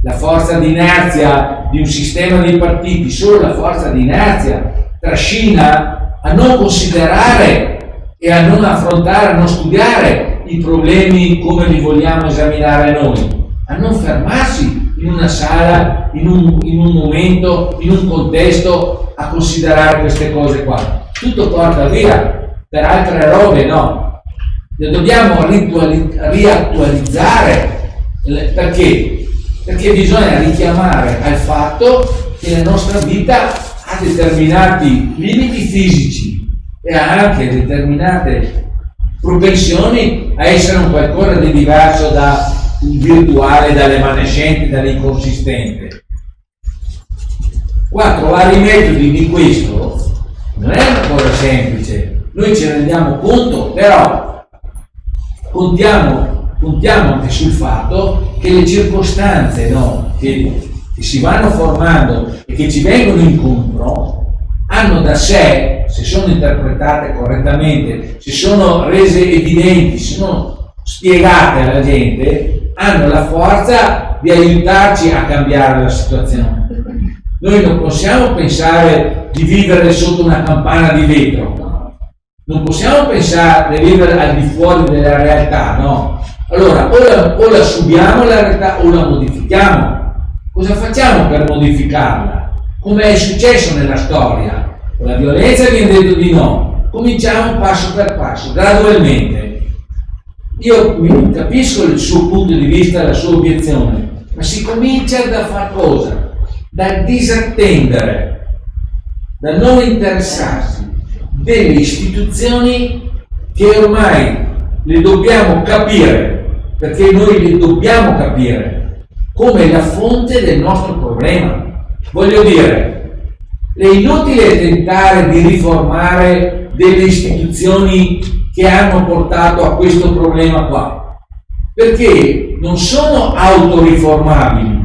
La forza di inerzia di un sistema di partiti, solo la forza di inerzia trascina a non considerare e a non affrontare, a non studiare i problemi come li vogliamo esaminare noi, a non fermarsi in una sala, in un momento, in un contesto a considerare queste cose qua. Tutto porta via per altre robe, no? Le dobbiamo riattualizzare. Perché? Perché bisogna richiamare al fatto che la nostra vita ha determinati limiti fisici e ha anche determinate propensioni a essere un qualcosa di diverso dal virtuale, dall'evanescente, dall'inconsistente. Qua trovare i metodi di questo non è una cosa semplice, noi ce ne rendiamo conto, però contiamo anche sul fatto che le circostanze, no, che si vanno formando e che ci vengono incontro hanno da sé, se sono interpretate correttamente, se sono rese evidenti, se sono spiegate alla gente, hanno la forza di aiutarci a cambiare la situazione. Noi non possiamo pensare di vivere sotto una campana di vetro, non possiamo pensare di vivere al di fuori della realtà, no? Allora, o la subiamo la realtà o la modifichiamo. Cosa facciamo per modificarla? Come è successo nella storia? Con la violenza viene detto di no. Cominciamo passo per passo, gradualmente. Io capisco il suo punto di vista, la sua obiezione, ma si comincia da far cosa? Da disattendere, da non interessarsi delle istituzioni che ormai le dobbiamo capire, perché noi dobbiamo capire come la fonte del nostro problema. Voglio dire, è inutile tentare di riformare delle istituzioni che hanno portato a questo problema qua, perché non sono autoriformabili.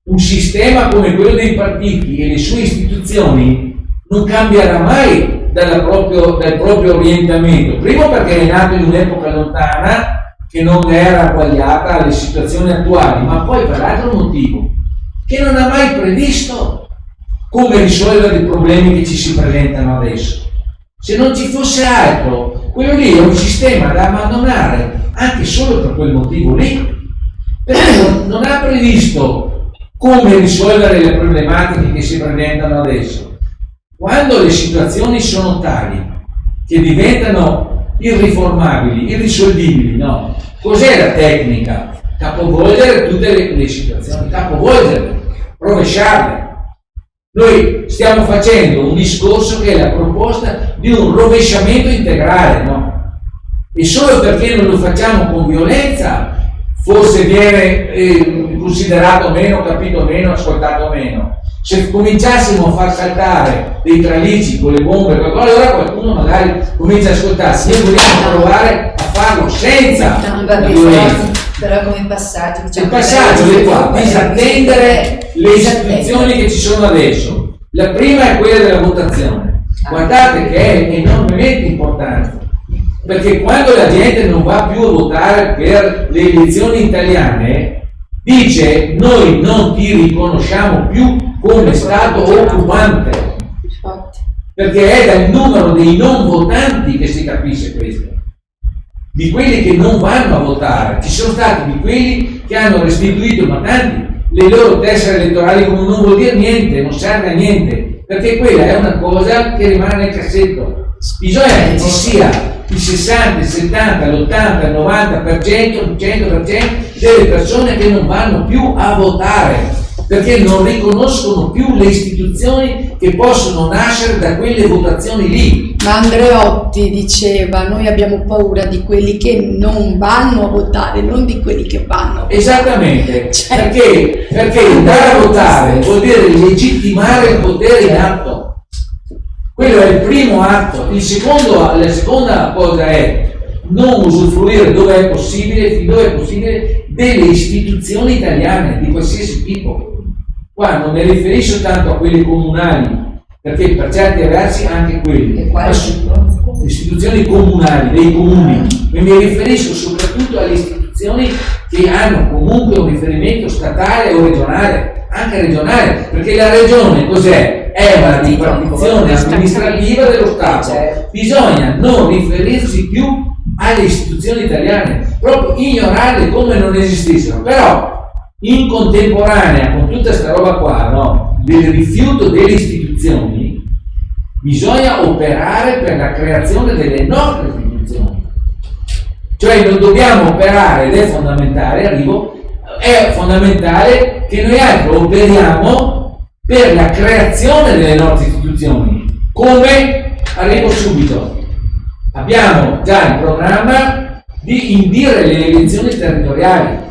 Un sistema come quello dei partiti e le sue istituzioni non cambierà mai dal proprio orientamento, primo perché è nato in un'epoca lontana che non era agguagliata alle situazioni attuali, ma poi per l'altro motivo, che non ha mai previsto come risolvere i problemi che ci si presentano adesso. Se non ci fosse altro, quello lì è un sistema da abbandonare anche solo per quel motivo lì, perché non ha previsto come risolvere le problematiche che si presentano adesso. Quando le situazioni sono tali che diventano irriformabili, irrisolvibili, no? Cos'è la tecnica? Capovolgere tutte le situazioni, capovolgerle, rovesciarle. Noi stiamo facendo un discorso che è la proposta di un rovesciamento integrale, no? E solo perché non lo facciamo con violenza, forse viene considerato meno, capito meno, ascoltato meno. Se cominciassimo a far saltare dei tralicci con le bombe, allora qualcuno magari comincia a ascoltarsi. Noi vogliamo provare a farlo senza la violenza. Però come passaggio, Il passaggio è qua, disattendere le istituzioni che ci sono adesso. La prima è quella della votazione. Guardate che è enormemente importante, perché quando la gente non va più a votare per le elezioni italiane, dice: noi non ti riconosciamo più come Stato occupante, perché è dal numero dei non votanti che si capisce questo, di quelli che non vanno a votare. Ci sono stati di quelli che hanno restituito, ma tanti, le loro tessere elettorali, come non vuol dire niente, non serve a niente, perché quella è una cosa che rimane nel cassetto. Bisogna che ci sia il 60, il 70, l'80, il 90%, il 100% delle persone che non vanno più a votare, perché non riconoscono più le istituzioni che possono nascere da quelle votazioni lì. Ma Andreotti diceva: noi abbiamo paura di quelli che non vanno a votare, non di quelli che vanno. Esattamente, perché andare a votare vuol dire legittimare il potere in atto. Quello è il primo atto. La seconda cosa è non usufruire dove è possibile, fin dove è possibile, delle istituzioni italiane di qualsiasi tipo. Qua non mi riferisco tanto a quelle comunali, perché per certi versi anche quelli, ma le istituzioni comunali, dei comuni, e mi riferisco soprattutto alle istituzioni che hanno comunque un riferimento statale o regionale, anche regionale, perché la regione cos'è? È una ripartizione amministrativa dello Stato. Bisogna non riferirsi più alle istituzioni italiane, proprio ignorarle come non esistessero. Però in contemporanea con tutta questa roba qua, no, del rifiuto delle istituzioni, bisogna operare per la creazione delle nostre istituzioni. Cioè non dobbiamo operare, ed è fondamentale che noi altri operiamo per la creazione delle nostre istituzioni. Come? Arrivo subito. Abbiamo già in programma di indire le elezioni territoriali,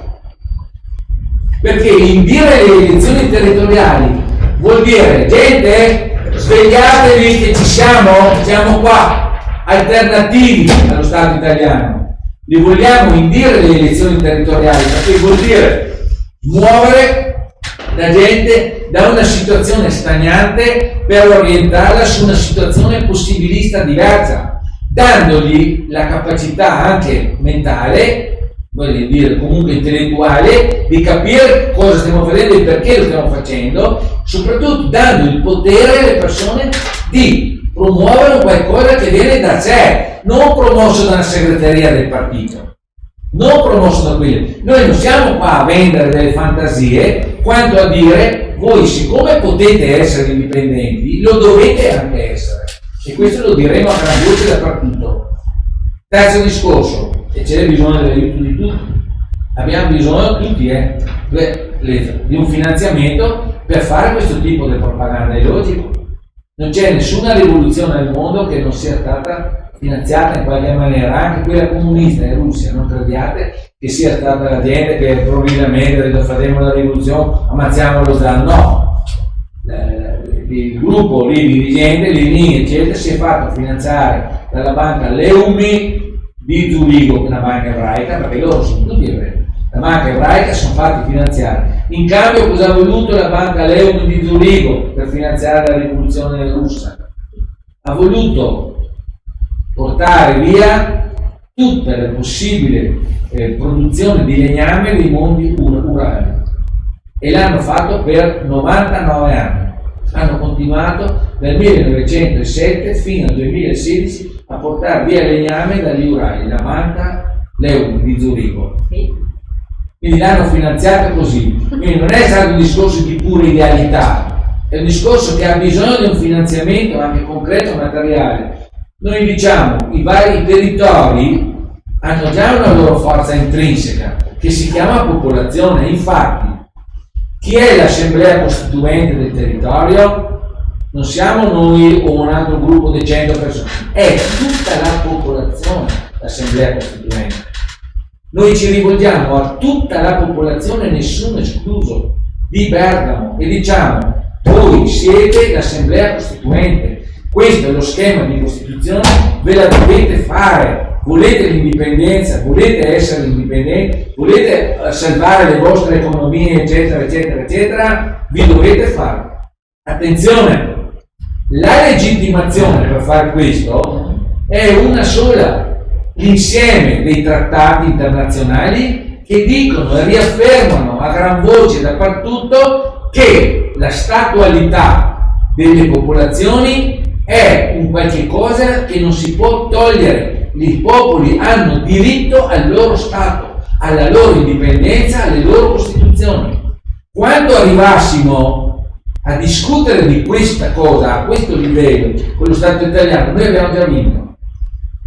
perché indire le elezioni territoriali vuol dire: gente, svegliatevi che ci siamo qua, alternativi allo Stato italiano. Li vogliamo indire le elezioni territoriali, perché vuol dire muovere la gente da una situazione stagnante per orientarla su una situazione possibilista diversa, dandogli la capacità anche mentale, voglio dire comunque intellettuale, di capire cosa stiamo facendo e perché lo stiamo facendo, soprattutto dando il potere alle persone di promuovere qualcosa che viene da sé, non promosso da una segreteria del partito, non promosso da quelli. Noi non siamo qua a vendere delle fantasie, quanto a dire: voi siccome potete essere indipendenti, lo dovete anche essere. E questo lo diremo a gran voce da partito. Terzo discorso, e c'è bisogno dell'aiuto di tutti. Abbiamo bisogno tutti di un finanziamento per fare questo tipo di propaganda, è logico. Non c'è nessuna rivoluzione nel mondo che non sia stata finanziata in qualche maniera, anche quella comunista in Russia, non crediate che sia stata la gente che probabilmente ha detto faremo la rivoluzione, ammazziamo lo zar, no. Il gruppo lì dirigente, l'INI eccetera, si è fatto finanziare dalla banca Leumi di Zurigo, che è una banca ebraica, perché loro sono tutti ebrei. La banca ebraica sono fatti finanziare. In cambio cosa ha voluto la banca Leumi di Zurigo per finanziare la rivoluzione russa? Ha voluto portare via tutte le possibili produzioni di legname dei mondi urali e l'hanno fatto per 99 anni. Hanno continuato dal 1907 fino al 2016 a portare via legname dagli Urali, la banca Leumi di Zurigo. Quindi l'hanno finanziato così. Quindi non è stato un discorso di pura idealità, è un discorso che ha bisogno di un finanziamento anche concreto, materiale. Noi diciamo i vari territori hanno già una loro forza intrinseca che si chiama popolazione. Infatti, chi è l'assemblea costituente del territorio? Non siamo noi o un altro gruppo di 100 persone, è tutta la popolazione l'assemblea costituente. Noi ci rivolgiamo a tutta la popolazione, nessuno escluso, di Bergamo e diciamo: voi siete l'assemblea costituente, questo è lo schema di costituzione, ve la dovete fare. Volete l'indipendenza, volete essere indipendenti, volete salvare le vostre economie, eccetera, eccetera, eccetera, vi dovete fare. Attenzione, la legittimazione per fare questo è una sola, l'insieme dei trattati internazionali che dicono e riaffermano a gran voce dappertutto che la statualità delle popolazioni è un qualche cosa che non si può togliere. I popoli hanno diritto al loro Stato, alla loro indipendenza, alle loro costituzioni. Quando arrivassimo a discutere di questa cosa, a questo livello, con lo Stato italiano, noi abbiamo già vinto.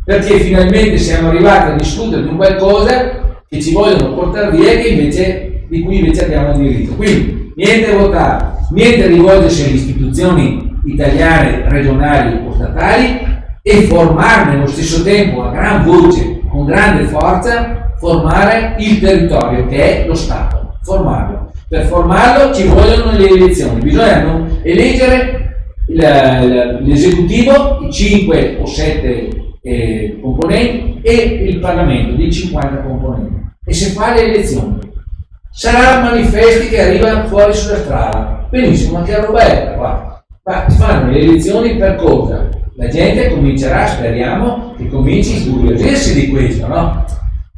Perché finalmente siamo arrivati a discutere di qualcosa che ci vogliono portare via, di cui invece abbiamo diritto. Quindi, niente votare, niente rivolgersi alle istituzioni italiane, regionali o statali, e formarne allo stesso tempo a gran voce, con grande forza, formare il territorio che è lo Stato, formarlo. Per formarlo ci vogliono le elezioni, bisogna eleggere l'esecutivo, i 5 o 7 componenti e il Parlamento di 50 componenti. E se fa le elezioni saranno manifesti che arrivano fuori sulla strada, benissimo, anche a Roberta, ma fanno le elezioni per cosa? La gente comincerà, speriamo, che cominci a incuriosirsi di questo, no?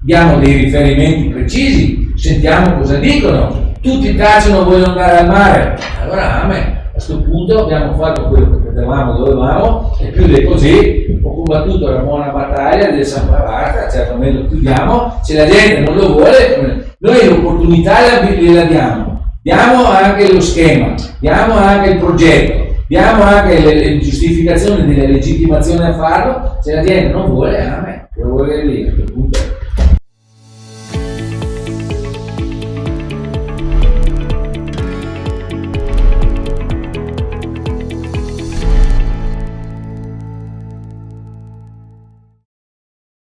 Diamo dei riferimenti precisi, sentiamo cosa dicono. Tutti tacciono, vogliono andare al mare. Allora, a questo punto abbiamo fatto quello che potevamo, dovevamo, e più di così ho combattuto la buona battaglia del San Bravata, certamente lo chiudiamo. Se la gente non lo vuole, noi l'opportunità gliela diamo. Diamo anche lo schema, diamo anche il progetto. Diamo anche le giustificazioni della legittimazione a farlo. Se la gente non vuole, a me, lo vuole dire, a quel punto